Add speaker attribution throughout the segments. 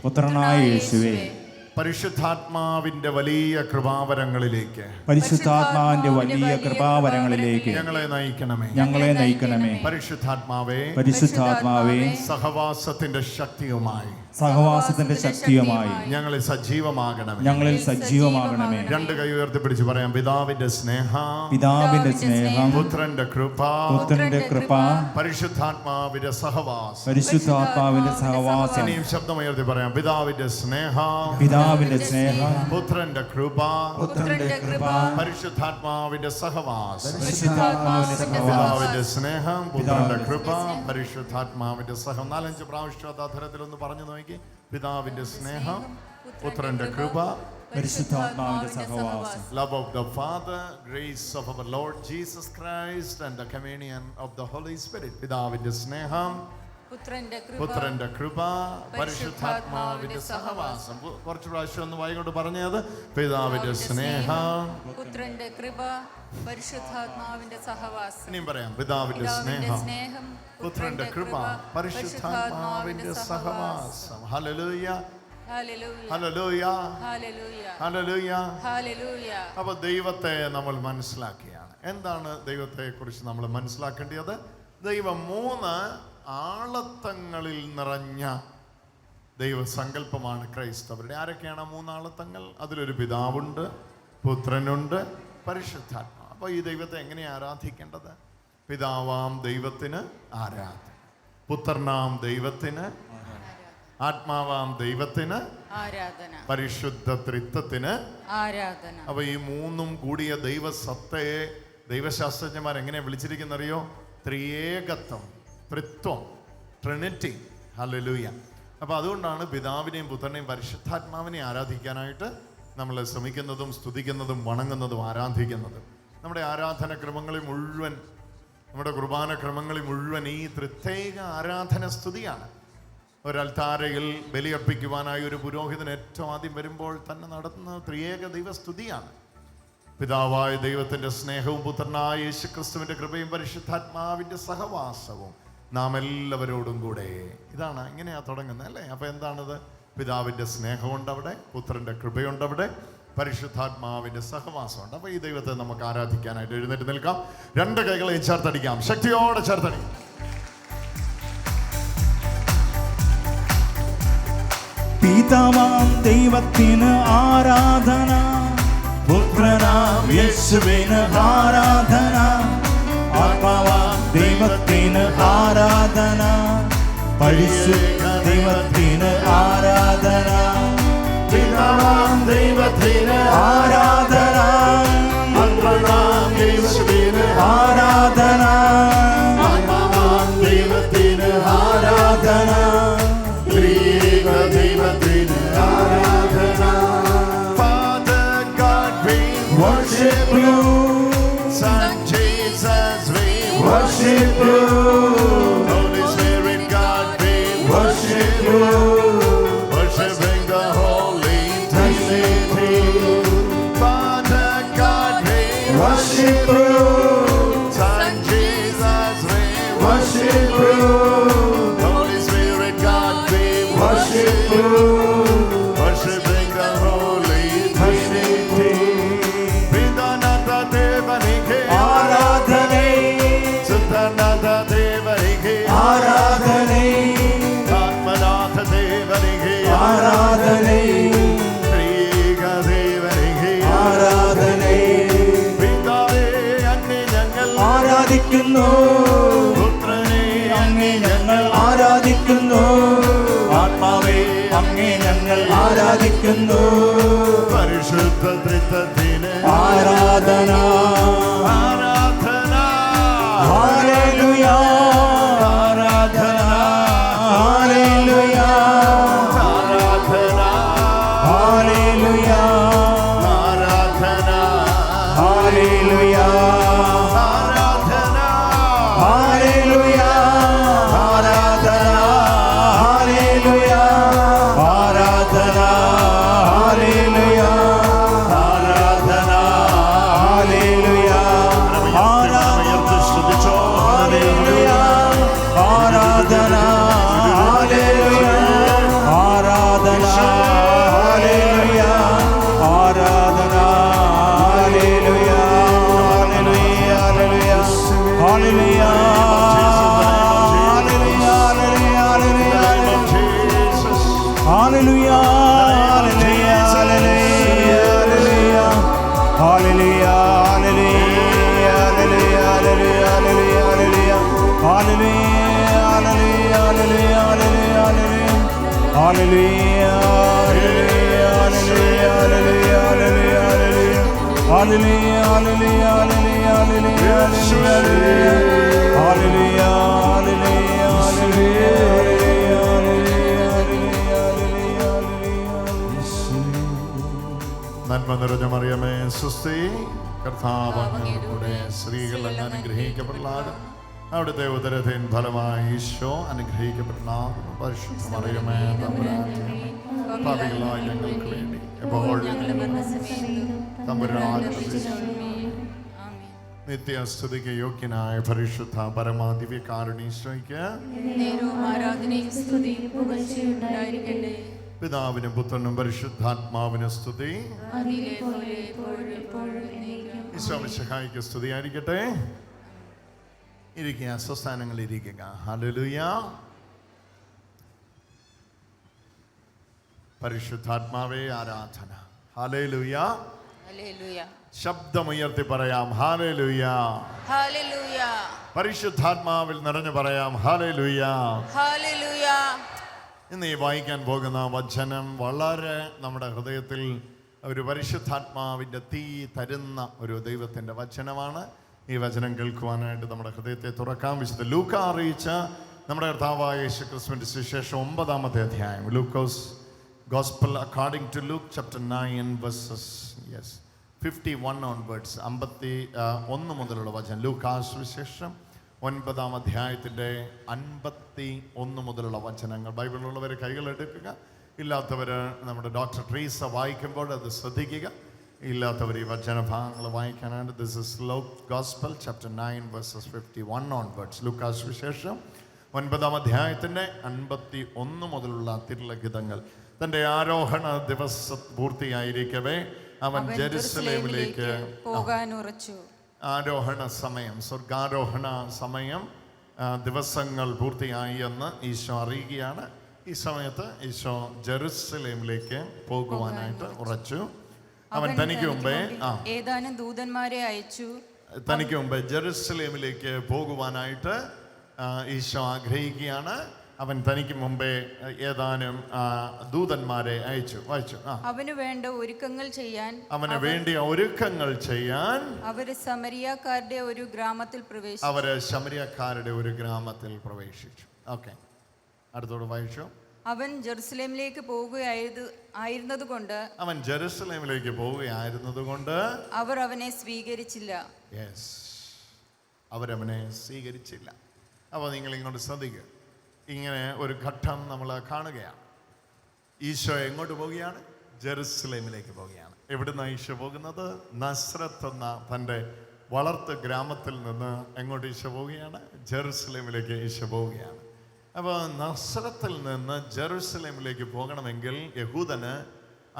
Speaker 1: പുത്രനായ യേശുവേ,
Speaker 2: പരിശുദ്ധാത്മാവിന്റെ വലിയ കൃപാവരങ്ങളിലേക്ക് ഞങ്ങളെ നയിക്കണമേ.
Speaker 1: പരിശുദ്ധാത്മാവേ,
Speaker 2: സഹവാസത്തിന്റെ ശക്തിയുമായി ഞങ്ങളിൽ സജീവമാകണമേ. രണ്ട് കൈ ഉയർത്തിപ്പിടിച്ച് പറയാം. പിതാവിന്റെ സ്നേഹം, പുത്രന്റെ കൃപ, പരിശുദ്ധാത്മാവിന്റെ സഹവാസം. ഇനിയും ശബ്ദമുയർത്തി പറയാം. പിതാവിന്റെ സ്നേഹം, പുത്രന്റെ കൃപ, പരിശുദ്ധാത്മാവിന്റെ സഹവാസം. പിതാവിന്റെ സ്നേഹം, പുത്രന്റെ കൃപ, പരിശുദ്ധാത്മാവിന്റെ സഹം. 4-5 പ്രാവശ്യം അധരത്തിൽ ഒന്ന് പറഞ്ഞു നോക്കി. പിതാവിന്റെ സ്നേഹം, പുത്രന്റെ കൃപ,
Speaker 1: പരിശുദ്ധാത്മാവിന്റെ സഹവാസം.
Speaker 2: Love of the Father, grace of our Lord Jesus Christ and the communion of the Holy Spirit. പിതാവിന്റെ സ്നേഹം, പുത്രന്റെ കൃപ, പരിശുദ്ധാത്മാവിന്റെ സഹവാസം. കുറച്ച് പ്രാവശ്യം ഒന്ന് വായിക്കൊണ്ട് പറഞ്ഞത്. പിതാവിന്റെ സ്നേഹം,
Speaker 3: പുത്രന്റെ കൃപ, പരിശുദ്ധാത്മാവിന്റെ സഹവാസം.
Speaker 2: ഇനിയും പറയാം. പിതാവിന്റെ സ്നേഹം, പുത്രന്റെ കൃപ, പരിശുദ്ധാത്മാവിന്റെ സഹവാസം. ഹല്ലേലൂയ, ഹല്ലേലൂയ, ഹല്ലേലൂയ, ഹല്ലേലൂയ. അപ്പോൾ ദൈവത്തെ നമ്മൾ മനസ്സിലാക്കിയാണ്. എന്താണ് ദൈവത്തെ കുറിച്ച് നമ്മൾ മനസ്സിലാക്കേണ്ടത്? ദൈവം 3 ആളത്തങ്ങളിൽ നിറഞ്ഞ ദൈവസങ്കല്പമാണ് ക്രൈസ്തവരുടെ. ആരൊക്കെയാണ് 3 ആളത്തങ്ങൾ? അതിലൊരു പിതാവുണ്ട്, പുത്രനുണ്ട്, പരിശുദ്ധാത്മാവ്. അപ്പോൾ ഈ ദൈവത്തെ എങ്ങനെയാണ് ആരാധിക്കേണ്ടത്? പിതാവാം ദൈവത്തിന് ആരാധന, പുത്രനാം ദൈവത്തിന് ആത്മാവാം ദൈവത്തിന് ആരാധന, പരിശുദ്ധ ത്രിത്വത്തിന് ആരാധന. അപ്പൊ ഈ 3 കൂടിയ ദൈവസത്തയെ ദൈവശാസ്ത്രജ്ഞന്മാർ എങ്ങനെ വിളിച്ചിരിക്കുന്നറിയോ? ത്രിയേകത്വം, ത്രിത്വം, ട്രിനിറ്റി. ഹല്ലേലൂയ. അപ്പൊ അതുകൊണ്ടാണ് പിതാവിനെയും പുത്രനെയും പരിശുദ്ധാത്മാവിനെയും ആരാധിക്കാനായിട്ട് നമ്മൾ ശ്രമിക്കുന്നതും സ്തുതിക്കുന്നതും വണങ്ങുന്നതും ആരാധിക്കുന്നതും. നമ്മുടെ ആരാധന ക്രമങ്ങളിൽ മുഴുവൻ, നമ്മുടെ കുർബാന ക്രമങ്ങളിൽ മുഴുവൻ ഈ ത്രിത്യേക ആരാധന സ്തുതിയാണ്. ഒരൽത്താരയിൽ ബലിയർപ്പിക്കുവാനായി ഒരു പുരോഹിതൻ ഏറ്റവും ആദ്യം വരുമ്പോൾ തന്നെ നടത്തുന്ന ത്രിയേക ദൈവസ്തുതിയാണ്. പിതാവായ ദൈവത്തിന്റെ സ്നേഹവും പുത്രനായ യേശുക്രിസ്തുവിന്റെ കൃപയും പരിശുദ്ധാത്മാവിന്റെ സഹവാസവും നാം എല്ലാവരോടും കൂടെ. ഇതാണ്, ഇങ്ങനെയാ തുടങ്ങുന്നത് അല്ലേ? അപ്പൊ എന്താണത്? പിതാവിന്റെ സ്നേഹമുണ്ട് അവിടെ, പുത്രന്റെ കൃപയുണ്ട് അവിടെ, പരിശുദ്ധാത്മാവിന്റെ സഹവാസമുണ്ട്. അപ്പൊ ഈ ദൈവത്തെ നമുക്ക് ആരാധിക്കാനായിട്ട് എഴുന്നേറ്റ് നിൽക്കാം. 2 കൈകളെയും ചേർത്തടിക്കാം, ശക്തിയോടെ ചേർത്തടിക്കാം.
Speaker 1: പിതാവാം ദൈവത്തിന് ആരാധന, പുത്രനാം യേശുവിന് ആരാധന, ആത്മാവാം ദൈവത്തിന് ആരാധന, പരിശുദ്ധ ദൈവത്തിന് ആരാധന. പിതാവാം ദൈവത്തിന് ആരാധന, പുത്രനാം യേശുവിന് ആരാധന, ആത്മാവാം ദൈവത്തിന് ആരാധന, ത്രിയേക ദൈവത്തിന് ആരാധന.
Speaker 2: Father God, we
Speaker 1: Worship you,
Speaker 2: Son Jesus, we
Speaker 1: worship you,
Speaker 2: Holy Spirit God, we
Speaker 1: worship you,
Speaker 2: worshiping the Holy Trinity. Father God, we
Speaker 1: worship you,
Speaker 2: Son Jesus, we
Speaker 1: worship you,
Speaker 2: Holy Spirit God, we
Speaker 1: worship you,
Speaker 2: worshiping the Holy Trinity. Pidanatha Devanike
Speaker 1: ആരാധനേ,
Speaker 2: Suttanatha Devanike
Speaker 1: ആരാധനേ,
Speaker 2: Atmanatha Devanike
Speaker 1: ആരാധനേ,
Speaker 2: Triyeka Devanike
Speaker 1: ആരാധനേ.
Speaker 2: പിതാവേ അങ്ങേ ഞങ്ങൾ
Speaker 1: ആരാധിക്കുന്നു,
Speaker 2: പുത്രനെ
Speaker 1: അങ്ങേ ഞങ്ങൾ ആരാധിക്കുന്നു, ആത്മാവേ അങ്ങേ ഞങ്ങൾ ആരാധിക്കുന്നു,
Speaker 2: പരിശുദ്ധ ത്രിത്വത്തിന്
Speaker 1: ആരാധന,
Speaker 2: ആരാധന.
Speaker 1: ഹല്ലേലൂയ, ആരാധന, ഹല്ലേലൂയ,
Speaker 2: ആരാധന,
Speaker 1: ഹല്ലേലൂയ,
Speaker 2: ആരാധന,
Speaker 1: ഹല്ലേലൂയ,
Speaker 2: ആരാധന,
Speaker 1: ഹല്ലേലൂയ, ആരാധന, ഹല്ലേലൂയ, ആരാധന, ഹല്ലേലൂയ, ആരാധന, ഹല്ലേലൂയ,
Speaker 2: ഉയർത്തി സ്തുതിച്ചോ.
Speaker 1: Hallelujah. Hallelujah, hallelujah, hallelujah, hallelujah, hallelujah, hallelujah, hallelujah, hallelujah, hallelujah, hallelujah, hallelujah, hallelujah,
Speaker 2: നന്മ നിറഞ്ഞ മറിയമേ സുസ്തി, കർത്താവ് അങ്ങയുടെ കൂടെ സ്ത്രീകൾ അങ്ങ് അനുഗ്രഹിക്കപ്പെടലാകും. അവിടുത്തെ ഉദരത്തിൻ ഫലമായി ഈശോ അനുഗ്രഹിക്കപ്പെടലാകും. പരിശുദ്ധ മറിയമേ തമ്പുരാന്റെ പാപികളായ ഞങ്ങൾക്ക് വേണ്ടി എപ്പോഴും തമ്പുരാന്റെ നിത്യസ്തുതിക്ക് യോഗ്യനായ പരിശുദ്ധ പരമാദിവ്യകാരുണീശ്വരയ്ക്ക് പിതാവിനും പുത്രനും പരിശുദ്ധാത്മാവിനും സ്തുതി. ഈശോമിശിഹായിക്ക് സ്തുതിയായിരിക്കട്ടെ. ഇരിക്കുക, സ്വസ്ഥാനങ്ങളിൽ ഇരിക്കുക. ഹല്ലേലൂയ. പരിശുദ്ധാത്മാവേ ആരാധന. ഹല്ലേലൂയ. ശബ്ദമുയർത്തി പറയാം ഹല്ലേലൂയ.
Speaker 3: ഹല്ലേലൂയ.
Speaker 2: പരിശുദ്ധാത്മാവിൽ നിറഞ്ഞു പറയാം ഹല്ലേലൂയ.
Speaker 3: ഹല്ലേലൂയ.
Speaker 2: ഇന്ന് ഈ വായിക്കാൻ പോകുന്ന വചനം വളരെ നമ്മുടെ ഹൃദയത്തിൽ ഒരു പരിശുദ്ധാത്മാവിൻ്റെ തീ തരുന്ന ഒരു ദൈവത്തിൻ്റെ വചനമാണ്. ഈ വചനം കേൾക്കുവാനായിട്ട് നമ്മുടെ ഹൃദയത്തെ തുറക്കാം. വിശുദ്ധ ലൂക്ക അറിയിച്ച നമ്മുടെ കർത്താവായ യേശുക്രിസ്തുവിന്റെ സുവിശേഷം 9-ാമത്തെ അധ്യായം. ലൂക്കോസ് gospel according to Luke chapter 9 verses 51 onwards. 51 മുതലുള്ള വചനം. ലൂക്കാസ് സുവിശേഷം 9-ാം അധ്യായത്തിൻ്റെ 51 മുതലുള്ള വചനങ്ങൾ. ബൈബിളിലുള്ളവർ കൈകളെടുക്കുക, ഇല്ലാത്തവർ നമ്മുടെ ഡോക്ടർ ട്രീസ വായിക്കുമ്പോൾ അത് ശ്രദ്ധിക്കുക. ഇല്ലാത്തവർ ഈ വചനഭാഗങ്ങൾ വായിക്കാനായിട്ട് this is Luke gospel chapter 9 verses 51 onwards. ലൂക്കാസ് സുവിശേഷം 9-ാം അധ്യായത്തിൻ്റെ 51 മുതലുള്ള തിരുലിഖിതങ്ങൾ. തൻ്റെ ആരോഹണ ദിവസം പൂർത്തിയായിരിക്കവേ അവൻ ജെറുസലേമിലേക്ക്
Speaker 3: പോകാൻ ഉറച്ചു.
Speaker 2: ആരോഹണ സമയം, സ്വർഗാരോഹണ സമയം, ദിവസങ്ങൾ പൂർത്തിയായി എന്ന് ഈശോ അറിയുകയാണ്. ഈ സമയത്ത് ഈശോ ജെറുസലേമിലേക്ക് പോകുവാനായിട്ട് ഉറച്ചു. അവൻ തനിക്ക് മുമ്പേ
Speaker 3: ഏതാനും ദൂതന്മാരെ അയച്ചു.
Speaker 2: തനിക്ക് മുമ്പേ ജെറുസലേമിലേക്ക് പോകുവാനായിട്ട് ഈശോ ആഗ്രഹിക്കുകയാണ്. അവൻ തനിക്ക് മുമ്പേ ഏതാനും ദൂതന്മാരെ അയച്ചു. വായിച്ചു.
Speaker 3: അവന് വേണ്ട ഒരുക്കങ്ങൾ ചെയ്യാൻ,
Speaker 2: അവന് വേണ്ടി ഒരുക്കങ്ങൾ ചെയ്യാൻ
Speaker 3: അവര് ശമരിയാക്കാരുടെ ഒരു ഗ്രാമത്തിൽ പ്രവേശിച്ചു. ഓക്കെ, അടുത്തോട് വായിച്ചു. അവൻ ജെറുസലേമിലേക്ക്
Speaker 2: പോവുകയായിരുന്നതുകൊണ്ട്
Speaker 3: അവർ അവനെ സ്വീകരിച്ചില്ല.
Speaker 2: അവരവനെ സ്വീകരിച്ചില്ല. അപ്പോൾ നിങ്ങൾ ഇങ്ങോട്ട് ശ്രദ്ധിക്കുക. ഇങ്ങനെ ഒരു ഘട്ടം നമ്മൾ കാണുകയാണ്. ഈശോ എങ്ങോട്ട് പോവുകയാണ്? ജെറുസലേമിലേക്ക് പോവുകയാണ്. എവിടുന്നാണ് ഈശോ പോകുന്നത്? നസ്രത്ത് എന്ന തൻ്റെ വളർത്ത് ഗ്രാമത്തിൽ നിന്ന് എങ്ങോട്ട് ഈശോ പോവുകയാണ്? ജെറുസലേമിലേക്ക് ഈശോ പോവുകയാണ്. അപ്പോൾ നസ്രത്തിൽ നിന്ന് ജെറുസലേമിലേക്ക് പോകണമെങ്കിൽ യഹൂദന്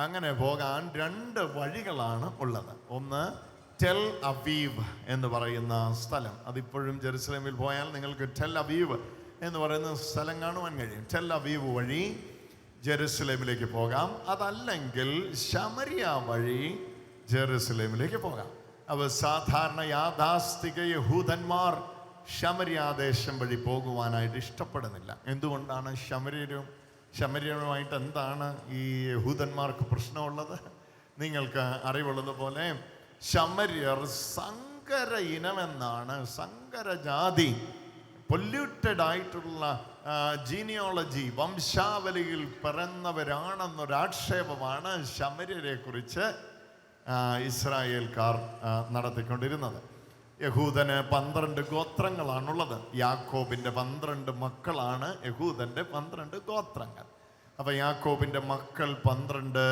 Speaker 2: അങ്ങനെ പോകാൻ 2 വഴികളാണ് ഉള്ളത്. ഒന്ന് ടെൽ അവീവ് എന്ന് പറയുന്ന സ്ഥലം. അതിപ്പോഴും ജെറുസലേമിൽ പോയാൽ നിങ്ങൾക്ക് ടെൽ അവീവ് എന്ന് പറയുന്ന സ്ഥലം കാണുവാൻ കഴിയും. ടെൽ അവീവ് വഴി ജെറുസലേമിലേക്ക് പോകാം. അതല്ലെങ്കിൽ ശമരിയ വഴി ജെറുസലേമിലേക്ക് പോകാം. അപ്പോൾ സാധാരണ യാഥാസ്ഥിക യഹൂദന്മാർ ശമര്യാദേശം വഴി പോകുവാനായിട്ട് ഇഷ്ടപ്പെടുന്നില്ല. എന്തുകൊണ്ടാണ്? ശമര്യനുമായിട്ട് എന്താണ് ഈ യഹൂദന്മാർക്ക് പ്രശ്നമുള്ളത്? നിങ്ങൾക്ക് അറിവുള്ളതുപോലെ ശമര്യർ സങ്കര ഇനമെന്നാണ്, സങ്കര ജാതി, പൊല്യൂട്ടഡ് ആയിട്ടുള്ള ജീനിയോളജി, വംശാവലിയിൽ പിറന്നവരാണെന്നൊരാക്ഷേപമാണ് ശമര്യരെ കുറിച്ച് ഇസ്രായേൽക്കാർ നടത്തിക്കൊണ്ടിരുന്നത്. യഹൂദന് 12 ഗോത്രങ്ങളാണുള്ളത്. യാക്കോബിൻ്റെ 12 മക്കളാണ് യഹൂദൻ്റെ 12 ഗോത്രങ്ങൾ. അപ്പം യാക്കോബിൻ്റെ മക്കൾ 12,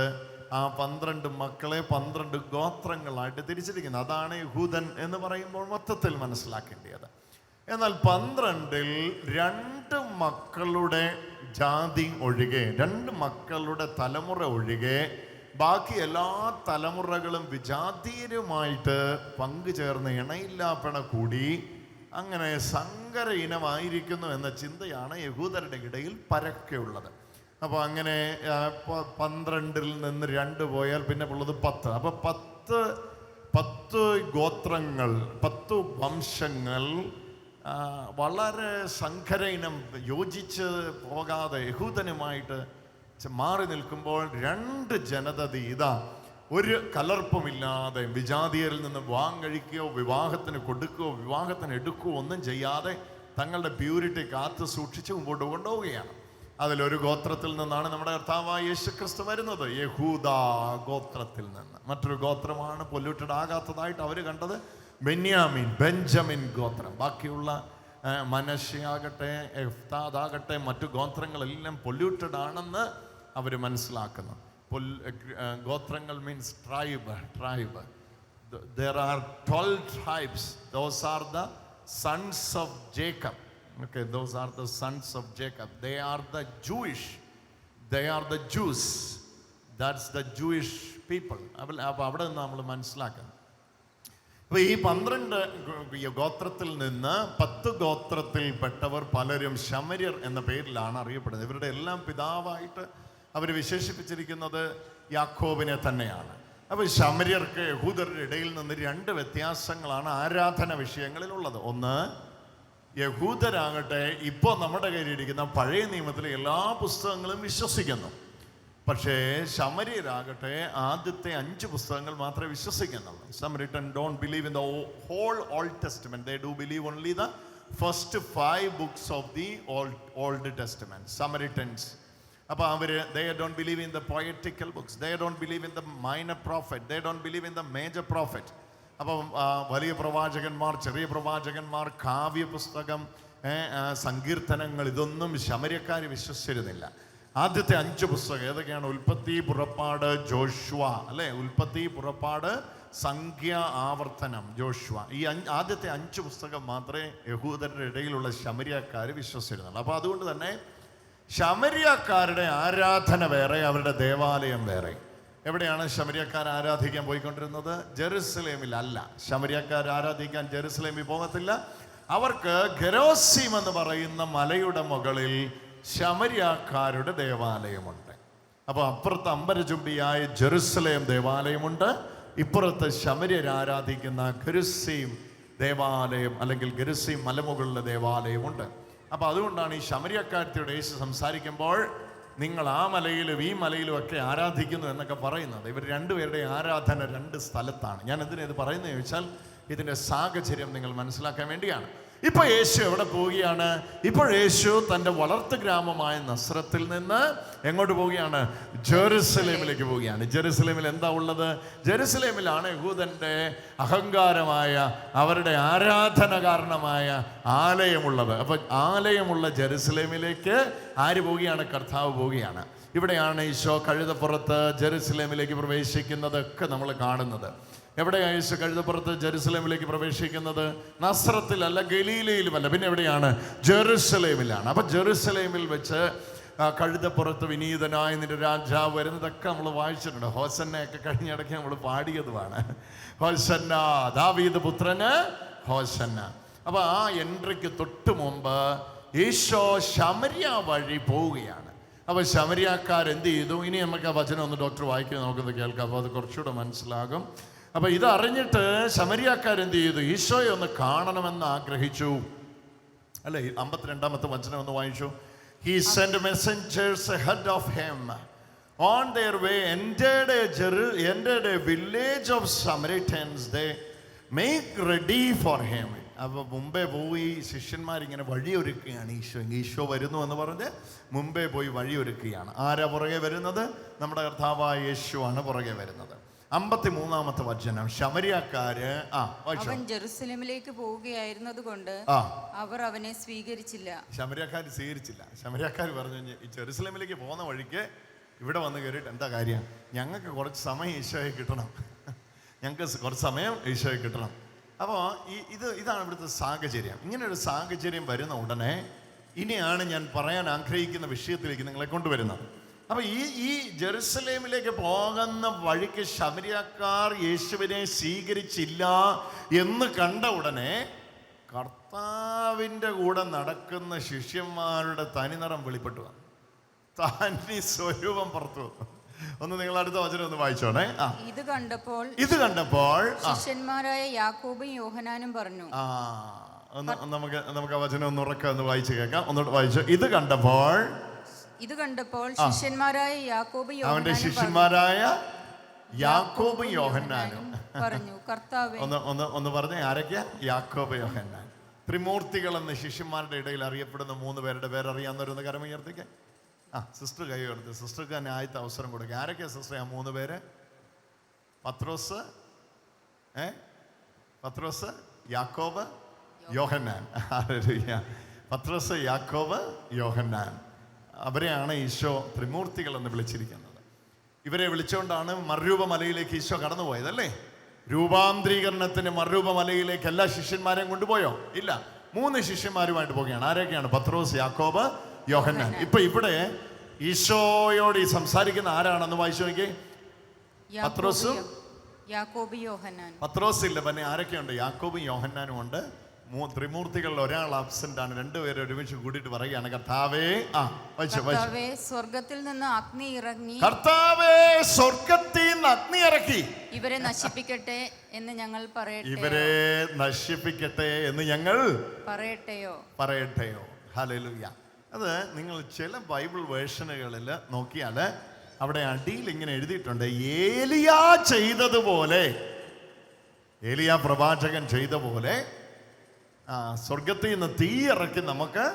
Speaker 2: ആ 12 മക്കളെ 12 ഗോത്രങ്ങളായിട്ട് തിരിച്ചിരിക്കുന്നത്. അതാണ് യഹൂദൻ എന്ന് പറയുമ്പോൾ മൊത്തത്തിൽ മനസ്സിലാക്കേണ്ടത്. എന്നാൽ 12-ൽ 2 മക്കളുടെ ജാതി ഒഴികെ, 2 മക്കളുടെ തലമുറ ഒഴികെ ബാക്കി എല്ലാ തലമുറകളും വിജാതീയരുമായിട്ട് പങ്കുചേർന്ന് ഇണയില്ലാപ്പണ കൂടി അങ്ങനെ സങ്കര ഇനമായിരിക്കുന്നു എന്ന ചിന്തയാണ് യഹൂദരുടെ ഇടയിൽ പരക്കെയുള്ളത്. അപ്പോൾ അങ്ങനെ 12-ൽ നിന്ന് 2 പോയാൽ പിന്നെ ഉള്ളത് 10. അപ്പോൾ 10 ഗോത്രങ്ങൾ, 10 വംശങ്ങൾ വളരെ സങ്കരയിനം യോജിച്ച് പോകാതെ യഹൂദനുമായിട്ട് മാറി നിൽക്കുമ്പോൾ 2 ജനതതി ഇതാ ഒരു കലർപ്പമില്ലാതെ വിജാതിയരിൽ നിന്ന് വിവാഹം കഴിക്കുകയോ വിവാഹത്തിന് കൊടുക്കുകയോ വിവാഹത്തിന് എടുക്കുകയോ ഒന്നും ചെയ്യാതെ തങ്ങളുടെ പ്യൂരിറ്റി കാത്തു സൂക്ഷിച്ച് മുമ്പോട്ട് കൊണ്ടുപോവുകയാണ്. അതിലൊരു ഗോത്രത്തിൽ നിന്നാണ് നമ്മുടെ കർത്താവായ യേശുക്രിസ്തു വരുന്നത്, യഹൂദ ഗോത്രത്തിൽ നിന്ന്. മറ്റൊരു ഗോത്രമാണ് പൊല്യൂട്ടഡ് ആകാത്തതായിട്ട് അവർ കണ്ടത് ബെഞ്ചമിൻ ഗോത്രം. ബാക്കിയുള്ള മനശ്ശയാകട്ടെ എഫ്താദാകട്ടെ മറ്റു ഗോത്രങ്ങളെല്ലാം പൊല്യൂട്ടഡ് ആണെന്ന് അവർ മനസ്സിലാക്കുന്നു. ഗോത്രങ്ങൾ means tribe. There are 12 tribes. Those are the sons of Jacob. Okay, those are the sons of Jacob. They are the Jewish. They are the Jews. That's the Jewish people. അപ്പോൾ അവിടെ നിന്ന് നമ്മൾ മനസ്സിലാക്കണം. അപ്പോൾ ഈ 12 ഗോത്രത്തിൽ നിന്ന് 10 ഗോത്രത്തിൽപ്പെട്ടവർ പലരും ശമര്യർ എന്ന പേരിലാണ് അറിയപ്പെടുന്നത്. ഇവരുടെ എല്ലാം പിതാവായിട്ട് അവർ വിശേഷിപ്പിച്ചിരിക്കുന്നത് യാക്കോബിനെ തന്നെയാണ്. അപ്പോൾ ശമര്യർക്ക് യഹൂദരുടെ ഇടയിൽ നിന്ന് 2 വ്യത്യാസങ്ങളാണ് ആരാധന വിഷയങ്ങളിലുള്ളത്. ഒന്ന്, യഹൂദരാകട്ടെ ഇപ്പോൾ നമ്മുടെ കയ്യിലിരിക്കുന്ന പഴയ നിയമത്തിലെ എല്ലാ പുസ്തകങ്ങളും വിശ്വസിക്കുന്നു. പക്ഷേ ശമര്യരാകട്ടെ ആദ്യത്തെ 5 പുസ്തകങ്ങൾ മാത്രമേ വിശ്വസിക്കുന്നുള്ളൂ. Samaritan don't believe in the whole Old Testament. They do believe only the first 5 books of the Old Testament. Samaritans. അപ്പോൾ they don't believe in the poetical books. They don't believe in the minor prophet. They don't believe in the major prophet. അപ്പം വലിയ പ്രവാചകന്മാർ, ചെറിയ പ്രവാചകന്മാർ, കാവ്യ പുസ്തകം, സങ്കീർത്തനങ്ങൾ, ഇതൊന്നും ശമര്യക്കാർ വിശ്വസിച്ചിരുന്നില്ല. ആദ്യത്തെ 5 പുസ്തകം ഏതൊക്കെയാണ്? ഉൽപ്പത്തി, പുറപ്പാട്, ജോഷുവ, അല്ലേ? ഉൽപ്പത്തി, പുറപ്പാട്, സംഖ്യ, ആവർത്തനം, ജോഷുവ. ഈ ആദ്യത്തെ 5 പുസ്തകം മാത്രമേ യഹൂദരുടെ ഇടയിലുള്ള ശമര്യക്കാർ വിശ്വസിച്ചിരുന്നുള്ളൂ. അപ്പോൾ അതുകൊണ്ട് തന്നെ ശമര്യക്കാരുടെ ആരാധന വേറെ, അവരുടെ ദേവാലയം വേറെ. എവിടെയാണ് ശമര്യക്കാർ ആരാധിക്കാൻ പോയിക്കൊണ്ടിരുന്നത്? ജെറുസലേമിലല്ല. ശമര്യക്കാർ ആരാധിക്കാൻ ജെറുസലേമിൽ പോകത്തില്ല. അവർക്ക് ഗെരോസീം എന്ന് പറയുന്ന മലയുടെ മുകളിൽ ശമര്യക്കാരുടെ ദേവാലയമുണ്ട്. അപ്പോൾ അപ്പുറത്ത് അമ്പരചുംബിയായ ജെറുസലേം ദേവാലയമുണ്ട്, ഇപ്പുറത്ത് ശമര്യർ ആരാധിക്കുന്ന ഗെരുസീം ദേവാലയം അല്ലെങ്കിൽ ഗെരുസീം മലമുകളിലെ ദേവാലയമുണ്ട്. അപ്പോൾ അതുകൊണ്ടാണ് ഈ ശമര്യക്കാരത്തിയുടെ യേശു സംസാരിക്കുമ്പോൾ നിങ്ങൾ ആ മലയിലും ഈ മലയിലും ഒക്കെ ആരാധിക്കുന്നു എന്നൊക്കെ പറയുന്നത്. ഇവർ 2 പേരുടെ ആരാധന 2 സ്ഥലത്താണ്. ഞാൻ എന്തിനാ ഇത് പറയുന്നത് ചോദിച്ചാൽ ഇതിൻ്റെ സാഹചര്യം നിങ്ങൾ മനസ്സിലാക്കാൻ വേണ്ടിയാണ്. ഇപ്പോൾ യേശു എവിടെ പോവുകയാണ്? ഇപ്പോൾ യേശു തൻ്റെ വളർത്തു ഗ്രാമമായ നസ്രത്തിൽ നിന്ന് എങ്ങോട്ട് പോവുകയാണ്? ജെറുസലേമിലേക്ക് പോവുകയാണ്. ജെറുസലേമിൽ എന്താ ഉള്ളത്? ജെറുസലേമിലാണ് യഹൂദൻ്റെ അഹങ്കാരമായ, അവരുടെ ആരാധന കാരണമായ ആലയമുള്ളത്. അപ്പോൾ ആലയമുള്ള ജെറുസലേമിലേക്ക് ആര് പോവുകയാണ്? കർത്താവ് പോവുകയാണ്. ഇവിടെയാണ് ഈശോ കഴുതപ്പുറത്ത് ജെറുസലേമിലേക്ക് പ്രവേശിക്കുന്നതൊക്കെ നമ്മൾ കാണുന്നത്. എവിടെയാണ് യേശു കഴുതപ്പുറത്ത് ജെറുസലേമിലേക്ക് പ്രവേശിക്കുന്നത്? നസ്രത്തിലല്ല, ഗലീലയിലുമല്ല, പിന്നെ എവിടെയാണ്? ജെറുസലേമിലാണ്. അപ്പം ജെറുസലേമിൽ വെച്ച് കഴുതപ്പുറത്ത് വിനീതനായ നിന്റെ രാജാവ് വരുന്നതൊക്കെ നമ്മൾ വായിച്ചിട്ടുണ്ട്. ഹോസന്നയൊക്കെ കഴിഞ്ഞിടയ്ക്ക് നമ്മൾ പാടിയതുമാണ്. ഹോസന്ന, ദാവീദ് പുത്രന് ഹോസന്ന. അപ്പോൾ ആ എൻട്രിക്ക് തൊട്ട് മുമ്പ് ഈശോ ശമര്യ വഴി പോവുകയാണ്. അപ്പോൾ ശമര്യക്കാർ എന്ത് ചെയ്തു? ഇനി നമുക്ക് ആ വചനം ഒന്ന് ഡോക്ടർ വായിക്കുന്നത് നമുക്കൊന്ന് കേൾക്കാം, അപ്പോൾ അത് കുറച്ചുകൂടെ മനസ്സിലാകും. അപ്പോൾ ഇതറിഞ്ഞിട്ട് ശമര്യക്കാർ എന്ത് ചെയ്തു? ഈശോയെ ഒന്ന് കാണണമെന്ന് ആഗ്രഹിച്ചു, അല്ലേ? 52-ാമത്തെ വചനം ഒന്ന് വായിച്ചു. He sent messengers ahead of him. On their way entered a village of Samaritans. They make ready for him. അപ്പോൾ മുമ്പേ പോയി ശിഷ്യന്മാരിങ്ങനെ വഴിയൊരുക്കുകയാണ്. ഈശോ വരുന്നു എന്ന് പറഞ്ഞ് മുമ്പേ പോയി വഴിയൊരുക്കുകയാണ്. ആരാ പുറകെ വരുന്നത്? നമ്മുടെ കർത്താവായ യേശുവാണ് പുറകെ വരുന്നത്. 53-ാമത്തെ വചനം. ശമര്യക്കാര്
Speaker 3: അവൻ ജെറുസലേമിലേക്ക് പോവുകയായിരുന്നത് കൊണ്ട് അവർ അവനെ സ്വീകരിച്ചില്ല.
Speaker 2: ശമര്യക്കാർ സ്വീകരിച്ചില്ല. ശമര്യക്കാർ പറഞ്ഞു, ഈ ജെറുസലേമിലേക്ക് പോകുന്ന വഴിക്ക് ഇവിടെ വന്ന് കയറിയിട്ട് എന്താ കാര്യം? ഞങ്ങൾക്ക് കുറച്ച് സമയം ഈശോയെ കിട്ടണം, ഞങ്ങൾക്ക് കുറച്ച് സമയം ഈശോയെ കിട്ടണം. അപ്പോൾ ഇതാണ് ഇവിടുത്തെ സാഹചര്യം. ഇങ്ങനൊരു സാഹചര്യം വരുന്ന ഉടനെ ഇനിയാണ് ഞാൻ പറയാൻ ആഗ്രഹിക്കുന്ന വിഷയത്തിലേക്ക് നിങ്ങളെ കൊണ്ടുവരുന്നത്. അപ്പോൾ ഈ ജെറുസലേമിലേക്ക് പോകുന്ന വഴിക്ക് ശമര്യക്കാർ യേശുവിനെ സ്വീകരിച്ചില്ല എന്ന് കണ്ട ഉടനെ കർത്താവിൻ്റെ കൂടെ നടക്കുന്ന ശിഷ്യന്മാരുടെ തനിനിറം വെളിപ്പെട്ടു വന്നു. താനി സ്വരൂപം പുറത്തു വന്നു. ഒന്ന് നിങ്ങൾ അടുത്ത വചനം ഒന്ന് വായിച്ചോണേ.
Speaker 3: ഇത് കണ്ടപ്പോൾ ശിഷ്യന്മാരായ യാക്കോബും യോഹന്നാനും പറഞ്ഞു.
Speaker 2: നമുക്ക് ആ വചനം ഒന്ന് ഉറക്കെ ഒന്ന് വായിച്ചു കേൾക്കാം. ഒന്നുകൂടെ വായിച്ചു. ഇത് കണ്ടപ്പോൾ
Speaker 3: ശിഷ്യന്മാരായ യാക്കോബും
Speaker 2: അവന്റെ ശിഷ്യന്മാരായ യാക്കോബും യോഹന്നാനും
Speaker 3: പറഞ്ഞു, കർത്താവേ.
Speaker 2: ഒന്ന് പറഞ്ഞേ, ആരൊക്കെയാ? യാക്കോബ്, യോഹന്നാൻ. ത്രിമൂർത്തികൾ എന്ന് ശിഷ്യന്മാരുടെ ഇടയിൽ അറിയപ്പെടുന്ന 3 പേരുടെ പേരറിയാവുന്നവരൊന്ന് കരമുയർത്തിക്കേ. സിസ്റ്റർ കൈ ഉയർത്തി. സിസ്റ്റർക്ക് തന്നെ ആദ്യത്തെ അവസരം കൊടുക്കുക. ആരൊക്കെയാ സിസ്റ്റർ? 3 പേര്. പത്രോസ്, പത്രോസ്, യാക്കോബ്, യോഹന്നാൻ. പത്രോസ്, യാക്കോബ്, യോഹന്നാൻ. അവരെയാണ് ഈശോ ത്രിമൂർത്തികൾ എന്ന് വിളിച്ചിരിക്കുന്നത്. ഇവരെ വിളിച്ചുകൊണ്ടാണ് മറുരൂപമലയിലേക്ക് ഈശോ കടന്നുപോയത്, അല്ലേ? രൂപാന്തരീകരണത്തിന് മറുരൂപമലയിലേക്ക് എല്ലാ ശിഷ്യന്മാരെയും കൊണ്ടുപോയോ? ഇല്ല. 3 ശിഷ്യന്മാരുമായിട്ട് പോവുകയാണ്. ആരൊക്കെയാണ്? പത്രോസ്, യാക്കോബ്, യോഹന്നാൻ. ഇപ്പൊ ഇവിടെ ഈശോയോട് ഈ സംസാരിക്കുന്ന ആരാണെന്ന് വായിച്ചു നോക്കി. പത്രോസും
Speaker 3: യാക്കോബ്, യോഹന്നാൻ.
Speaker 2: പത്രോസില്ല, പിന്നെ ആരൊക്കെയുണ്ട്? യാക്കോബും യോഹന്നാനും ഉണ്ട്. ത്രിമൂർത്തികളിൽ ഒരാൾ ആബ്സെന്റ് ആണ്. 2 പേര് ഒരുമിച്ച് കൂടിയിട്ട് പറയുകയാണ്, കർത്താവേ,
Speaker 3: സ്വർഗത്തിൽ നിന്ന് അഗ്നി ഇറങ്ങി.
Speaker 2: കർത്താവേ, സ്വർഗത്തിൽ നിന്ന് അഗ്നി ഇറക്കി
Speaker 3: ഇവരെ നശിപ്പിക്കട്ടെ എന്ന് ഞങ്ങൾ പറയട്ടെ.
Speaker 2: ഇവരെ നശിപ്പിക്കട്ടെ എന്ന് ഞങ്ങൾ പറയട്ടെയോ? ഹല്ലേലൂയ. അത് നിങ്ങൾ ചില ബൈബിൾ വേർഷനുകളിൽ നോക്കിയാൽ അവിടെ അടിയിൽ ഇങ്ങനെ എഴുതിയിട്ടുണ്ട്, ഏലിയാ ചെയ്തതുപോലെ, ഏലിയാ പ്രവാചകൻ ചെയ്ത പോലെ സ്വർഗത്തിൽ നിന്ന് തീ ഇറക്കി നമുക്ക്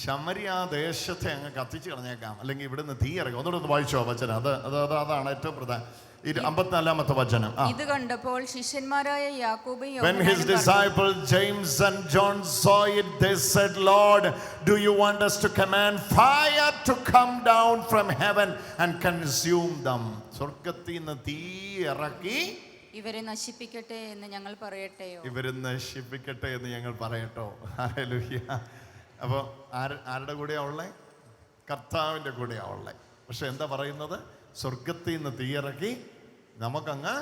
Speaker 2: ശമര്യാദേശത്തെ അങ്ങ് കത്തിച്ച് കളഞ്ഞേക്കാം, അല്ലെങ്കിൽ ഇവിടുന്ന് തീ ഇറക്കി. ഒന്നുകൂടെ വായിച്ചോ വചനം. അതാണ് ഏറ്റവും പ്രധാനം. 54-ാമത്തെ വചനം.
Speaker 3: ഇത് കണ്ടപ്പോൾ ശിഷ്യന്മാരായ യാക്കോബും
Speaker 2: When his disciples James and John saw it, they said, Lord, do you want us to command fire to come down from heaven and consume them? സ്വർഗ്ഗത്തിൽ നിന്ന് തീ ഇറക്കി
Speaker 3: ഇവരെ നശിപ്പിക്കട്ടെ എന്ന് ഞങ്ങൾ പറയട്ടെയോ?
Speaker 2: ഇവരെ നശിപ്പിക്കട്ടെ എന്ന് ഞങ്ങൾ പറയട്ടോ? ഹല്ലേലൂയ. അപ്പോൾ ആരുടെ കൂടെയാ ഉള്ളേ? കർത്താവിൻ്റെ കൂടെയാ ഉള്ളേ. പക്ഷെ എന്താ പറയുന്നത്? സ്വർഗത്തിൽ നിന്ന് തീയിറക്കി നമുക്കങ്ങ്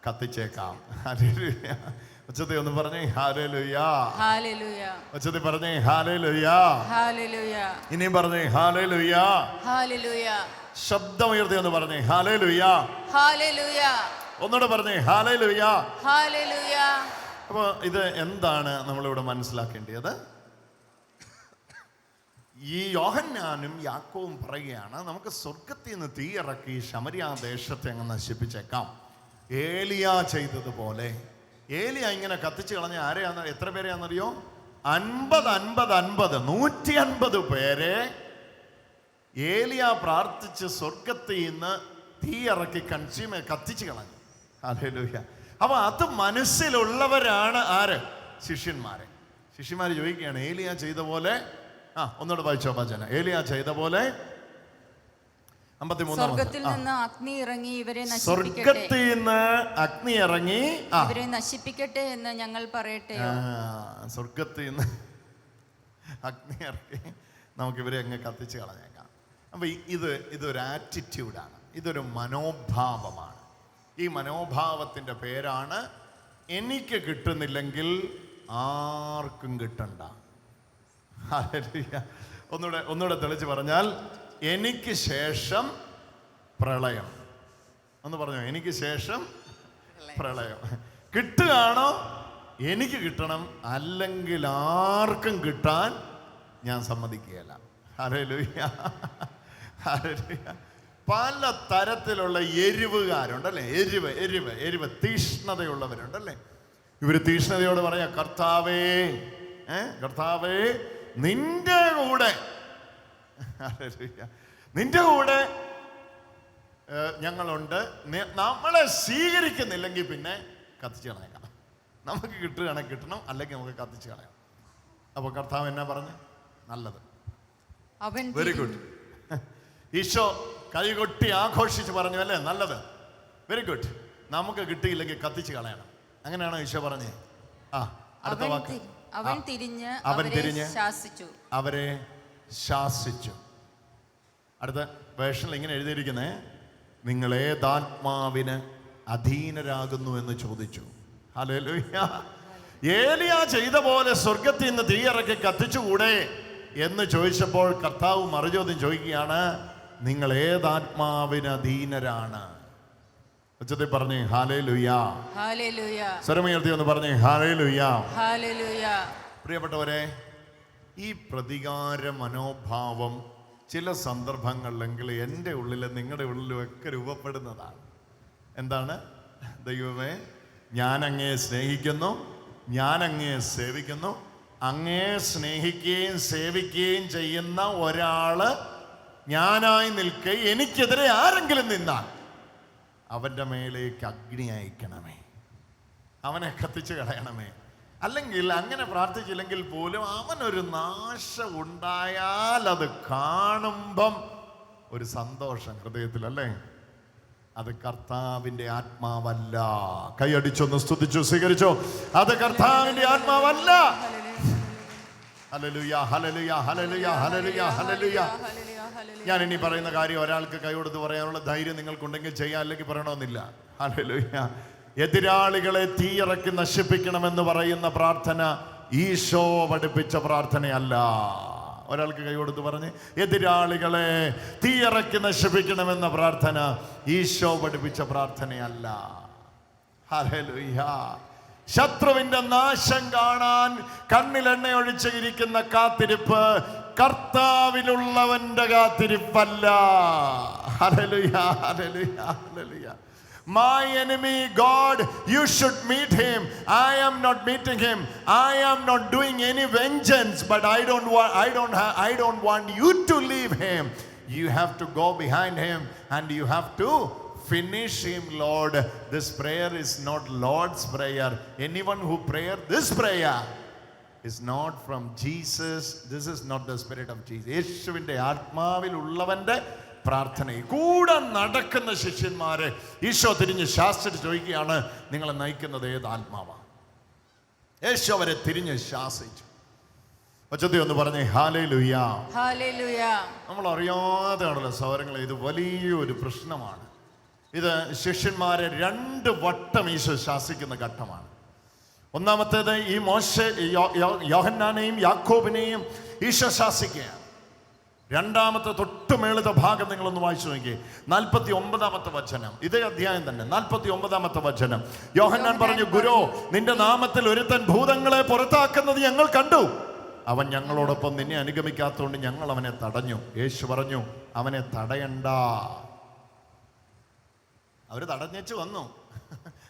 Speaker 2: കത്തിച്ചേക്കാം. ഹല്ലേലൂയ. ഉച്ചത്തിൽ ഒന്ന് പറഞ്ഞേ ഹല്ലേലൂയ.
Speaker 3: ഹല്ലേലൂയ.
Speaker 2: ഉച്ചത്തിൽ പറഞ്ഞേ ഹല്ലേലൂയ.
Speaker 3: ഹല്ലേലൂയ.
Speaker 2: ഇനിയും പറഞ്ഞേ ഹല്ലേലൂയ.
Speaker 3: ഹല്ലേലൂയ.
Speaker 2: ശബ്ദം ഉയർത്തി ഒന്ന് പറഞ്ഞേ ഹല്ലേലൂയ.
Speaker 3: ഹല്ലേലൂയ.
Speaker 2: ഒന്നുകൂടെ പറഞ്ഞേ ഹല്ലേലൂയ.
Speaker 3: ഹല്ലേലൂയ.
Speaker 2: അപ്പോൾ ഇത് എന്താണ് നമ്മളിവിടെ മനസ്സിലാക്കേണ്ടത്? ഈ യോഹന്നാനും യാക്കോവും പറയുകയാണ്, നമുക്ക് സ്വർഗത്തിൽ നിന്ന് തീ ഇറക്കി ശമര്യാദേശത്തെ അങ്ങ് നശിപ്പിച്ചേക്കാം, ഏലിയ ചെയ്തതുപോലെ. ഏലിയ ഇങ്ങനെ കത്തിച്ച് കളഞ്ഞ ആരെയാന്ന്, എത്ര പേരെയാണെന്നറിയോ? 150 പേരെ ഏലിയ പ്രാർത്ഥിച്ച് സ്വർഗത്തിൽ നിന്ന് തീ ഇറക്കി കത്തിച്ച് കളഞ്ഞു. ഹല്ലേലൂയ. അപ്പൊ അത് മനസ്സിലുള്ളവരാണ് ആര്? ശിഷ്യന്മാര് ചോദിക്കുകയാണ്, ഏലിയ ചെയ്ത പോലെ. ഒന്നുകൂടെ വായിച്ചോ വചനം. ഏലിയ ചെയ്ത പോലെ. 53
Speaker 3: സ്വർഗത്തിൽ നിന്ന് അഗ്നി ഇറങ്ങി ഇവരെ നശിപ്പിക്കട്ടെ എന്ന് ഞങ്ങൾ പറയട്ടെയോ?
Speaker 2: സ്വർഗത്തിൽ നിന്ന് അഗ്നി ഇറക്കി നമുക്ക് ഇവരെ അങ്ങ് കത്തിച്ച് കളഞ്ഞേക്കാം. അപ്പൊ ഇതൊരു ആറ്റിറ്റ്യൂഡാണ്, ഇതൊരു മനോഭാവമാണ്. ഈ മനോഭാവത്തിൻ്റെ പേരാണ് എനിക്ക് കിട്ടുന്നില്ലെങ്കിൽ ആർക്കും കിട്ടണ്ട. ഒന്നുകൂടെ തെളിച്ച് പറഞ്ഞാൽ, എനിക്ക് ശേഷം പ്രളയം. ഒന്ന് പറഞ്ഞോ, എനിക്ക് ശേഷം പ്രളയം. കിട്ടുകയാണോ? എനിക്ക് കിട്ടണം, അല്ലെങ്കിൽ ആർക്കും കിട്ടാൻ ഞാൻ സമ്മതിക്കുകയില്ല. ഹല്ലേലൂയ. ഹല്ലേലൂയ. പല തരത്തിലുള്ള എരിവുകാരുണ്ടല്ലേ? എരിവ് തീഷ്ണതയുള്ളവരുണ്ടല്ലേ? ഇവര് തീഷ്ണതയോട് പറയാ, കർത്താവേ, കർത്താവേ, നിന്റെ കൂടെ ഞങ്ങളുണ്ട്, നമ്മളെ സ്വീകരിക്കുന്നില്ലെങ്കിൽ പിന്നെ കത്തിച്ച് കളയാം. നമുക്ക് കിട്ടുകയാണെങ്കിൽ കിട്ടണം, അല്ലെങ്കിൽ നമുക്ക് കത്തിച്ച് കളയാം. അപ്പൊ കർത്താവ് എന്നാ പറഞ്ഞു? നല്ലത്, വെരി ഗുഡ്. ഈശോ കൈകൊട്ടി ആഘോഷിച്ച് പറഞ്ഞു, അല്ലേ? നല്ലത്, വെരി ഗുഡ്. നമുക്ക് കിട്ടിയില്ലെങ്കിൽ കത്തിച്ച് കളയണം. അങ്ങനെയാണോ ഈശോ പറഞ്ഞേ? അടുത്ത വാക്ക്, അവൻ തിരിഞ്ഞ് അവരെ ശാസിച്ചു. അടുത്ത വേഷനിൽ ഇങ്ങനെ എഴുതിയിരിക്കുന്നേ, നിങ്ങൾ ഏതാത്മാവിന് അധീനരാകുന്നു എന്ന് ചോദിച്ചു. ഹല്ലേലൂയ. ഏലിയ ചെയ്ത പോലെ സ്വർഗത്തിൽ നിന്ന് തീയിറക്കി കത്തിച്ചുകൂടെ? എന്ന് ചോദിച്ചപ്പോൾ കർത്താവ് മറുചോദ്യം ചോദിക്കുകയാണ്, നിങ്ങൾ ഏതാത്മാവിന് അധീനരാണ്? ഉച്ചത്തിൽ പറഞ്ഞേ ഹല്ലേലൂയാ.
Speaker 3: ഹല്ലേലൂയ.
Speaker 2: സ്വരമുയർത്തി ഒന്ന് പറഞ്ഞേ ഹല്ലേലൂയാ.
Speaker 3: ഹല്ലേലൂയ.
Speaker 2: പ്രിയപ്പെട്ടവരെ, ഈ പ്രതികാര മനോഭാവം ചില സന്ദർഭങ്ങളിലെങ്കിൽ എൻ്റെ ഉള്ളിലും നിങ്ങളുടെ ഉള്ളിലും ഒക്കെ രൂപപ്പെടുന്നതാണ്. എന്താണ്? ദൈവമേ, ഞാൻ അങ്ങയെ സ്നേഹിക്കുന്നു, ഞാൻ അങ്ങയെ സേവിക്കുന്നു. അങ്ങയെ സ്നേഹിക്കുകയും സേവിക്കുകയും ചെയ്യുന്ന ഒരാള് ഞാനായി നിൽക്കെ എനിക്കെതിരെ ആരെങ്കിലും നിന്നാൽ അവൻ്റെ മേലേക്ക് അഗ്നി അയക്കണമേ, അവനെ കത്തിച്ച് കളയണമേ. അല്ലെങ്കിൽ അങ്ങനെ പ്രാർത്ഥിച്ചില്ലെങ്കിൽ പോലും അവനൊരു നാശം ഉണ്ടായാൽ അത് കാണുമ്പം ഒരു സന്തോഷം ഹൃദയത്തിൽ, അല്ലേ? അത് കർത്താവിൻ്റെ ആത്മാവല്ല. കൈയടിച്ചൊന്ന് സ്തുതിച്ചു സ്വീകരിച്ചോ. അത് കർത്താവിൻ്റെ ആത്മാവല്ല. ഹല്ലേലൂയ, ഹല്ലേലൂയ, ഹല്ലേലൂയ, ഹല്ലേലൂയ, ഹല്ലേലൂയ. ഞാൻ ഇനി പറയുന്ന കാര്യം ഒരാൾക്ക് കൈ കൊടുത്ത് പറയാനുള്ള ധൈര്യം നിങ്ങൾക്കുണ്ടെങ്കിൽ ചെയ്യാൻ, അല്ലെങ്കിൽ പറയണമെന്നില്ല. ഹല്ലേലൂയ. എതിരാളികളെ തീയിറക്കി നശിപ്പിക്കണമെന്ന് പറയുന്ന പ്രാർത്ഥന ഈശോ പഠിപ്പിച്ച പ്രാർത്ഥനയല്ല. ഒരാൾക്ക് കൈ കൊടുത്ത് പറഞ്ഞ്, എതിരാളികളെ തീയിറക്കി നശിപ്പിക്കണമെന്ന പ്രാർത്ഥന ഈശോ പഠിപ്പിച്ച പ്രാർത്ഥനയല്ല. ഹല്ലേലൂയ. ശത്രുവിന്റെ നാശം കാണാൻ കണ്ണിൽ എണ്ണ ഒഴിച്ചിരിക്കുന്ന കാത്തിരിപ്പ് കർത്താവിലുള്ളവന്റെ കാത്തിരിപ്പല്ല. ഹല്ലേലൂയ, ഹല്ലേലൂയ, ഹല്ലേലൂയ. My enemy God, you should meet him. I am not meeting him. I am not doing any vengeance, but I don't want you to leave him. You have to go behind him and you have to finish him, Lord. This prayer is not Lord's prayer. Anyone who prayer this prayer is not from Jesus. This is not the spirit of Jesus. യേശുവിന്റെ ആത്മാവിൽ ഉള്ളവന്റെ പ്രാർത്ഥന. കൂടെ നടക്കുന്ന ശിഷ്യന്മാരെ ഈശോ തിരിഞ്ഞ് ശാസിച്ചിട്ട് ചോദിക്കുകയാണ്, നിങ്ങളെ നയിക്കുന്നത് ഏത് ആത്മാവാ? യേശു അവരെ തിരിഞ്ഞ് ശാസിച്ചു. ഒച്ചത്തി ഒന്ന് പറഞ്ഞേ ഹല്ലേലൂയ.
Speaker 3: ഹല്ലേലൂയ.
Speaker 2: നമ്മൾ അറിയാതെയാണല്ലോ സഹോദരങ്ങളെ, ഇത് വലിയൊരു പ്രശ്നമാണ്. ഇത് ശിഷ്യന്മാരെ 2 വട്ടം ഈശോ ശാസിക്കുന്ന ഘട്ടമാണ്. ഒന്നാമത്തേത് ഈ യോഹന്നാനെയും യാക്കോബിനെയും ഈശോ ശാസിക്കുകയാണ്. രണ്ടാമത്തെ തൊട്ടുമേളത്തെ ഭാഗം നിങ്ങളൊന്ന് വായിച്ചു നോക്കിയേ. 49-ാമത്തെ വചനം, ഇതേ അധ്യായം തന്നെ, 49-ാമത്തെ വചനം. യോഹന്നാൻ പറഞ്ഞു, ഗുരു, നിന്റെ നാമത്തിൽ ഒരുത്തൻ ഭൂതങ്ങളെ പുറത്താക്കുന്നത് ഞങ്ങൾ കണ്ടു. അവൻ ഞങ്ങളോടൊപ്പം നിന്നെ അനുഗമിക്കാത്തതുകൊണ്ട് ഞങ്ങൾ അവനെ തടഞ്ഞു. യേശു പറഞ്ഞു, അവനെ തടയണ്ട. അവര് തടഞ്ഞു വന്നു.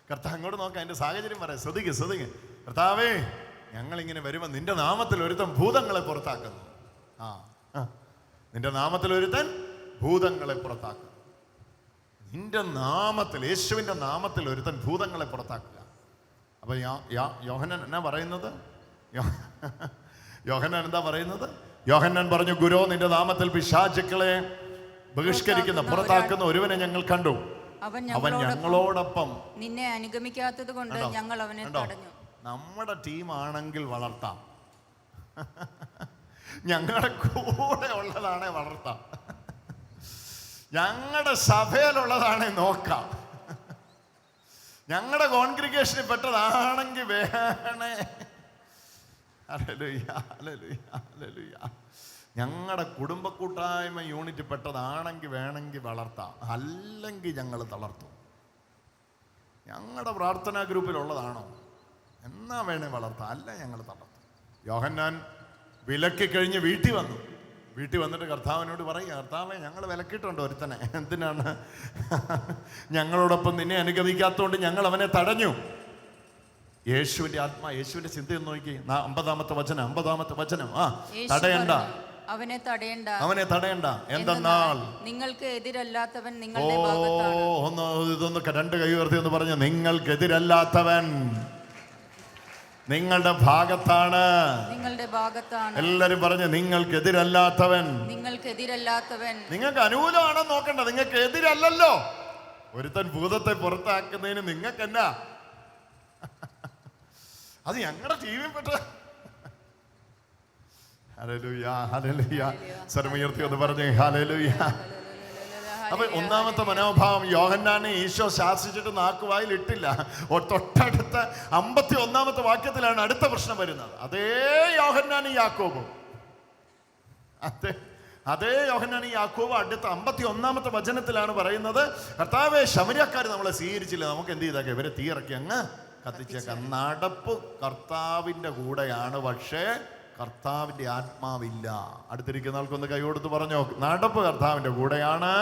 Speaker 2: കർത്താവ് അങ്ങോട്ട് നോക്കാം, അതിന്റെ സാഹചര്യം പറയാം. ശ്രദ്ധിക്ക്. കർത്താവേ, ഞങ്ങളിങ്ങനെ വരുമ്പോൾ നിന്റെ നാമത്തിൽ ഒരുത്തൻ ഭൂതങ്ങളെ പുറത്താക്കുന്നു. നിന്റെ നാമത്തിൽ ഒരുത്തൻ ഭൂതങ്ങളെ പുറത്താക്കുക. നിന്റെ നാമത്തിൽ, യേശുവിന്റെ നാമത്തിൽ ഒരുത്തൻ ഭൂതങ്ങളെ പുറത്താക്കുക. അപ്പൊ യോഹന്നാൻ എന്നാ പറയുന്നത്? യോഹന്നാൻ എന്താ പറയുന്നത്? യോഹന്നാൻ പറഞ്ഞു, ഗുരു, നിന്റെ നാമത്തിൽ പിശാചുക്കളെ ബഹിഷ്കരിക്കുന്ന, പുറത്താക്കുന്ന ഒരുവനെ ഞങ്ങൾ കണ്ടു. അവൻ ഞങ്ങളോടൊപ്പം
Speaker 3: നിന്നെ അനുഗമിക്കാത്തത് കൊണ്ട് ഞങ്ങൾ അവനെ തടഞ്ഞു.
Speaker 2: നമ്മുടെ ടീമാണെങ്കിൽ വളർത്താം, ഞങ്ങളുടെ കൂടെ ഉള്ളതാണെ വളർത്താം, ഞങ്ങളുടെ സഭയിലുള്ളതാണെ നോക്കാം, ഞങ്ങളുടെ കോൺഗ്രിഗേഷനിൽ പെട്ടതാണെങ്കിൽ വേണേ, ഹല്ലേലൂയ, ഹല്ലേലൂയ, ഹല്ലേലൂയ, ഞങ്ങളുടെ കുടുംബ കൂട്ടായ്മ യൂണിറ്റ് പെട്ടതാണെങ്കിൽ വേണമെങ്കിൽ വളർത്താം, അല്ലെങ്കിൽ ഞങ്ങൾ തളർത്തും. ഞങ്ങളുടെ പ്രാർത്ഥനാ ഗ്രൂപ്പിലുള്ളതാണോ എന്നാ വേണേ വളർത്താം, അല്ല ഞങ്ങൾ തളർത്തും. യോഹന്നാൻ വിലക്കി കഴിഞ്ഞ് വീട്ടിൽ വന്നിട്ട് കർത്താവിനോട് പറയുക, കർത്താവേ, ഞങ്ങൾ വിലക്കിയിട്ടുണ്ട് ഒരുത്തനെ. എന്തിനാണ്? ഞങ്ങളോടൊപ്പം നിന്നെ അനുഗമിക്കാത്തതുകൊണ്ട് ഞങ്ങൾ അവനെ തടഞ്ഞു. യേശുവിന്റെ ആത്മാ, യേശുവിന്റെ ചിന്തയൊന്ന് നോക്കി. 50-ാമത്തെ വചനം. തടയണ്ട,
Speaker 3: അവനെ
Speaker 2: തടയണ്ട. എന്തെന്നാൽ
Speaker 3: നിങ്ങൾക്ക് എതിരല്ലാത്തവൻ നിങ്ങളുടെ ഭാഗത്താണ്.
Speaker 2: ഇതൊന്ന് 2 കൈ ഉയർത്തി ഒന്ന് പറഞ്ഞു, നിങ്ങൾക്കെതിരല്ലാത്തവൻ നിങ്ങളുടെ ഭാഗത്താണ്. എല്ലാരും പറഞ്ഞു, നിങ്ങൾക്കെതിരല്ലാത്തവൻ. നിങ്ങൾക്ക് അനുകൂലമാണെന്ന് നോക്കണ്ട, നിങ്ങൾക്ക് എതിരല്ലല്ലോ. ഒരുത്തൻ ഭൂതത്തെ പുറത്താക്കുന്നതിന് നിങ്ങൾക്ക് എന്നാ? അത് ഞങ്ങളുടെ ടീമിൽ പെട്ട. Hallelujah, hallelujah. സ്വരമുയർത്തി ഒന്ന് പറഞ്ഞേ ഹല്ലേലൂയ. അപ്പൊ ഒന്നാമത്തെ മനോഭാവം, യോഹന്നാനെ ഈശോ ശാസിച്ചിട്ട് നാക്കുവായിൽ ഇട്ടില്ല. തൊട്ടടുത്ത 51-ാമത്തെ വാക്യത്തിലാണ് അടുത്ത പ്രശ്നം വരുന്നത്. അതേ യോഹന്നാനും യാക്കോബും അതേ യോഹന്നാൻ യാക്കോബ് അടുത്ത 51-ാമത്തെ വചനത്തിലാണ് പറയുന്നത്, കർത്താവേ ശമര്യക്കാർ നമ്മളെ സ്വീകരിച്ചില്ല, നമുക്ക് എന്ത് ചെയ്താൽ ഇവരെ തീയിറക്കി അങ്ങ് കത്തിച്ചേക്കാം. നടപ്പ് കർത്താവിൻ്റെ കൂടെയാണ്, പക്ഷേ കർത്താവിൻ്റെ ആത്മാവില്ല. അടുത്തിരിക്കുന്ന ആൾക്കൊന്ന് കൈ കൊടുത്ത് പറഞ്ഞോ, നടപ്പ് കർത്താവിൻ്റെ കൂടെയാണ്,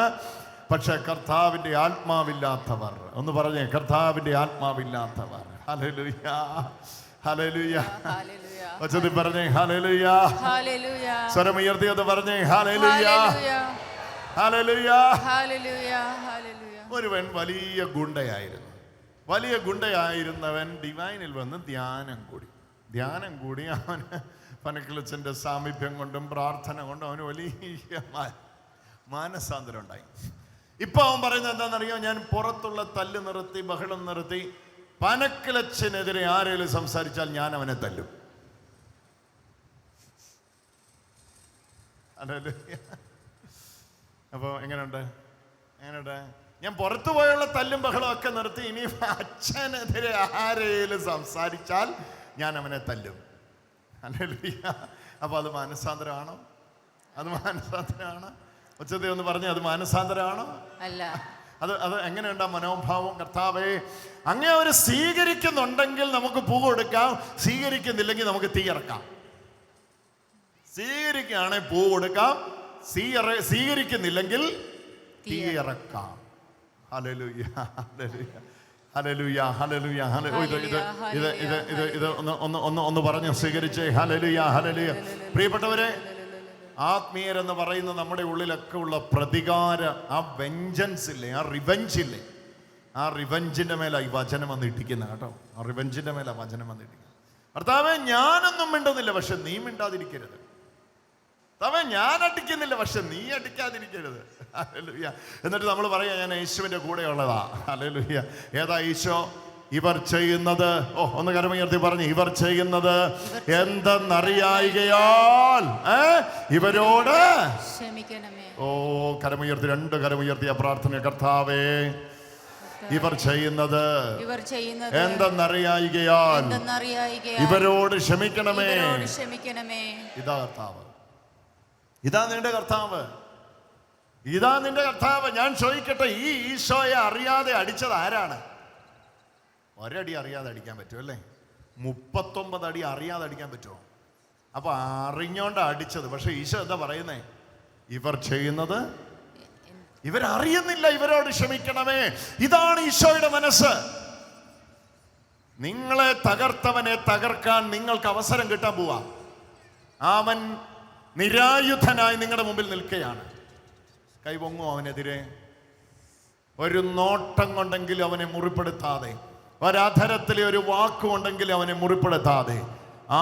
Speaker 2: പക്ഷെ കർത്താവിൻ്റെ ആത്മാവില്ലാത്തവർ. ഒന്ന് പറഞ്ഞേ, കർത്താവിൻ്റെ ആത്മാവില്ലാത്തവർ. Hallelujah, hallelujah. വചനം പറഞ്ഞേ ഹല്ലേലൂയ. സ്വരമുയർത്തി അത് പറഞ്ഞേ ഹല്ലേലൂയ, ഹല്ലേലൂയ. ഒരുവൻ വലിയ ഗുണ്ടയായിരുന്നു. വലിയ ഗുണ്ടയായിരുന്നവൻ ഡിവൈനിൽ വന്ന് ധ്യാനം കൂടി അവന് പനക്കിളച്ചൻ്റെ സാമീപ്യം കൊണ്ടും പ്രാർത്ഥന കൊണ്ടും അവന് വലിയ മാനസാന്തരം ഉണ്ടായി. ഇപ്പൊ അവൻ പറയുന്നത് എന്താണെന്നറിയോ? ഞാൻ പുറത്തുള്ള തല്ല് നിർത്തി, ബഹളം നിർത്തി, പനക്കിളച്ചനെതിരെ ആരെങ്കിലും സംസാരിച്ചാൽ ഞാൻ അവനെ തല്ലും. അപ്പൊ എങ്ങനെയുണ്ട്? ഞാൻ പുറത്തു പോയുള്ള തല്ലും ബഹളം ഒക്കെ നിർത്തി, ഇനി അച്ഛനെതിരെ ആരെങ്കിലും സംസാരിച്ചാൽ ഞാൻ അവനെ തല്ലും. അപ്പൊ അത് മാനസാന്തരമാണോ? അത് മാനസാന്തരമാണ്. ഉച്ചത്തെ ഒന്ന് പറഞ്ഞേ, അത് മാനസാന്തരമാണോ? അല്ല. അത് എങ്ങനെയുണ്ടാ മനോഭാവം? കർത്താവേ, അങ്ങേ അവർ സ്വീകരിക്കുന്നുണ്ടെങ്കിൽ നമുക്ക് പൂ കൊടുക്കാം, സ്വീകരിക്കുന്നില്ലെങ്കിൽ നമുക്ക് തീയിറക്കാം. സ്വീകരിക്കുകയാണെങ്കിൽ പൂ കൊടുക്കാം, സ്വീകരിക്കുന്നില്ലെങ്കിൽ തീയിറക്കാം. ഹല്ലേലൂയ, ഹല്ലേലൂയ, ഹല്ലേലൂയ, ഹല്ലേലൂയ. ഇത് ഒന്ന് പറഞ്ഞു സ്വീകരിച്ചേ. Hallelujah, hallelujah. പ്രിയപ്പെട്ടവരെ, ആത്മീയരെന്ന് പറയുന്ന നമ്മുടെ ഉള്ളിലൊക്കെ ഉള്ള പ്രതികാര, ആ വെഞ്ചൻസ് ഇല്ലേ, ആ റിവെഞ്ച് ഇല്ലേ, ആ റിവെഞ്ചിന്റെ മേലെ ഈ വചനം വന്ന് ഇട്ടിക്കുന്നത് കേട്ടോ. ആ റിവെഞ്ചിന്റെ മേലെ വചനം വന്ന് ഇട്ടിക്കുന്നത്. കർത്താവേ, ഞാനൊന്നും മിണ്ടുന്നില്ല, പക്ഷെ നീ മിണ്ടാതിരിക്കരുത്. കർത്താവേ, ഞാൻ അടിക്കുന്നില്ല, പക്ഷെ നീ അടിക്കാതിരിക്കരുത്. ഹല്ലേലൂയ. എന്നിട്ട് നമ്മൾ പറയാ, ഞാൻ യേശുവിന്റെ കൂടെയുള്ളതാ. ഹല്ലേലൂയ. ഏതാ ഈശോ? ഇവർ ചെയ്യുന്നത്, ഒന്ന് കരമുയർത്തി പറഞ്ഞു, ഇവർ ചെയ്യുന്നത് എന്തെന്നറിയായികയാൽ ഇവരോട് ക്ഷമിക്കണമേ. കരമുയർത്തി, 2 കരമുയർത്തിയ പ്രാർത്ഥന. കർത്താവേ, ഇവർ ചെയ്യുന്നത് എന്തെന്നറിയായികയാൽ ഇവരോട് ക്ഷമിക്കണമേ. ഇതാ കർത്താവ്, ഇതാ നിന്റെ കർത്താവ്, ഇതാ നിന്റെ കർത്താവ്. ഞാൻ ചോദിക്കട്ടെ, ഈ ഈശോയെ അറിയാതെ അടിച്ചത് ആരാണ്? ഒരടി അറിയാതെ അടിക്കാൻ പറ്റുമോ? അല്ലേ? 39 അടി അറിയാതെ അടിക്കാൻ പറ്റുമോ? അപ്പൊ അറിഞ്ഞോണ്ട് അടിച്ചത്. പക്ഷെ ഈശോ എന്താ പറയുന്നേ? ഇവർ ചെയ്യുന്നത് ഇവരറിയുന്നില്ല, ഇവരോട് ക്ഷമിക്കണമേ. ഇതാണ് ഈശോയുടെ മനസ്സ്. നിങ്ങളെ തകർത്തവനെ തകർക്കാൻ നിങ്ങൾക്ക് അവസരം കിട്ടാൻ പോവാ. അവൻ നിരായുധനായി നിങ്ങളുടെ മുമ്പിൽ നിൽക്കുകയാണ്. കൈപൊങ്ങും അവനെതിരെ. ഒരു നോട്ടം കൊണ്ടെങ്കിലും അവനെ മുറിപ്പെടുത്താതെ, ഒരധരത്തിലെ ഒരു വാക്കുകൊണ്ടെങ്കിൽ അവനെ മുറിപ്പെടുത്താതെ,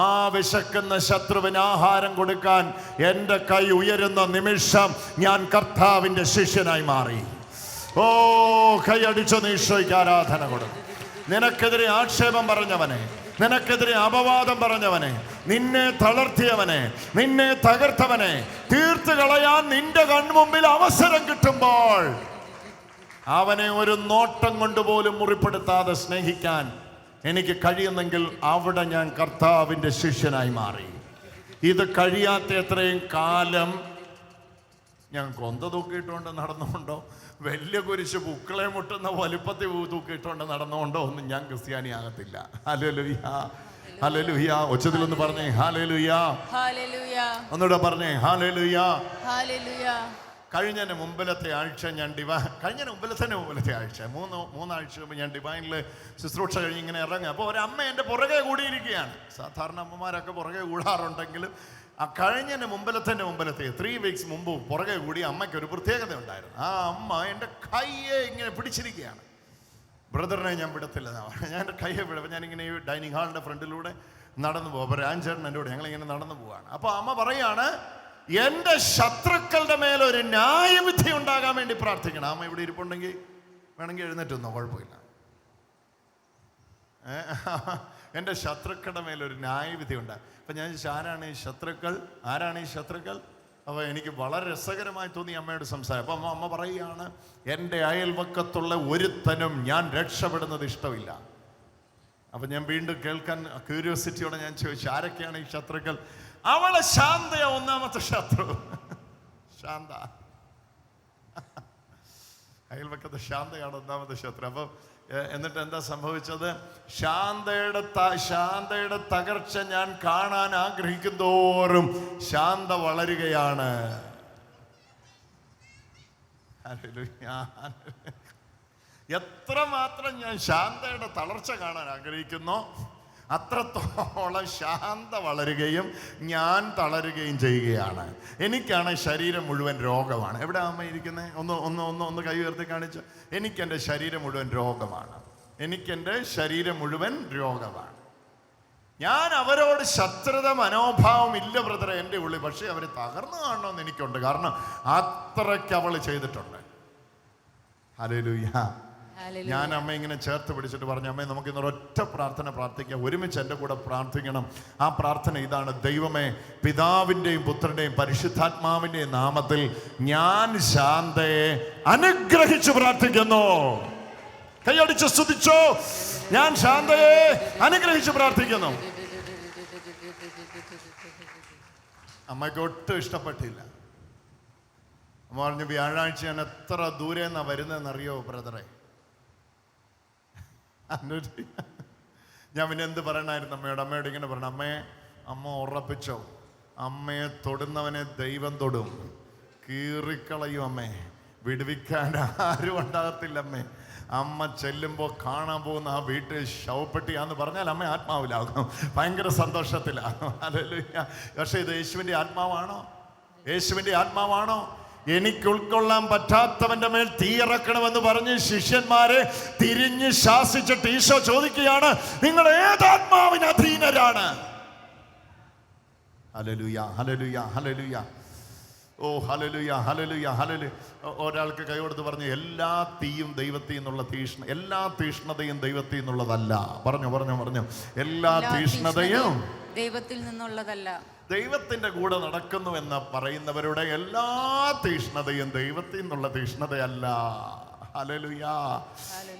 Speaker 2: ആ വിശക്കുന്ന ശത്രുവിന് ആഹാരം കൊടുക്കാൻ എൻ്റെ കൈ ഉയരുന്ന നിമിഷം ഞാൻ കർത്താവിൻ്റെ ശിഷ്യനായി മാറി. കൈയടിച്ചു ഈശോയ്ക്ക് ആരാധന കൊടുക്കും. നിനക്കെതിരെ ആക്ഷേപം പറഞ്ഞവനെ, നിനക്കെതിരെ അപവാദം പറഞ്ഞവനെ, നിന്നെ തളർത്തിയവനെ, നിന്നെ തകർത്തവനെ തീർത്തു കളയാൻ നിന്റെ കൺമുമ്പിൽ അവസരം കിട്ടുമ്പോൾ അവനെ ഒരു നോട്ടം കൊണ്ടുപോലും മുറിപ്പെടുത്താതെ സ്നേഹിക്കാൻ എനിക്ക് കഴിയുന്നെങ്കിൽ അവിടെ ഞാൻ കർത്താവിൻ്റെ ശിഷ്യനായി മാറി. ഇത് കഴിയാത്ത എത്രയും കാലം ഞാൻ കൊന്ത തൂക്കിയിട്ടുകൊണ്ട് നടന്നുകൊണ്ടോ, വലിയ കുരിശ് പൂക്കളെ മുട്ടുന്ന വലുപ്പത്തിൽ തൂക്കിയിട്ടുകൊണ്ട് നടന്നുകൊണ്ടോ ഒന്നും ഞാൻ ക്രിസ്ത്യാനിയാകത്തില്ല. Hallelujah, hallelujah. ഒച്ചത്തിലൊന്ന് പറഞ്ഞേ ഹല്ലേലൂയ, ഒന്നുകൂടെ പറഞ്ഞേ ഹല്ലേലൂയ, ഹല്ലേലൂയ. കഴിഞ്ഞ മുമ്പിലത്തെ ആഴ്ച ഞാൻ മുമ്പിലത്തെ ആഴ്ച മൂന്നാഴ്ച മുമ്പ് ഞാൻ ഡിവൈനിൽ ശുശ്രൂഷ കഴിഞ്ഞ് ഇങ്ങനെ ഇറങ്ങുക. അപ്പോൾ ഒരമ്മ എൻ്റെ പുറകെ കൂടിയിരിക്കുകയാണ്. സാധാരണ അമ്മമാരൊക്കെ പുറകെ കൂടാറുണ്ടെങ്കിലും ആ കഴിഞ്ഞ മുമ്പിലത്തെ 3 വീക്സ് മുമ്പ് പുറകെ കൂടി അമ്മയ്ക്ക് ഒരു പ്രത്യേകത ഉണ്ടായിരുന്നു. ആ അമ്മ എൻ്റെ കയ്യെ ഇങ്ങനെ പിടിച്ചിരിക്കുകയാണ്. ബ്രദറിനെ ഞാൻ വിടത്തില്ല. ഞാൻ എൻ്റെ കയ്യെ വിടും. ഞാനിങ്ങനെ ഈ ഡൈനിങ് ഹാളിൻ്റെ ഫ്രണ്ടിലൂടെ നടന്നു പോകും. അപ്പോൾ രാജേട്ടൻ എൻ്റെ കൂടെ ഞങ്ങളിങ്ങനെ നടന്നു പോവാണ്. അപ്പോൾ അമ്മ പറയാണ്, എൻ്റെ ശത്രുക്കളുടെ മേലൊരു ന്യായവിധി ഉണ്ടാകാൻ വേണ്ടി പ്രാർത്ഥിക്കണം. അമ്മ ഇവിടെ ഇരിപ്പുണ്ടെങ്കിൽ വേണമെങ്കിൽ എഴുന്നേറ്റൊന്നോ, കുഴപ്പമില്ല. എൻ്റെ ശത്രുക്കളുടെ മേലൊരു ന്യായവിധി ഉണ്ടാകും. അപ്പം ഞാൻ ചോദിച്ചു, ആരാണ് ഈ ശത്രുക്കൾ? അപ്പോൾ എനിക്ക് വളരെ രസകരമായി തോന്നി അമ്മയോട് സംസാരം. അപ്പം അമ്മ പറയുകയാണ്, എൻ്റെ അയൽവക്കത്തുള്ള ഒരുത്തനും ഞാൻ രക്ഷപ്പെടുന്നത് ഇഷ്ടമില്ല. അപ്പം ഞാൻ വീണ്ടും കേൾക്കാൻ ക്യൂരിയോസിറ്റിയോടെ ഞാൻ ചോദിച്ചു, ആരൊക്കെയാണ് ഈ ശത്രുക്കൾ? അവളെ ശാന്തയാ ഒന്നാമത്തെ ശത്രു. ശാന്ത, അയൽവക്കത്തെ ശാന്തയാണ് ഒന്നാമത്തെ ശത്രു. അപ്പൊ എന്നിട്ട് എന്താ സംഭവിച്ചത്? ശാന്തയുടെ തകർച്ച ഞാൻ കാണാൻ ആഗ്രഹിക്കും തോറും ശാന്ത വളരുകയാണ്. എത്രമാത്രം ഞാൻ ശാന്തയുടെ തളർച്ച കാണാൻ ആഗ്രഹിക്കുന്നോ അത്രത്തോളം ശാന്ത വളരുകയും ഞാൻ തളരുകയും ചെയ്യുകയാണ്. എനിക്കാണ് ശരീരം മുഴുവൻ രോഗമാണ്. എവിടെ അമ്മ ഇരിക്കുന്നത്? ഒന്ന് കൈ ഉയർത്തി കാണിച്ചു. എനിക്കെൻ്റെ ശരീരം മുഴുവൻ രോഗമാണ്. എനിക്കെൻ്റെ ശരീരം മുഴുവൻ രോഗമാണ്. ഞാൻ അവരോട് ശത്രുത മനോഭാവം ഇല്ല ബ്രദറെ എൻ്റെ ഉള്ളിൽ. പക്ഷേ അവർ തകർന്നു കാണണമെന്ന് എനിക്കുണ്ട്. കാരണം അത്രയ്ക്ക് അവൾ ചെയ്തിട്ടുണ്ട്. ഹല്ലേലൂയ. ഞാൻ അമ്മ ഇങ്ങനെ ചേർത്ത് പിടിച്ചിട്ട് പറഞ്ഞു, അമ്മേ നമുക്ക് ഇന്നൊരൊറ്റ പ്രാർത്ഥന പ്രാർത്ഥിക്കാം. ഒരുമിച്ച് എൻ്റെ കൂടെ പ്രാർത്ഥിക്കണം. ആ പ്രാർത്ഥന ഇതാണ്: ദൈവമേ, പിതാവിൻ്റെയും പുത്രൻ്റെയും പരിശുദ്ധാത്മാവിൻ്റെയും നാമത്തിൽ ഞാൻ ശാന്തയെ അനുഗ്രഹിച്ചു പ്രാർത്ഥിക്കുന്നു. കൈയടിച്ച് സ്തുതിച്ചോ. ഞാൻ ശാന്തയെ അനുഗ്രഹിച്ചു പ്രാർത്ഥിക്കുന്നു. അമ്മയ്ക്ക് ഒട്ടും ഇഷ്ടപ്പെട്ടില്ല. അമ്മ പറഞ്ഞു, വ്യാഴാഴ്ച ഞാൻ എത്ര ദൂരെ നിന്നാ വരുന്നതെന്നറിയോ ബ്രദറെ? ഞാൻ പിന്നെ എന്ത് പറയണമായിരുന്നു അമ്മയോട് ഇങ്ങനെ പറഞ്ഞു, അമ്മ ഉറപ്പിച്ചോ, അമ്മയെ തൊടുന്നവനെ ദൈവം തൊടും, കീറിക്കളയും അമ്മേ, വിടുവിക്കാൻ ആരും ഉണ്ടാകത്തില്ല അമ്മേ. അമ്മ ചെല്ലുമ്പോൾ കാണാൻ പോകുന്ന ആ വീട്ടിൽ ശവപ്പെട്ടിയാന്ന് പറഞ്ഞാൽ അമ്മ ആത്മാവിലാകും, ഭയങ്കര സന്തോഷത്തിലാകും. ഹല്ലേലൂയ. പക്ഷേ ഇത് യേശുവിൻ്റെ ആത്മാവാണോ? യേശുവിൻ്റെ ആത്മാവാണോ? എനിക്ക് ഉൾക്കൊള്ളാൻ പറ്റാത്തവന്റെ മേൽ തീയിറക്കണമെന്ന് പറഞ്ഞ് ശിഷ്യന്മാരെ തിരിഞ്ഞ് ശാസിച്ചിട്ട് ഈശോ ചോദിക്കുകയാണ്, നിങ്ങൾ ഏതാത്മാവിന് അധീനരാണ്? ഹല്ലേലൂയ, ഹല്ലേലൂയ, ഹല്ലേലൂയ. ഓ ഹല്ലേലൂയ, ഹല്ലേലൂയ, ഹല്ലേലൂയ. ഒരാൾക്ക് കൈ കൊടുത്ത് പറഞ്ഞു, എല്ലാ തീയും ദൈവത്തിൽ നിന്നുള്ള എല്ലാ തീഷ്ണതയും ദൈവത്തിൽ നിന്നുള്ളതല്ല. പറഞ്ഞു. എല്ലാ തീഷ്ണതയും
Speaker 3: ദൈവത്തിൽ നിന്നുള്ളതല്ല.
Speaker 2: ദൈവത്തിന്റെ കൂടെ നടക്കുന്നു എന്ന് പറയുന്നവരുടെ എല്ലാ തീഷ്ണതയും ദൈവത്തിൽ നിന്നുള്ള തീഷ്ണതയല്ല. ഹല്ലേലൂയ.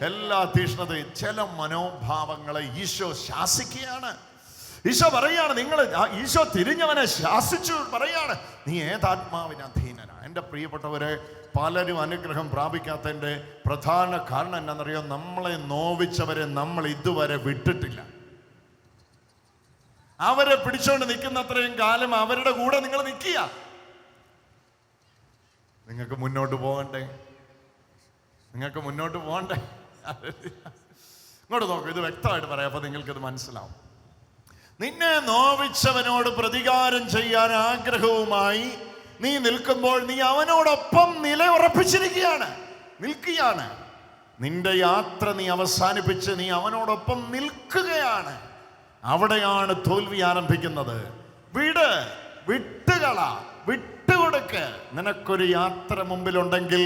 Speaker 2: എല്ലാ തീഷ്ണതയും, ചില മനോഭാവങ്ങളെ ഈശോ ശാസിക്കുകയാണ്. ഈശോ പറയാണ്, ഈശോ തിരിഞ്ഞവനെ ശാസിച്ചു പറയാണ്, നീ ഏതാത്മാവിന് അധീനനാ? എൻ്റെ പ്രിയപ്പെട്ടവരെ, പലരും അനുഗ്രഹം പ്രാപിക്കാത്തതിൻ്റെ പ്രധാന കാരണം എന്താണെന്നറിയോ? നമ്മളെ നോവിച്ചവരെ നമ്മൾ ഇതുവരെ വിട്ടിട്ടില്ല. അവരെ പിടിച്ചോണ്ട് നിൽക്കുന്ന അത്രയും കാലം അവരുടെ കൂടെ നിങ്ങൾ നിൽക്കുക. നിങ്ങൾക്ക് മുന്നോട്ട് പോകണ്ടേ? ഇങ്ങോട്ട് നോക്കൂ, ഇത് വ്യക്തമായിട്ട് പറയാം, അപ്പൊ നിങ്ങൾക്കിത് മനസ്സിലാവും. നിന്നെ നോവിച്ചവനോട് പ്രതികാരം ചെയ്യാൻ ആഗ്രഹവുമായി നീ നിൽക്കുമ്പോൾ നീ അവനോടൊപ്പം നിലയുറപ്പിച്ചിരിക്കുകയാണ്, നിൽക്കുകയാണ്. നിന്റെ യാത്ര നീ അവസാനിപ്പിച്ച് നീ അവനോടൊപ്പം നിൽക്കുകയാണ്. അവിടെയാണ് തോൽവി ആരംഭിക്കുന്നത്. വിട്ടുകൊടുക്ക്. നിനക്കൊരു യാത്ര മുമ്പിലുണ്ടെങ്കിൽ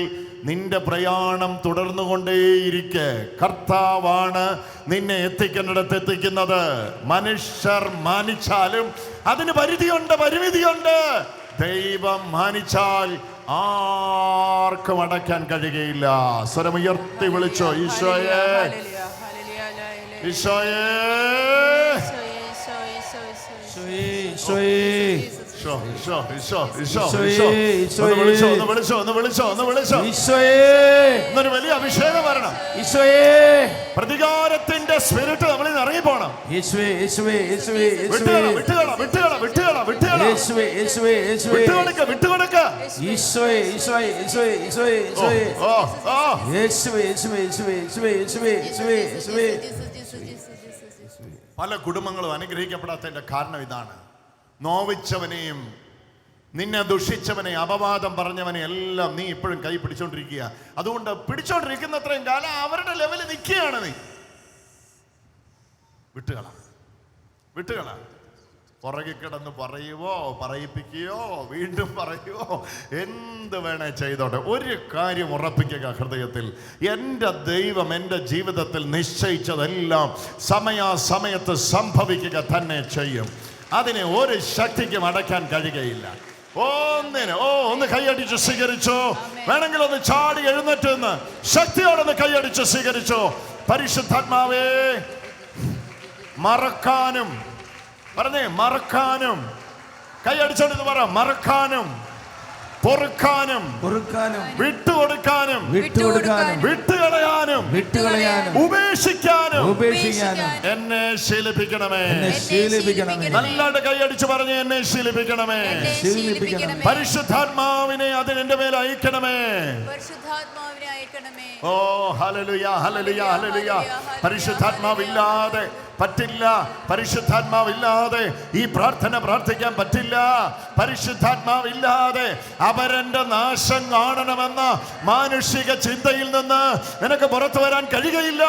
Speaker 2: നിന്റെ പ്രയാണം തുടർന്നുകൊണ്ടേയിരിക്കെ. കർത്താവാണ് നിന്നെ എത്തിക്കുന്നിടത്ത് എത്തിക്കുന്നത്. മനുഷ്യർ മാനിച്ചാലും അതിന് പരിമിതിയുണ്ട്. ദൈവം മാനിച്ചാൽ ആർക്കും അടയ്ക്കാൻ കഴിയുകയില്ല. സ്വരമുയർത്തി വിളിച്ചോ, ഈശോയേ, ഈശോയേ, എന്നൊരു വലിയ അഭിഷേകം വരണം. പ്രതികാരത്തിന്റെ സ്പിരിറ്റ് നമ്മളിൽ നിന്ന് ഇറങ്ങിപ്പോണം. വിട്ടുകൊടുക്ക. പല കുടുംബങ്ങളും അനുഗ്രഹിക്കപ്പെടാത്തതിന്റെ കാരണം ഇതാണ്. നോവിച്ചവനെയും നിന്നെ ദുഷിച്ചവനെ, അപവാദം പറഞ്ഞവനെ എല്ലാം നീ ഇപ്പോഴും കൈ പിടിച്ചോണ്ടിരിക്കുക. അതുകൊണ്ട് പിടിച്ചോണ്ടിരിക്കുന്ന അത്രയും കാലം അവരുടെ ലെവലിൽ നിൽക്കുകയാണ്. നീ വിട്ടുകള. പുറകെ കിടന്ന് പറയിപ്പിക്കുകയോ വീണ്ടും പറയുവോ, എന്ത് വേണേ ചെയ്തോട്ടെ. ഒരു കാര്യം ഉറപ്പിക്കുക ഹൃദയത്തിൽ, എൻ്റെ ദൈവം എൻ്റെ ജീവിതത്തിൽ നിശ്ചയിച്ചതെല്ലാം സമയാസമയത്ത് സംഭവിക്കുക തന്നെ ചെയ്യും. അതിനെ ഒരു ശക്തിക്കും അടയ്ക്കാൻ കഴിയുകയില്ല. ഒന്ന് കൈയടിച്ച് സ്വീകരിച്ചോ. വേണമെങ്കിൽ ഒന്ന് ചാടി എഴുന്നേറ്റ് നിന്ന് ശക്തിയോടൊന്ന് കൈയടിച്ച് സ്വീകരിച്ചോ. പരിശുദ്ധാത്മാവേ, മറക്കാനും കൈയടിച്ചോണ്ട് പറ, മറക്കാനും പൊറുക്കാനും വിട്ടുകൊടുക്കാനും വിട്ടുകളയാനും ഉപേക്ഷിക്കാനും എന്നെ ശീലിപ്പിക്കണമേ. നല്ലതായിട്ട് കൈയടിച്ച് പറഞ്ഞ് എന്നെ ശീലിപ്പിക്കണമേ. പരിശുദ്ധാത്മാവിനെ അതിനെന്റെ മേൽ അയക്കണമേ. ഓ ഹല്ലേലൂയ, ഹല്ലേലൂയ, ഹല്ലേലൂയ. പരിശുദ്ധാത്മാവില്ലാതെ പറ്റില്ല. പരിശുദ്ധാത്മാവില്ലാതെ ഈ പ്രാർത്ഥന പ്രാർത്ഥിക്കാൻ പറ്റില്ല. പരിശുദ്ധാത്മാവില്ലാതെ അവരന്റെ നാശം കാണണമെന്ന മാനുഷിക ചിന്തയിൽ നിന്ന് നിനക്ക് പുറത്തു വരാൻ കഴിയുകയില്ല.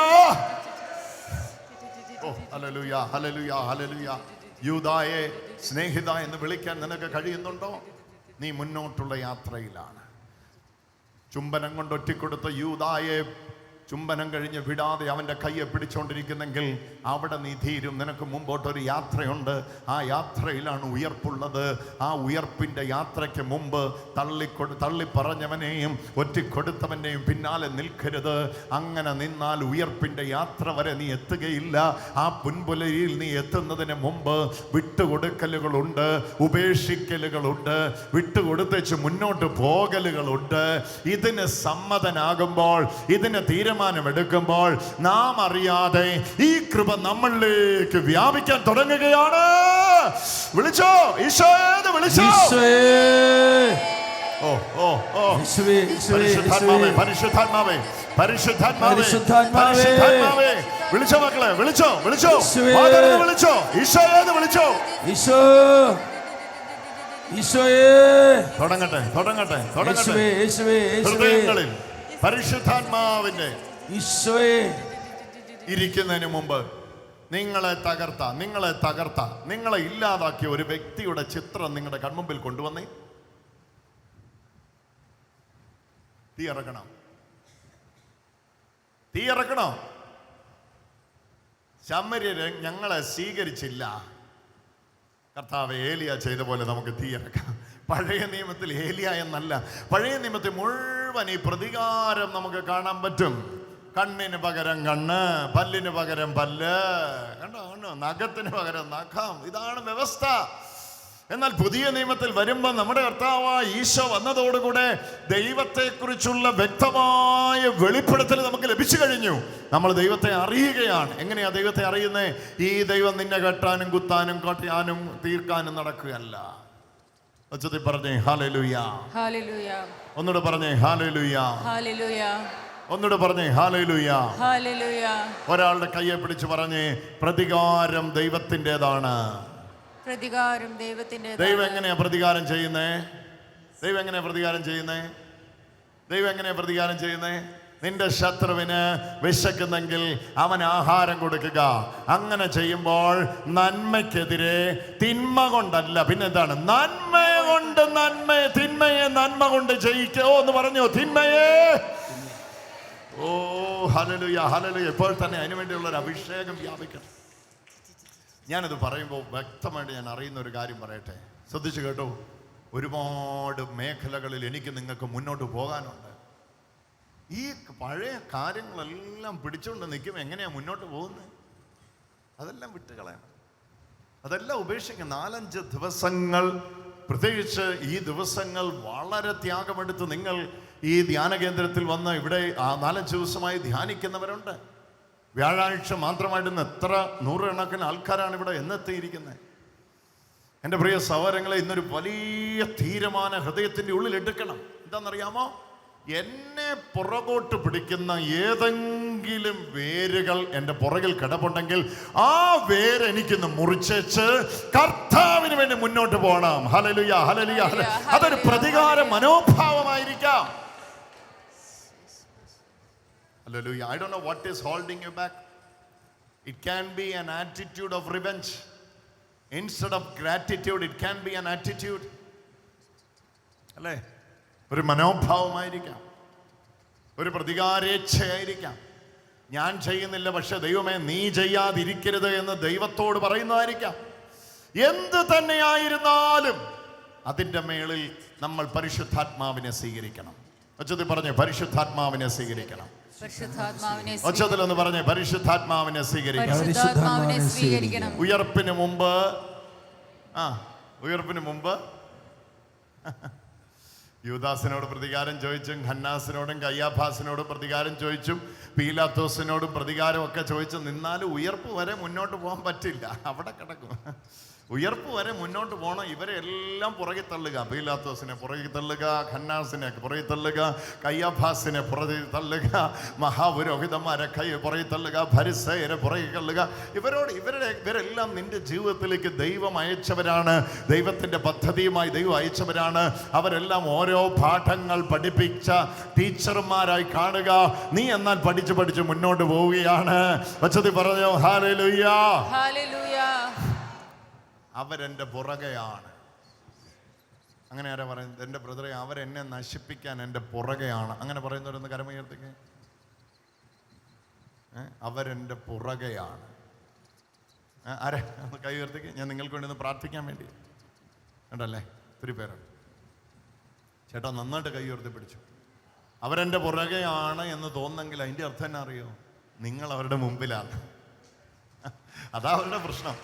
Speaker 2: ഓ ഹല്ലേലൂയ, ഹല്ലേലൂയ, ഹല്ലേലൂയ. യൂദായെ സ്നേഹിത എന്ന് വിളിക്കാൻ നിനക്ക് കഴിയുന്നുണ്ടോ? നീ മുന്നോട്ടുള്ള യാത്രയിലാണ്. ചുംബനം കൊണ്ട് ഒറ്റിക്കൊടുത്ത യൂദായെ ചുംബനം കഴിഞ്ഞ് വിടാതെ അവൻ്റെ കയ്യെ പിടിച്ചുകൊണ്ടിരിക്കുന്നെങ്കിൽ അവിടെ നീ തീരും. നിനക്ക് മുമ്പോട്ടൊരു യാത്രയുണ്ട്. ആ യാത്രയിലാണ് ഉയർപ്പുള്ളത്. ആ ഉയർപ്പിൻ്റെ യാത്രയ്ക്ക് മുമ്പ് തള്ളിപ്പറഞ്ഞവനെയും ഒറ്റിക്കൊടുത്തവനെയും പിന്നാലെ നിൽക്കരുത്. അങ്ങനെ നിന്നാൽ ഉയർപ്പിൻ്റെ യാത്ര വരെ നീ എത്തുകയില്ല. ആ പുൻപുലരിയിൽ നീ എത്തുന്നതിന് മുമ്പ് വിട്ടുകൊടുക്കലുകളുണ്ട്, ഉപേക്ഷിക്കലുകളുണ്ട്, വിട്ടുകൊടുത്തേച്ച് മുന്നോട്ട് പോകലുകളുണ്ട്. ഇതിന് സമ്മതനാകുമ്പോൾ, ഇതിന് തീരുമാനമെടുക്കുമ്പോൾ നാം അറിയാതെ ഈ കൃപ നമ്മളിലേക്ക് വ്യാപിക്കാൻ തുടങ്ങുകയാണ്. വിളിച്ചോ, ഈശോയെ വിളിച്ചോ. ഓ ഓ ഓ പരിശുദ്ധാത്മാവേ, പരിശുദ്ധാത്മാവേ, പരിശുദ്ധാത്മാവേ, പരിശുദ്ധാത്മാവേ. വിളിച്ചോ മക്കളെ, വിളിച്ചോ, വിളിച്ചോ, വിളിച്ചോ, ഈശോയെ വിളിച്ചോ. ഈശോ, ഈശോയെ. തുടങ്ങട്ടെ, തുടങ്ങട്ടെ, തുടങ്ങട്ടെ. ഹൃദയങ്ങളിൽ പരിശുദ്ധാത്മാവിന്റെ ഈശോയെ ഇരിക്കുന്നതിന് മുമ്പ് നിങ്ങളെ തകർത്ത നിങ്ങളെ ഇല്ലാതാക്കിയ ഒരു വ്യക്തിയുടെ ചിത്രം നിങ്ങളുടെ കൺമുമ്പിൽ കൊണ്ടുവന്നേ. തീ ഇറക്കണം. ശമര്യര് ഞങ്ങളെ സ്വീകരിച്ചില്ല. കർത്താവ് ഏലിയ ചെയ്ത പോലെ നമുക്ക് തീ ഇറക്കാം. പഴയ നിയമത്തിൽ ഏലിയ എന്നല്ല, പഴയ നിയമത്തിൽ മുഴുവൻ ഈ പ്രതികാരം നമുക്ക് കാണാൻ പറ്റും. കണ്ണിന് പകരം കണ്ണ്, പല്ലിന് പകരം പല്ല്, കണ്ടോ, നഖത്തിന് പകരം നഖം. ഇതാണ് വ്യവസ്ഥ. എന്നാൽ പുതിയ നിയമത്തിൽ വരുമ്പോൾ നമ്മുടെ കർത്താവായ ഈശോ വന്നതോടുകൂടെ ദൈവത്തെക്കുറിച്ചുള്ള വ്യക്തമായ വെളിപ്പെടുത്തൽ നമുക്ക് ലഭിച്ചു കഴിഞ്ഞു. നമ്മൾ ദൈവത്തെ അറിയുകയാണ്. എങ്ങനെയാ ദൈവത്തെ അറിയുന്നത്? ഈ ദൈവം നിന്നെ കെട്ടാനും കുത്താനും കൊട്ടാനും തീർക്കാനും നടക്കുകയല്ല. ഉച്ചത്തിൽ പറഞ്ഞേ ഹല്ലേലൂയ, ഹല്ലേലൂയ. ഒന്നുകൂടെ പറഞ്ഞേ ഹല്ലേലൂയ, ഹല്ലേലൂയ. ഒന്നുകൂടെ പറഞ്ഞേ ഹല്ലേലൂയ, ഹല്ലേലൂയ. ഒരാളുടെ കയ്യെ പിടിച്ച് പറഞ്ഞേ, പ്രതികാരം ദൈവത്തിൻ്റെതാണ്. പ്രതികാരം ദൈവത്തിൻ്റെതാണ്. ദൈവം എങ്ങനെയാ പ്രതികാരം ചെയ്യുന്നേ? ദൈവം എങ്ങനെയാ പ്രതികാരം ചെയ്യുന്നേ? ദൈവം എങ്ങനെയാ പ്രതികാരം ചെയ്യുന്നേ? നിന്റെ ശത്രുവിന് വിശക്കുന്നെങ്കിൽ അവൻ ആഹാരം കൊടുക്കുക. അങ്ങനെ ചെയ്യുമ്പോൾ നന്മയ്ക്കെതിരെ തിന്മ കൊണ്ടല്ല, പിന്നെന്താണ്? നന്മ കൊണ്ട് തിന്മയെ നന്മ കൊണ്ട് ജയിക്കോ എന്ന് പറഞ്ഞു. തിന്മയെ, ഓ ഹല്ലേലൂയ, ഹല്ലേലൂയ. ഇപ്പോൾ തന്നെ അതിനുവേണ്ടിയുള്ള ഒരു അഭിഷേകം വ്യാപിക്കണം. ഞാനത് പറയുമ്പോൾ വ്യക്തമായിട്ട് ഞാൻ അറിയുന്ന ഒരു കാര്യം പറയട്ടെ, ശ്രദ്ധിച്ചു കേട്ടോ. ഒരുപാട് മേഖലകളിൽ എനിക്ക് നിങ്ങൾക്ക് മുന്നോട്ട് പോകാനുണ്ട്. ഈ പഴയ കാര്യങ്ങളെല്ലാം പിടിച്ചുകൊണ്ട് നിൽക്കുമ്പോൾ എങ്ങനെയാ മുന്നോട്ട് പോകുന്നത്? അതെല്ലാം വിട്ടുകളയണം, അതെല്ലാം ഉപേക്ഷിക്കണം. 4-5 ദിവസങ്ങൾ, പ്രത്യേകിച്ച് ഈ ദിവസങ്ങൾ വളരെ ത്യാഗമെടുത്ത് നിങ്ങൾ ഈ ധ്യാന കേന്ദ്രത്തിൽ വന്ന് ഇവിടെ 4-5 ദിവസമായി ധ്യാനിക്കുന്നവരുണ്ട്. വ്യാഴാഴ്ച മാത്രമായിട്ട് ഇന്ന് എത്ര നൂറുകണക്കിന് ആൾക്കാരാണ് ഇവിടെ എന്നെത്തിയിരിക്കുന്നത്. എൻ്റെ പ്രിയ സഹോദരങ്ങളെ, ഇന്നൊരു വലിയ തീരുമാനം ഹൃദയത്തിൻ്റെ ഉള്ളിൽ എടുക്കണം. എന്താണെന്നറിയാമോ? എന്നെ പുറകോട്ട് പിടിക്കുന്ന ഏതെങ്കിലും വേരുകൾ എൻ്റെ പുറകിൽ കിടപ്പുണ്ടെങ്കിൽ ആ വേര് എനിക്കിന്ന് മുറിച്ചേച്ച് കർത്താവിന് വേണ്ടി മുന്നോട്ട് പോകണം. Hallelujah, hallelujah. അതൊരു പ്രതികാര മനോഭാവമായിരിക്കാം. Hallelujah. I don't know what is holding you back. It can be an attitude of revenge. Instead of gratitude, it can be an attitude. അല്ലേ? ഒരു മനോഭാവമായിരിക്കാം, ഒരു പ്രതികാരേച്ഛയായിരിക്കാം. ഞാൻ ചെയ്യുന്നില്ല, പക്ഷെ ദൈവമേ നീ ചെയ്യാതിരിക്കരുത് എന്ന് ദൈവത്തോട് പറയുന്നതായിരിക്കാം. എന്ത് തന്നെയായിരുന്നാലും അതിൻ്റെ മേളിൽ നമ്മൾ പരിശുദ്ധാത്മാവിനെ സ്വീകരിക്കണം. ഒച്ചത്തിൽ പറഞ്ഞേ, പരിശുദ്ധാത്മാവിനെ സ്വീകരിക്കണം. ഒച്ചത്തിലൊന്ന് പറഞ്ഞേ, പരിശുദ്ധാത്മാവിനെ സ്വീകരിക്കണം. ഉയർപ്പിന് മുമ്പ് ഉയർപ്പിന് മുമ്പ് യൂദാസിനോട് പ്രതികാരം ചോദിച്ചും ഹന്നാസിനോടും കയ്യാഫാസിനോടും പ്രതികാരം ചോദിച്ചും പീലാത്തോസിനോടും പ്രതികാരമൊക്കെ ചോദിച്ചു നിന്നാലും ഉയർപ്പ് വരെ മുന്നോട്ട് പോകാൻ പറ്റില്ല. അവിടെ കിടക്കും. ഉയർപ്പ് വരെ മുന്നോട്ട് പോകണം. ഇവരെ എല്ലാം പുറകെ തള്ളുക. പീലാത്തോസിനെ പുറകെ തള്ളുക, ഖന്നാസിനെ പുറകെ തള്ളുക, കയ്യാഫാസിനെ പുറകെ തള്ളുക, മഹാപുരോഹിതന്മാരെ പുറകെ തള്ളുക, ഫരിസയരെ പുറകെ തള്ളുക. ഇവരെല്ലാം നിന്റെ ജീവിതത്തിലേക്ക് ദൈവം അയച്ചവരാണ്. ദൈവത്തിൻ്റെ പദ്ധതിയുമായി ദൈവം അയച്ചവരാണ്. അവരെല്ലാം ഓരോ പാഠങ്ങൾ പഠിപ്പിച്ച ടീച്ചർമാരായി കാണുക. നീ എന്നാൽ പഠിച്ച് മുന്നോട്ട് പോവുകയാണ്. വച്ചതി പറഞ്ഞോ ഹല്ലേലൂയ. അവരെൻ്റെ പുറകെയാണ്. അങ്ങനെ ആരാ പറയുന്നത്? എൻ്റെ ബ്രദറെ, അവരെന്നെ നശിപ്പിക്കാൻ എൻ്റെ പുറകെയാണ്. അങ്ങനെ പറയുന്നവരൊന്ന് കരമുയർത്തിക്കേ. അവരെൻ്റെ പുറകെയാണ്. ആരെ കൈ ഉയർത്തിക്കേ. ഞാൻ നിങ്ങൾക്ക് വേണ്ടി ഒന്ന് പ്രാർത്ഥിക്കാൻ വേണ്ടി ഉണ്ടല്ലേ. ഒത്തിരി പേരുണ്ട്. ചേട്ടാ നന്നായിട്ട് കൈ ഉയർത്തി പിടിച്ചു. അവരെൻ്റെ പുറകെയാണ് എന്ന് തോന്നുന്നെങ്കിൽ അതിൻ്റെ അർത്ഥം എന്നാ അറിയോ? നിങ്ങൾ അവരുടെ മുമ്പിലാണ്. അതാ അവരുടെ പ്രശ്നം.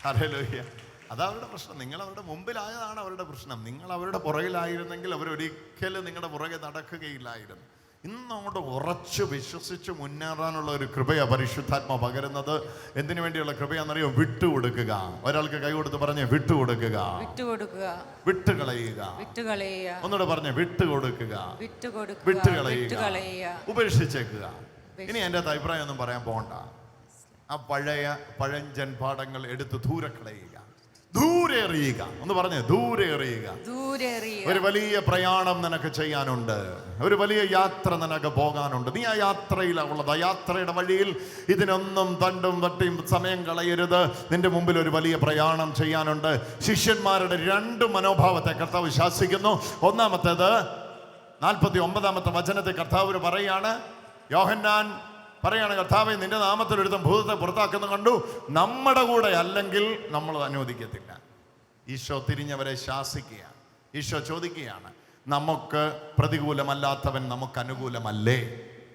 Speaker 2: ഹല്ലേലൂയ. അതാ അവരുടെ പ്രശ്നം. നിങ്ങൾ അവരുടെ മുമ്പിലായതാണ് അവരുടെ പ്രശ്നം. നിങ്ങൾ അവരുടെ പുറകിലായിരുന്നെങ്കിൽ അവരൊരിക്കലും നിങ്ങളുടെ പുറകെ നടക്കുകയില്ലായിരുന്നു. ഇന്നങ്ങോട്ട് ഉറച്ചു വിശ്വസിച്ച് മുന്നേറാനുള്ള ഒരു കൃപയാണ് പരിശുദ്ധാത്മ പകരുന്നത്. എന്തിനു വേണ്ടിയുള്ള കൃപയാണെന്നറിയോ? വിട്ടുകൊടുക്കുക. ഒരാൾക്ക് കൈ കൊടുത്ത് പറഞ്ഞേ വിട്ടുകൊടുക്കുക, വിട്ടുകളയുക. ഒന്നുകൂടെ പറഞ്ഞേ വിട്ടുകൊടുക്കുക, വിട്ടുകളയുക, ഉപേക്ഷിച്ചേക്കുക. ഇനി എൻ്റെ അഭിപ്രായം ഒന്നും പറയാൻ പോകണ്ട. ആ പഴഞ്ചൻ പാഠങ്ങൾ എടുത്ത് ദൂരെ കളയുക, ദൂരെ എറിയുക. ഒന്ന് പറഞ്ഞേ ദൂരെ എറിയുക. ഒരു വലിയ പ്രയാണം നിനക്ക് ചെയ്യാനുണ്ട്. ഒരു വലിയ യാത്ര നിനക്ക് പോകാനുണ്ട്. നീ ആ യാത്രയിലുള്ളത്. ആ യാത്രയുടെ വഴിയിൽ ഇതിനൊന്നും തണ്ടും തട്ടിയും സമയം കളയരുത്. നിന്റെ മുമ്പിൽ ഒരു വലിയ പ്രയാണം ചെയ്യാനുണ്ട്. ശിഷ്യന്മാരുടെ 2 മനോഭാവത്തെ കർത്താവ് ശാസിക്കുന്നു. ഒന്നാമത്തേത് 49 വചനത്തെ കർത്താവ് പറയാണ്. യോഹന്നാൻ പറയാണ്, കർത്താവേ നിന്റെ നാമത്തിൽ ഒരുത്തൻ ഭൂതത്തെ പുറത്താക്കുന്ന കണ്ടു. നമ്മുടെ കൂടെ അല്ലെങ്കിൽ നമ്മൾ അനുവദിക്കത്തില്ല. ഈശോ തിരിഞ്ഞവരെ ശാസിക്കുകയാണ്. ഈശോ ചോദിക്കുകയാണ്, നമുക്ക് പ്രതികൂലമല്ലാത്തവൻ നമുക്ക് അനുകൂലമല്ലേ?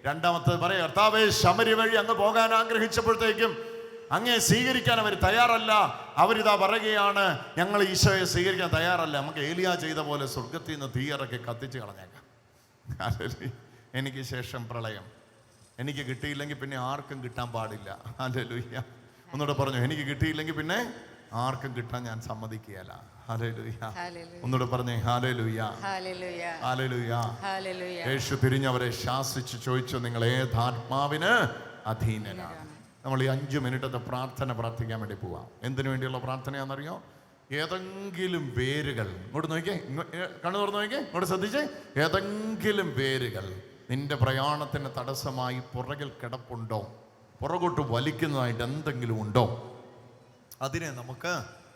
Speaker 2: രണ്ടാമത്തേത് പറയാം, കർത്താവേ ശമരി വഴി അങ്ങ് പോകാൻ ആഗ്രഹിച്ചപ്പോഴത്തേക്കും അങ്ങേ സ്വീകരിക്കാൻ അവർ തയ്യാറല്ല. അവരിതാ പറയുകയാണ്, ഞങ്ങൾ ഈശോയെ സ്വീകരിക്കാൻ തയ്യാറല്ല. നമുക്ക് ഏലിയ ചെയ്ത പോലെ സ്വർഗത്തിൽ നിന്ന് തീയിറക്കി കത്തിച്ച് കളഞ്ഞേക്കാം. എനിക്ക് ശേഷം പ്രളയം. എനിക്ക് കിട്ടിയില്ലെങ്കിൽ പിന്നെ ആർക്കും കിട്ടാൻ പാടില്ല. ഹല്ലേലൂയ. ഒന്നുകൂടെ പറഞ്ഞു, എനിക്ക് കിട്ടിയില്ലെങ്കിൽ പിന്നെ ആർക്കും കിട്ടാൻ ഞാൻ സമ്മതിക്കുകയല്ല. ഹല്ലേലൂയ. ഒന്നുകൂടെ പറഞ്ഞേ ഹല്ലേലൂയ, ഹല്ലേലൂയ. യേശു തിരിഞ്ഞവരെ ശാസിച്ച് ചോദിച്ചു, നിങ്ങൾ ഏതാത്മാവിന് അധീനനാണ്? നമ്മൾ ഈ 5 മിനിറ്റത്തെ പ്രാർത്ഥിക്കാൻ വേണ്ടി പോവാം. എന്തിനു വേണ്ടിയുള്ള പ്രാർത്ഥനയാണെന്നറിയോ? ഏതെങ്കിലും വേരുകൾ, ഇങ്ങോട്ട് നോക്കിയേ, കണ്ണു തുറന്നു നോക്കിയേ, ഇങ്ങോട്ട് ശ്രദ്ധിച്ചേ. ഏതെങ്കിലും വേരുകൾ നിന്റെ പ്രയാണത്തിന് തടസ്സമായി പുറകിൽ കിടപ്പുണ്ടോ? പുറകോട്ട് വലിക്കുന്നതായിട്ട് എന്തെങ്കിലും ഉണ്ടോ? അതിനെ നമുക്ക്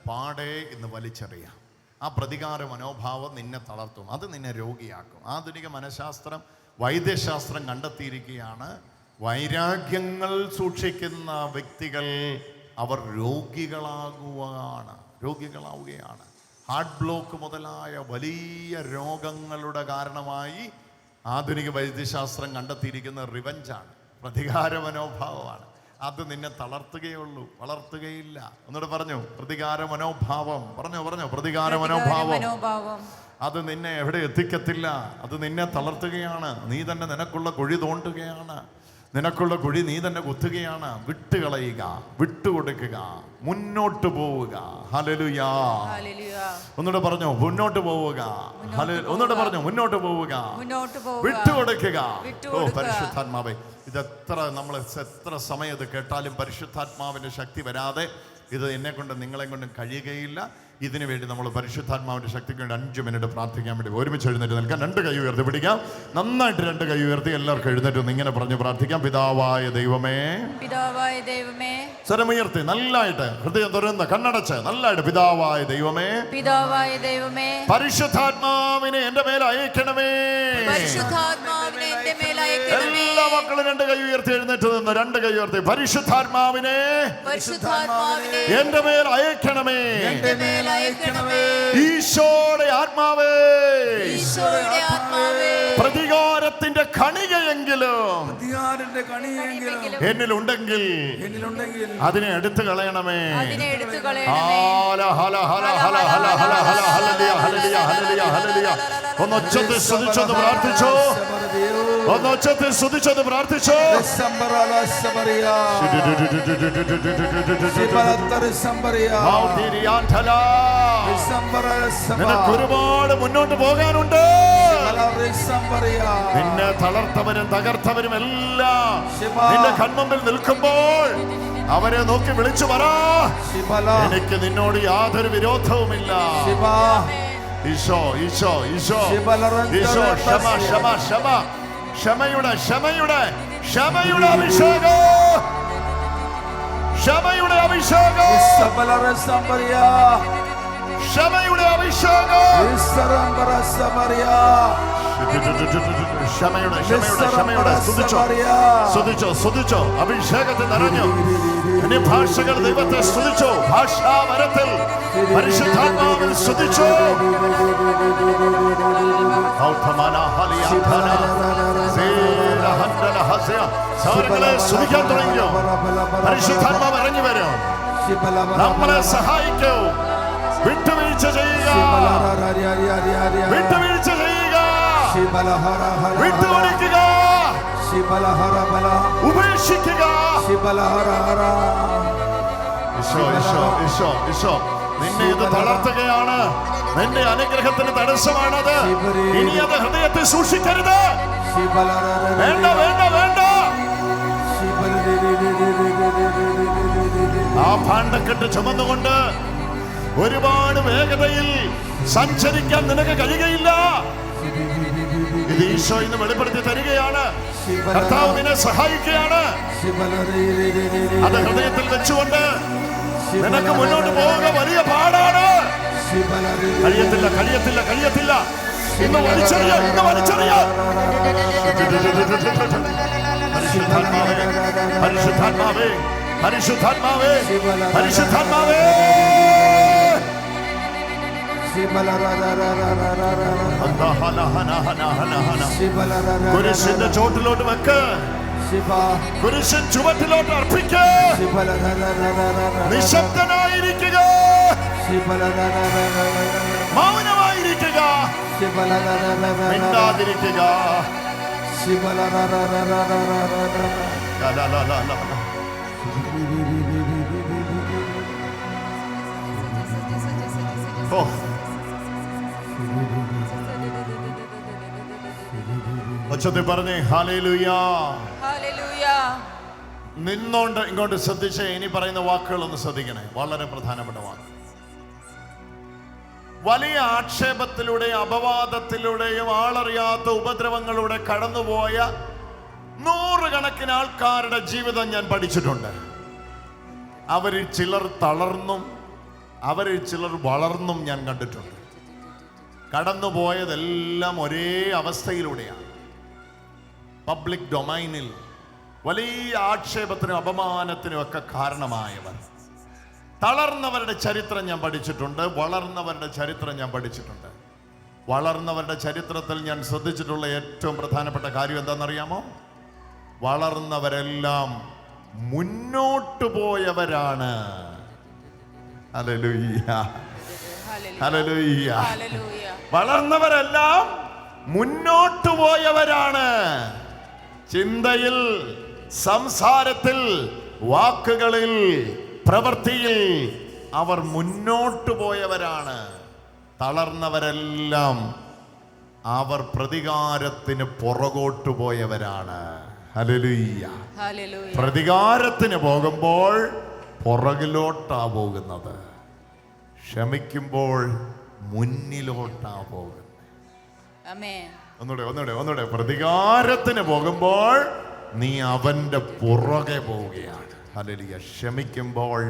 Speaker 2: പാടെ ഇന്ന് വലിച്ചെറിയാം. ആ പ്രതികാര മനോഭാവം നിന്നെ തളർത്തും. അത് നിന്നെ രോഗിയാക്കും. ആധുനിക മനഃശാസ്ത്രം, വൈദ്യശാസ്ത്രം കണ്ടെത്തിയിരിക്കുകയാണ്, വൈരാഗ്യങ്ങൾ സൂക്ഷിക്കുന്ന വ്യക്തികൾ അവർ രോഗികളാവുകയാണ്. ഹാർട്ട് ബ്ലോക്ക് മുതലായ വലിയ രോഗങ്ങളുടെ കാരണമായി ആധുനിക വൈദ്യശാസ്ത്രം കണ്ടെത്തിയിരിക്കുന്ന റിവഞ്ചാണ്, പ്രതികാര മനോഭാവമാണ്. അത് നിന്നെ തളർത്തുകയുള്ളൂ, വളർത്തുകയില്ല. ഒന്നുകൂടെ പറഞ്ഞു, പ്രതികാര മനോഭാവം. പറഞ്ഞോ പ്രതികാര മനോഭാവം. അത് നിന്നെ എവിടെ എത്തിക്കത്തില്ല. അത് നിന്നെ തളർത്തുകയാണ്. നീ തന്നെ നിനക്കുള്ള കുഴി തോണ്ടുകയാണ്. നിനക്കുള്ള കുഴി നീ തന്നെ കുത്തുകയാണ്. വിട്ടുകളയുക, വിട്ടുകൊടുക്കുക, മുന്നോട്ട് പോവുക. ഹല്ലേലൂയ. ഒന്നുകൂടെ പറഞ്ഞോ, മുന്നോട്ട് പോവുക. ഒന്നുകൂടെ പറഞ്ഞോ, മുന്നോട്ട് പോവുക, വിട്ടുകൊടുക്കുക. ഓ പരിശുദ്ധാത്മാവേ, ഇതെത്ര നമ്മൾ എത്ര സമയം ഇത് കേട്ടാലും പരിശുദ്ധാത്മാവിന്റെ ശക്തി വരാതെ ഇത് എന്നെ കൊണ്ട് നിങ്ങളെ കൊണ്ടും കഴിയുകയില്ല. ഇതിനു വേണ്ടി നമ്മൾ പരിശുദ്ധാത്മാവിന്റെ ശക്തിക്ക് വേണ്ടി 5 മിനിറ്റ് പ്രാർത്ഥിക്കാൻ വേണ്ടി ഒരുമിച്ച് എഴുന്നേറ്റ് നിൽക്കാം. 2 കൈ ഉയർത്തി പിടിക്കാം. നന്നായിട്ട് 2 കൈ ഉയർത്തി എല്ലാവർക്കും എഴുന്നേറ്റ് ഇങ്ങനെ പറഞ്ഞ് പ്രാർത്ഥിക്കാം. പിതാവായ ദൈവമേ, സ്വരമുയർത്തി നല്ലായിട്ട്, ഹൃദയം തുറന്ന് കണ്ണടച്ച് നല്ലായിട്ട്, പിതാവായ ദൈവമേ, പരിശുദ്ധാത്മാവിനെ എന്റെ മേൽ അയക്കണമേ. എല്ലാ മക്കളും 2 കൈ ഉയർത്തി എഴുന്നേറ്റ് നിന്ന് 2 കൈ ഉയർത്തി, പരിശുദ്ധാത്മാവിനെ എന്റെ മേൽ അയക്കണമേ. ഈശോയുടെ ആത്മാവേ, പ്രതികാരത്തിന്റെ കണികയെങ്കിലും
Speaker 4: പാപത്തിന്റെ കണിയെങ്കിലും
Speaker 2: എന്നിലുണ്ടെങ്കിൽ അതിനെ എടുത്തു കളയണമേ. ഒന്നൊച്ചത്തിൽ സ്തുതിച്ചൊന്ന് പ്രാർത്ഥിച്ചോ, ഒന്നൊച്ചത്തിൽ സ്തുതിച്ചൊന്ന് പ്രാർത്ഥിച്ചോ. നിനക്ക് ഒരുപാട് മുന്നോട്ട് പോകാനുണ്ട്. നിന്നെ തളർത്തവരും തകർത്തവരും എല്ലാം നിന്റെ കൺമുമ്പിൽ നിൽക്കുമ്പോൾ അവരെ നോക്കി വിളിച്ചു പറ, എനിക്ക് നിന്നോട് യാതൊരു വിരോധവുമില്ല. ഈശോ ഈശോ ഈശോ ഈശോ, ക്ഷമ ക്ഷമ ക്ഷമ, ക്ഷമയുടെ ക്ഷമയുടെ ക്ഷമയുടെ അഭിഷേകം, ക്ഷമയുടെ അഭിഷേകം, ക്ഷമയുടെ അഭിഷേകം, ക്ഷമയുടെ ക്ഷമയുടെ ക്ഷമയുടെ. സ്തുതിച്ചോ സ്തുതിച്ചോ സ്തുതിച്ചോ, അഭിഷേകത്തിൽ നിറഞ്ഞു. ഇനി ഭാഷകൾ ദൈവത്തെ സ്തുതിച്ചോ, ഭാഷാവരത്തിൽ പരിശുദ്ധാത്മാവിൽ സ്തുതിച്ചോ. സൗരങ്ങളെ സ്തുതിക്കാൻ തുടങ്ങിയോ, പരിശുദ്ധാത്മാവ് ഇറങ്ങി വരും, നമ്മളെ സഹായിക്കൂ. വിട്ടുവീഴ്ച ചെയ്യുക, വിട്ടുവീഴ്ച ചെയ്യുക, വിട്ടുകൊടുക്കുക, ഉപേക്ഷിക്കുക. ഈശോ ഈശോ ഈശോ ഈശോ, നിന്നെ ഇത് തളർത്തുകയാണ്, നിന്റെ അനുഗ്രഹത്തിന് തടസ്സമാണത്. ഇനി അത് ഹൃദയത്തിൽ സൂക്ഷിക്കരുത്. വേണ്ട വേണ്ട വേണ്ട. ആ ഭാണ്ഡക്കെട്ട് ചുമന്നുകൊണ്ട് ഒരുപാട് വേഗതയിൽ സഞ്ചരിക്കാൻ നിനക്ക് കഴിയുകയില്ല. ഇത് ഈശോ ഇന്ന് വെളിപ്പെടുത്തി തരികയാണ്. കർത്താവ് നിന്നെ സഹായിക്കുകയാണ്. അത് ഹൃദയത്തിൽ വെച്ചുകൊണ്ട് നിനക്ക് മുന്നോട്ട് പോവുക വലിയ പാടാണ്. കഴിയത്തില്ല കഴിയത്തില്ല കഴിയത്തില്ല. ഇന്ന് വലിച്ചെറിയ, ഇന്ന് വലിച്ചെറിയ. പരിശുദ്ധാത്മാവേ പരിശുദ്ധാത്മാവേ പരിശുദ്ധാത്മാവേ പരിശുദ്ധാത്മാവേ, കുരിശിന്റെ ചോട്ടിലോട്ട് വെക്ക്, കുരിശൻ ചുവട്ടിലോട്ട് അർപ്പിക്ക്. നിശബ്ദനായിരിക്കുക, മൗനമായിരിക്കുക, മിണ്ടാതിരിക്കുക. ഒച്ചത്തിൽ പറഞ്ഞേ ഹല്ലേലൂയ. നിന്നോണ്ട് ഇങ്ങോട്ട് ശ്രദ്ധിച്ചേ. ഇനി പറയുന്ന വാക്കുകളൊന്ന് ശ്രദ്ധിക്കണേ, വളരെ പ്രധാനപ്പെട്ട വാക്ക്. വലിയ ആക്ഷേപത്തിലൂടെയും അപവാദത്തിലൂടെയും ആളറിയാത്ത ഉപദ്രവങ്ങളിലൂടെ കടന്നുപോയ നൂറുകണക്കിന് ആൾക്കാരുടെ ജീവിതം ഞാൻ പഠിച്ചിട്ടുണ്ട്. അവരിൽ ചിലർ തളർന്നും അവരിൽ ചിലർ വളർന്നും ഞാൻ കണ്ടിട്ടുണ്ട്. കടന്നുപോയതെല്ലാം ഒരേ അവസ്ഥയിലൂടെയാണ്. പബ്ലിക് ഡൊമൈനിൽ വലിയ ആക്ഷേപത്തിനും അപമാനത്തിനും ഒക്കെ കാരണമായവർ. തളർന്നവരുടെ ചരിത്രം ഞാൻ പഠിച്ചിട്ടുണ്ട്, വളർന്നവരുടെ ചരിത്രം ഞാൻ പഠിച്ചിട്ടുണ്ട്. വളർന്നവരുടെ ചരിത്രത്തിൽ ഞാൻ ശ്രദ്ധിച്ചിട്ടുള്ള ഏറ്റവും പ്രധാനപ്പെട്ട കാര്യം എന്താണെന്നറിയാമോ? വളർന്നവരെല്ലാം മുന്നോട്ട് പോയവരാണ്. Hallelujah hallelujah. വളർന്നവരെല്ലാം മുന്നോട്ട് പോയവരാണ്. ചിന്തയിൽ, സംസാരത്തിൽ, വാക്കുകളിൽ, പ്രവൃത്തിയിൽ അവർ മുന്നോട്ട് പോയവരാണ്. തളർന്നവരെല്ലാം അവർ പ്രതികാരത്തിന് പുറകോട്ട് പോയവരാണ്. ഹല്ലേലൂയ. പ്രതികാരത്തിന് പോകുമ്പോൾ പുറകിലോട്ടാ പോകുന്നത്, ക്ഷമിക്കുമ്പോൾ മുന്നിലോട്ടാ പോകുന്നത്. ഒന്നുകൂടെ പ്രതികാരത്തിന് പോകുമ്പോൾ നീ അവന്റെ പുറകെ പോവുകയാണ്. ഹല്ലേലൂയ. ക്ഷമിക്കുമ്പോൾ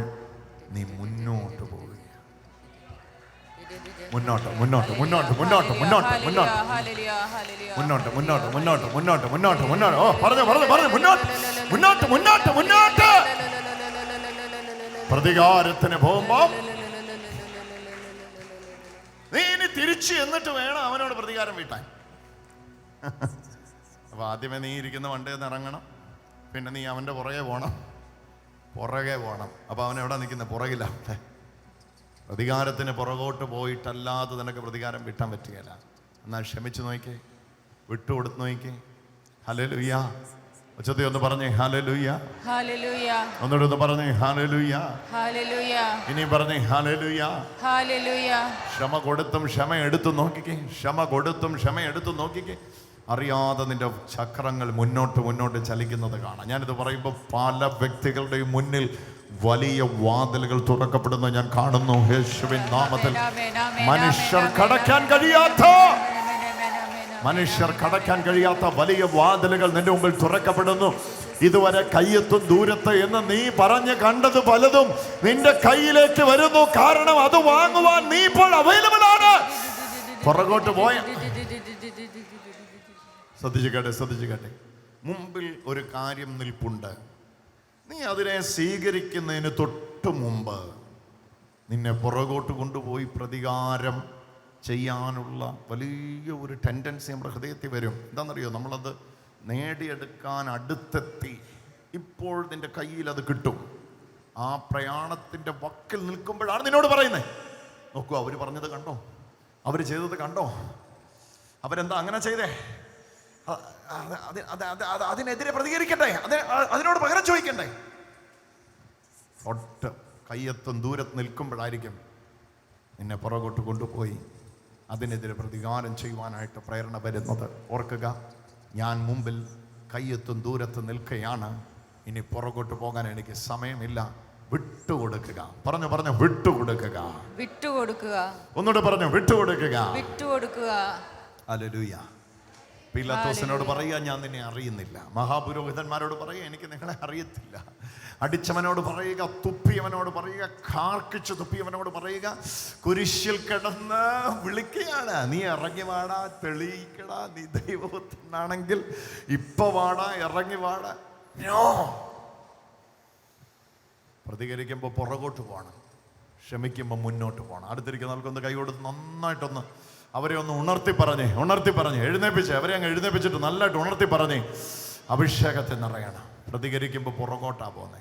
Speaker 2: നീ മുന്നോട്ട് പോവുകയാണ്. മുന്നോട്ട് മുന്നോട്ട് മുന്നോട്ട് മുന്നോട്ട് മുന്നോട്ട് മുന്നോട്ട് മുന്നോട്ട് മുന്നോട്ട് മുന്നോട്ട് മുന്നോട്ട് മുന്നോട്ട് മുന്നോട്ട്. ഓ പറഞ്ഞു പറഞ്ഞു പറഞ്ഞു. മുന്നോട്ട് മുന്നോട്ട് മുന്നോട്ട് മുന്നോട്ട്. പ്രതികാരത്തിന് പോകുമ്പോ നീ ഇനി തിരിച്ചു എന്നിട്ട് വേണം അവനോട് പ്രതികാരം വീട്ടാൻ. അപ്പൊ ആദ്യമേ നീ ഇരിക്കുന്ന വണ്ടിയിൽ നിന്ന് ഇറങ്ങണം, പിന്നെ നീ അവൻ്റെ പുറകെ പോകണം. അപ്പോൾ അവൻ എവിടെ നിൽക്കുന്നത്? പുറകിലാണ്. പ്രതികാരത്തിന് പുറകോട്ട് പോയിട്ടല്ലാതെ നിനക്ക് പ്രതികാരം വിട്ടാൻ പറ്റുകയില്ല. എന്നാൽ ക്ഷമിച്ചു നോക്കിക്കേ, വിട്ടുകൊടുത്ത് നോക്കിക്കേ. ഹല്ലേലൂയ. ഉച്ചത്തി ഒന്ന് പറഞ്ഞേ ഹല്ലേലൂയ.
Speaker 3: ഹല്ലേലൂയ.
Speaker 2: ഒന്നുകൂടെ ഒന്ന് പറഞ്ഞേ ഹല്ലേലൂയ.
Speaker 3: ഹല്ലേലൂയ.
Speaker 2: ഇനിയും പറഞ്ഞേ ഹല്ലേലൂയ.
Speaker 3: ഹല്ലേലൂയ.
Speaker 2: ക്ഷമ കൊടുത്തും ക്ഷമ എടുത്തു നോക്കിക്കേ. ക്ഷമ കൊടുത്തും ക്ഷമ എടുത്തു നോക്കിക്കേ. അറിയാതെ നിന്റെ ചക്രങ്ങൾ മുന്നോട്ട് ചലിക്കുന്നത് കാണാം. ഞാനിത് പറയുമ്പോൾ പല വ്യക്തികളുടെയും മുന്നിൽ വലിയ വാതിലുകൾ തുറക്കപ്പെടുന്നത് ഞാൻ കാണുന്നു. യേശുവിൻ നാമത്തിൽ മനുഷ്യർ കടക്കാൻ കഴിയാത്ത വലിയ വാതിലുകൾ നിന്റെ മുമ്പിൽ തുറക്കപ്പെടുന്നു. ഇതുവരെ കയ്യെത്തും ദൂരത്ത് എന്ന് നീ പറഞ്ഞ് കണ്ടത് പലതും നിന്റെ കയ്യിലേക്ക് വരുന്നു. കാരണം അത് വാങ്ങുവാൻ നീ ഇപ്പോൾ അവൈലബിൾ ആണ്. പുറകോട്ട് പോയ ശ്രദ്ധിച്ചു കേട്ടെ. മുമ്പിൽ ഒരു കാര്യം നിൽപ്പുണ്ട്. നീ അതിനെ സ്വീകരിക്കുന്നതിന് തൊട്ട് മുമ്പ് നിന്നെ പുറകോട്ട് കൊണ്ടുപോയി പ്രതികാരം ചെയ്യാനുള്ള വലിയ ഒരു ടെൻഡൻസി നമ്മുടെ ഹൃദയത്തിൽ വരും. എന്താണെന്നറിയോ? നമ്മളത് നേടിയെടുക്കാൻ അടുത്തെത്തി. ഇപ്പോൾ നിന്റെ കയ്യിൽ അത് കിട്ടും. ആ പ്രയാണത്തിൻ്റെ വക്കിൽ നിൽക്കുമ്പോഴാണ് നിന്നോട് പറയുന്നത്, നോക്കൂ, അവർ പറഞ്ഞത് കണ്ടോ, അവർ ചെയ്തത് കണ്ടോ, അവരെന്താ അങ്ങനെ ചെയ്തേ, അതിനെതിരെ പ്രതികരിക്കട്ടെ, അതിനോട് പകരം ചോദിക്കണ്ടേ. ഒട്ട് കയ്യെത്തും ദൂരത്ത് നിൽക്കുമ്പോഴായിരിക്കും നിന്നെ പുറകോട്ട് കൊണ്ടുപോയി അതിനെതിരെ പ്രതികാരം ചെയ്യുവാനായിട്ട് പ്രേരണ വരുന്നത്. ഓർക്കുക, ഞാൻ മുമ്പിൽ കയ്യെത്തും ദൂരത്ത് നിൽക്കുകയാണ്. ഇനി പുറകോട്ട് പോകാൻ എനിക്ക് സമയമില്ല. വിട്ടുകൊടുക്കുക. പറഞ്ഞു വിട്ടുകൊടുക്കുക. ഒന്നുകൂടെ പറഞ്ഞു വിട്ടുകൊടുക്കുക. ഹല്ലേലൂയ. പീലാത്തോസിനോട് പറയുക, ഞാൻ നിന്നെ അറിയുന്നില്ല. മഹാപുരോഹിതന്മാരോട് പറയുക, എനിക്ക് നിങ്ങളെ അറിയത്തില്ല. അടിച്ചവനോട് പറയുക, തുപ്പിയവനോട് പറയുക, കാർക്കിച്ച് തുപ്പിയവനോട് പറയുക, കുരിശിൽ കിടന്ന് വിളിക്കുകയാണ്, നീ ഇറങ്ങി വാടാ, തെളിയിക്കടാ, നീ ദൈവത്തിനാണെങ്കിൽ ഇപ്പൊ വാടാ, ഇറങ്ങി വാടാ. പ്രതികരിക്കുമ്പോൾ പുറകോട്ട് പോകണം, ക്ഷമിക്കുമ്പോൾ മുന്നോട്ട് പോകണം. അടുത്തിരിക്കുന്ന ആൾക്കൊന്ന് കൈ കൊടുത്ത് നന്നായിട്ടൊന്ന് അവരെ ഒന്ന് ഉണർത്തി പറഞ്ഞ് എഴുന്നേപ്പിച്ച് അവരെ അങ്ങ് എഴുന്നേപ്പിച്ചിട്ട് നല്ലതായിട്ട് ഉണർത്തി പറഞ്ഞ് അഭിഷേകത്തെ നിറയണം. പ്രതികരിക്കുമ്പോൾ പുറകോട്ടാ പോകുന്നേ.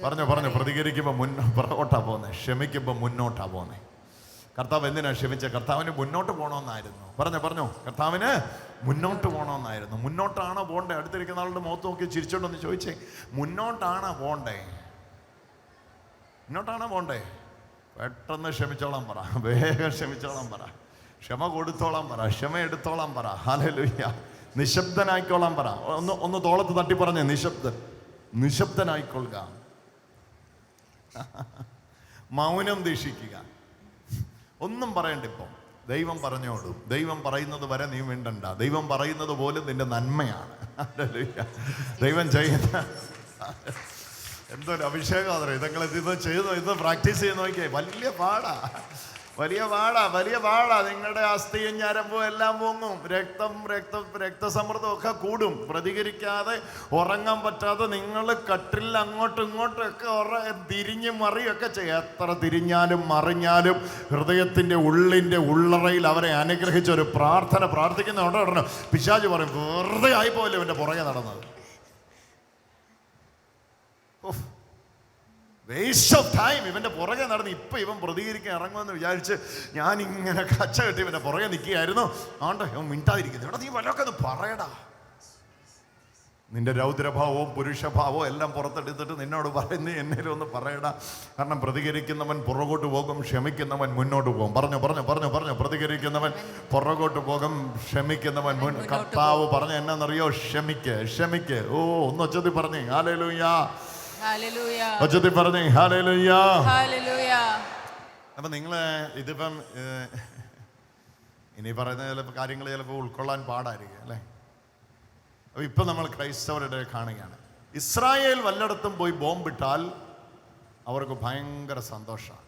Speaker 2: പറഞ്ഞു പ്രതികരിക്കുമ്പോൾ പുറകോട്ടാ പോകുന്നേ, ക്ഷമിക്കുമ്പോൾ മുന്നോട്ടാ പോകുന്നേ. കർത്താവ് എന്തിനാ ക്ഷമിച്ചത്? കർത്താവിന് മുന്നോട്ട് പോകണമെന്നായിരുന്നു. പറഞ്ഞു കർത്താവിന് മുന്നോട്ട് പോകണമെന്നായിരുന്നു. മുന്നോട്ടാണോ പോണ്ടേ? അടുത്തിരിക്കുന്ന ആളുടെ മുഖത്ത് നോക്കി ചിരിച്ചോണ്ടൊന്ന് ചോദിച്ചേ, മുന്നോട്ടാണോ പോണ്ടേ? പെട്ടെന്ന് ക്ഷമിച്ചോളാൻ പറ, വേഗം ക്ഷമിച്ചോളാൻ പറ, ക്ഷമ കൊടുത്തോളാൻ പറ, ക്ഷമ എടുത്തോളാൻ പറ. ഹല്ലേലൂയ. നിശബ്ദനായിക്കോളാൻ പറ. ഒന്ന് തോളത്ത് തട്ടി പറഞ്ഞേ, നിശബ്ദനായിക്കൊള്ളുക. മൗനം ദീക്ഷിക്കുക. ഒന്നും പറയണ്ട. ഇപ്പം ദൈവം പറഞ്ഞോളൂ. ദൈവം പറയുന്നത് വരെ നീ മിണ്ടണ്ട. ദൈവം പറയുന്നത് പോലും നിന്റെ നന്മയാണ്. ഹല്ലേലൂയ. ദൈവം ചെയ്യുന്ന എന്തൊരു അഭിഷേകം അത്ര. ഇത് ചെയ്തു, ഇത് പ്രാക്ടീസ് ചെയ്ത് നോക്കിയേ. വലിയ പാടാ. നിങ്ങളുടെ അസ്ഥിയും ഞരമ്പും എല്ലാം പൊങ്ങും, രക്തസമ്മർദ്ദം ഒക്കെ കൂടും. പ്രതികരിക്കാതെ ഉറങ്ങാൻ പറ്റാതെ നിങ്ങൾ കട്ടിൽ അങ്ങോട്ടും ഇങ്ങോട്ടും ഒക്കെ തിരിഞ്ഞും മറിയൊക്കെ ചെയ്യും. എത്ര തിരിഞ്ഞാലും മറിഞ്ഞാലും ഹൃദയത്തിൻ്റെ ഉള്ളറയിൽ അവരെ അനുഗ്രഹിച്ച ഒരു പ്രാർത്ഥിക്കുന്ന ഉടനെ പിശാച് പറയും, വെറുതെ ആയിപ്പോയല്ലോ ഇവൻ്റെ പുറകെ നടന്നത്, വേസ്റ്റ് ഓഫ് ടൈം, ഇവൻ്റെ പുറകെ നടന്ന് ഇപ്പം ഇവൻ പ്രതികരിക്കാൻ ഇറങ്ങുമെന്ന് വിചാരിച്ച് ഞാനിങ്ങനെ കച്ച കെട്ടി ഇവൻ്റെ പുറകെ നിൽക്കുകയായിരുന്നു. ആണ്ടോ ഇവൻ മിണ്ടാതിരിക്കുന്നത്. ഇവിടെ നീ വല്ലതൊക്കെ ഒന്ന് പറയടാ. നിന്റെ രൗദ്രഭാവവും പുരുഷഭാവവും എല്ലാം പുറത്തെടുത്തിട്ട് നിന്നോട് പറയുന്നത് എന്നേലും ഒന്ന് പറയടാ. കാരണം പ്രതികരിക്കുന്നവൻ പുറകോട്ട് പോകും, ക്ഷമിക്കുന്നവൻ മുന്നോട്ട് പോകും. പറഞ്ഞു പ്രതികരിക്കുന്നവൻ പുറകോട്ട് പോകും, ക്ഷമിക്കുന്നവൻ കർത്താവ് പറഞ്ഞ എന്നാന്നറിയോ? ക്ഷമിക്ക്. ഓ, ഒന്ന് ഒച്ചത്തിൽ പറഞ്ഞേ ഹല്ലേലൂയ. ഒച്ചത്തിൽ പറഞ്ഞേ ഹല്ലേലൂയ. അപ്പൊ നിങ്ങള് ഇതിപ്പം ഇനി പറയുന്ന ചിലപ്പോൾ കാര്യങ്ങൾ ചിലപ്പോൾ ഉൾക്കൊള്ളാൻ പാടായിരിക്കും അല്ലേ. അപ്പൊ ഇപ്പൊ നമ്മൾ ക്രൈസ്തവരുടെ കാണുകയാണ്, ഇസ്രായേൽ വല്ലയിടത്തും പോയി ബോംബിട്ടാൽ അവർക്ക് ഭയങ്കര സന്തോഷമാണ്.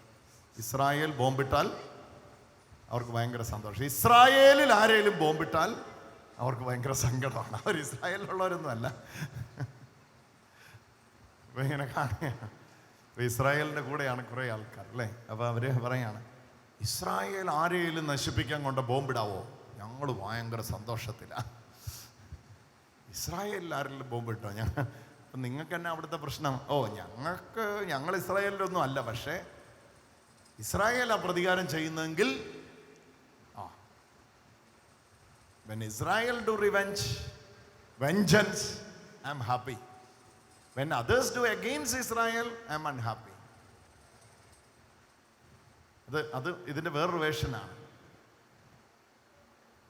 Speaker 2: ഇസ്രായേൽ ബോംബിട്ടാൽ അവർക്ക് ഭയങ്കര സന്തോഷം. ഇസ്രായേലിൽ ആരെങ്കിലും ബോംബിട്ടാൽ അവർക്ക് ഭയങ്കര സങ്കടമാണ്. അവർ ഇസ്രായേലിലുള്ളവരൊന്നും അല്ല. ഇപ്പൊ ഇങ്ങനെ കാണുകയാണ്. ഇസ്രായേലിൻ്റെ കൂടെയാണ് കുറേ ആൾക്കാർ അല്ലേ. അപ്പോൾ അവർ പറയാണ്, ഇസ്രായേൽ ആരെയും നശിപ്പിക്കാൻ കൊണ്ട് ബോംബിടാവോ? ഞങ്ങൾ ഭയങ്കര സന്തോഷത്തിലാണ്. ഇസ്രായേലിൽ ആരെങ്കിലും ബോംബിട്ടോ? അപ്പം നിങ്ങൾക്ക് തന്നെ അവിടുത്തെ പ്രശ്നം. ഞങ്ങൾ ഇസ്രായേലിലൊന്നും അല്ല, പക്ഷേ ഇസ്രായേൽ ആ പ്രതികാരം ചെയ്യുന്നെങ്കിൽ when Israel do vengeance, I am happy. When others do against Israel, I am unhappy. അത് ഇതിൻ്റെ വേറൊരു വേർഷനാണ്.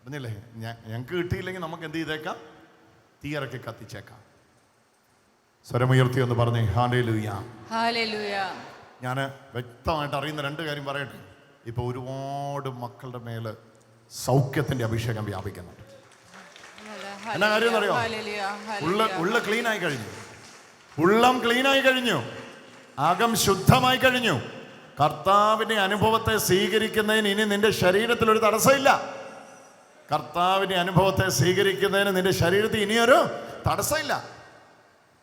Speaker 2: പറഞ്ഞില്ലേ, ഞങ്ങൾക്ക് കിട്ടിയില്ലെങ്കിൽ നമുക്ക് എന്ത് ചെയ്തേക്കാം? തീയിറക്കി കത്തിച്ചേക്കാം. സ്വരമുയർത്തി ഒന്ന് പറഞ്ഞേ ഹല്ലേലൂയ.
Speaker 3: ഹല്ലേലൂയ.
Speaker 2: ഞാൻ വ്യക്തമായിട്ട് അറിയുന്ന രണ്ട് കാര്യം പറയട്ടെ. ഇപ്പോൾ ഒരുപാട് മക്കളുടെ മേല് സൗഖ്യത്തിന്റെ അഭിഷേകം വ്യാപിക്കുന്നുണ്ട്. എന്നാ കാര്യം അറിയോ? ഉള്ള ക്ലീനായി കഴിഞ്ഞു, ഉള്ളം ക്ലീനായി കഴിഞ്ഞു, അകം ശുദ്ധമായി കഴിഞ്ഞു. കർത്താവിന്റെ അനുഭവത്തെ സ്വീകരിക്കുന്നതിന് ഇനി നിന്റെ ശരീരത്തിൽ ഒരു തടസ്സമില്ല. കർത്താവിന്റെ അനുഭവത്തെ സ്വീകരിക്കുന്നതിന് നിന്റെ ശരീരത്തിൽ ഇനിയൊരു തടസ്സമില്ല.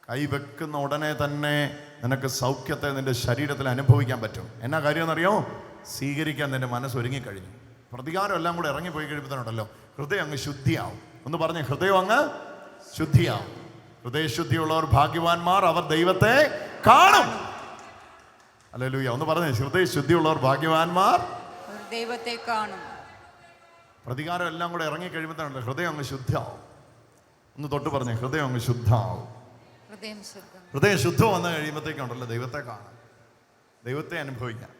Speaker 2: കൈവെക്കുന്ന ഉടനെ തന്നെ നിനക്ക് സൗഖ്യത്തെ നിന്റെ ശരീരത്തിൽ അനുഭവിക്കാൻ പറ്റും. എന്നാ കാര്യം എന്നറിയോ? സ്വീകരിക്കാൻ നിന്റെ മനസ്സ് ഒരുങ്ങിക്കഴിഞ്ഞു. പ്രതികാരം എല്ലാം കൂടെ ഇറങ്ങിപ്പോയി കഴിയുമ്പോഴാണല്ലോ ഹൃദയം അങ്ങ് ശുദ്ധിയാവും. ഒന്ന് പറഞ്ഞേ, ഹൃദയം അങ്ങ് ശുദ്ധിയാവും. ഹൃദയശുദ്ധിയുള്ളവർ ഭാഗ്യവാന്മാർ, അവർ ദൈവത്തെ കാണും. ഹല്ലേലൂയ. ഒന്ന് പറഞ്ഞേ, ഹൃദയശുദ്ധിയുള്ളവർ ഭാഗ്യവാന്മാർ,
Speaker 3: ദൈവത്തെ കാണും.
Speaker 2: പ്രതികാരം എല്ലാം കൂടെ ഇറങ്ങിക്കഴിയുമ്പോഴാണല്ലോ ഹൃദയം അങ്ങ് ശുദ്ധിയാവും. ഒന്ന് തൊട്ട് പറഞ്ഞേ, ഹൃദയം അങ്ങ് ശുദ്ധമാവും. ഹൃദയം ശുദ്ധം വന്നു കഴിയുമ്പോഴത്തേക്കുണ്ടല്ലോ ദൈവത്തെ കാണാം, ദൈവത്തെ അനുഭവിക്കാം,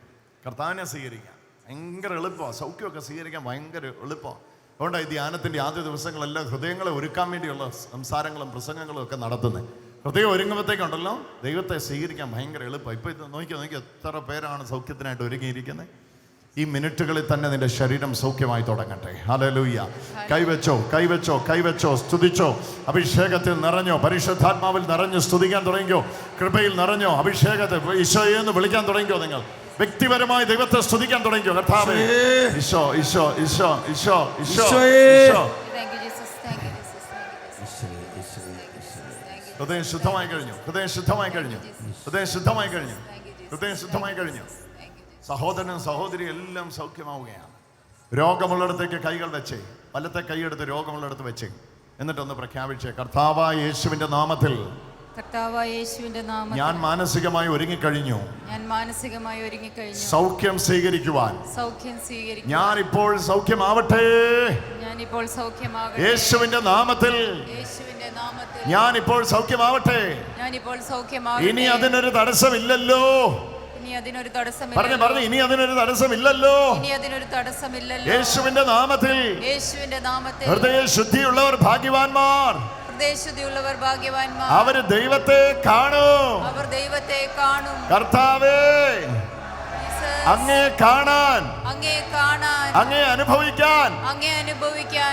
Speaker 2: കർത്താവിനെ സ്വീകരിക്കാം. ഭയങ്കര എളുപ്പമാണ്. സൗഖ്യമൊക്കെ സ്വീകരിക്കാൻ ഭയങ്കര എളുപ്പമാണ്. അതുകൊണ്ടാണ് ഈ ധ്യാനത്തിൻ്റെ ആദ്യ ദിവസങ്ങളെല്ലാം ഹൃദയങ്ങളെ ഒരുക്കാൻ വേണ്ടിയുള്ള സംസാരങ്ങളും പ്രസംഗങ്ങളും ഒക്കെ നടത്തുന്നത്. ഹൃദയം ഒരുങ്ങുമ്പോഴത്തേക്കുണ്ടല്ലോ ദൈവത്തെ സ്വീകരിക്കാൻ ഭയങ്കര എളുപ്പമാണ്. ഇപ്പോൾ ഇത് നോക്കിയോ എത്ര പേരാണ് സൗഖ്യത്തിനായിട്ട് ഒരുങ്ങിയിരിക്കുന്നത്. ഈ മിനിറ്റുകളിൽ തന്നെ നിന്റെ ശരീരം സൗഖ്യമായി തുടങ്ങട്ടെ. ഹല്ലേലൂയ. കൈവച്ചോ, സ്തുതിച്ചോ, അഭിഷേകത്തിൽ നിറഞ്ഞോ, പരിശുദ്ധാത്മാവിൽ നിറഞ്ഞ് സ്തുതിക്കാൻ തുടങ്ങിയോ, കൃപയിൽ നിറഞ്ഞോ, അഭിഷേകത്തെ ഈശോയെ എന്ന് വിളിക്കാൻ തുടങ്ങിയോ, നിങ്ങൾ വ്യക്തിപരമായി ദൈവത്തെ സ്തുതിക്കാൻ തുടങ്ങിയോ. കർത്താവേ, ഈശോ ഈശോ ഈശോ ഈശോ ഈശോ. ഹൃദയം ശുദ്ധമായി കഴിഞ്ഞു. സഹോദരനും സഹോദരി എല്ലാം സൗഖ്യമാവുകയാണ്. രോഗമുള്ളിടത്തേക്ക് കൈകൾ വെച്ചേ, വലത്തെ കൈയെടുത്ത് രോഗമുള്ളിടത്ത് വെച്ചേ, എന്നിട്ടൊന്ന് പ്രഖ്യാപിച്ചേ, കർത്താവായ യേശുവിന്റെ നാമത്തിൽ ഞാൻ മാനസികമായി ഒരുങ്ങിക്കഴിഞ്ഞു. സൗഖ്യം സ്വീകരിക്കുവാൻ ഞാനിപ്പോൾ സൗഖ്യമാവട്ടെ. യേശുവിന്റെ നാമത്തിൽ ഞാനിപ്പോൾ സൗഖ്യമാവട്ടെ. ഇനി അതിനൊരു തടസ്സമില്ലല്ലോ. പറഞ്ഞു ഇനി അതിനൊരു തടസ്സമില്ലല്ലോ. യേശുവിന്റെ നാമത്തിൽ ഹൃദയശുദ്ധിയുള്ളവർ ഭാഗ്യവാന്മാർ, അവര് ദൈവത്തെ കാണും. കർത്താവേ, അങ്ങേ കാണാൻ, അങ്ങേ അനുഭവിക്കാൻ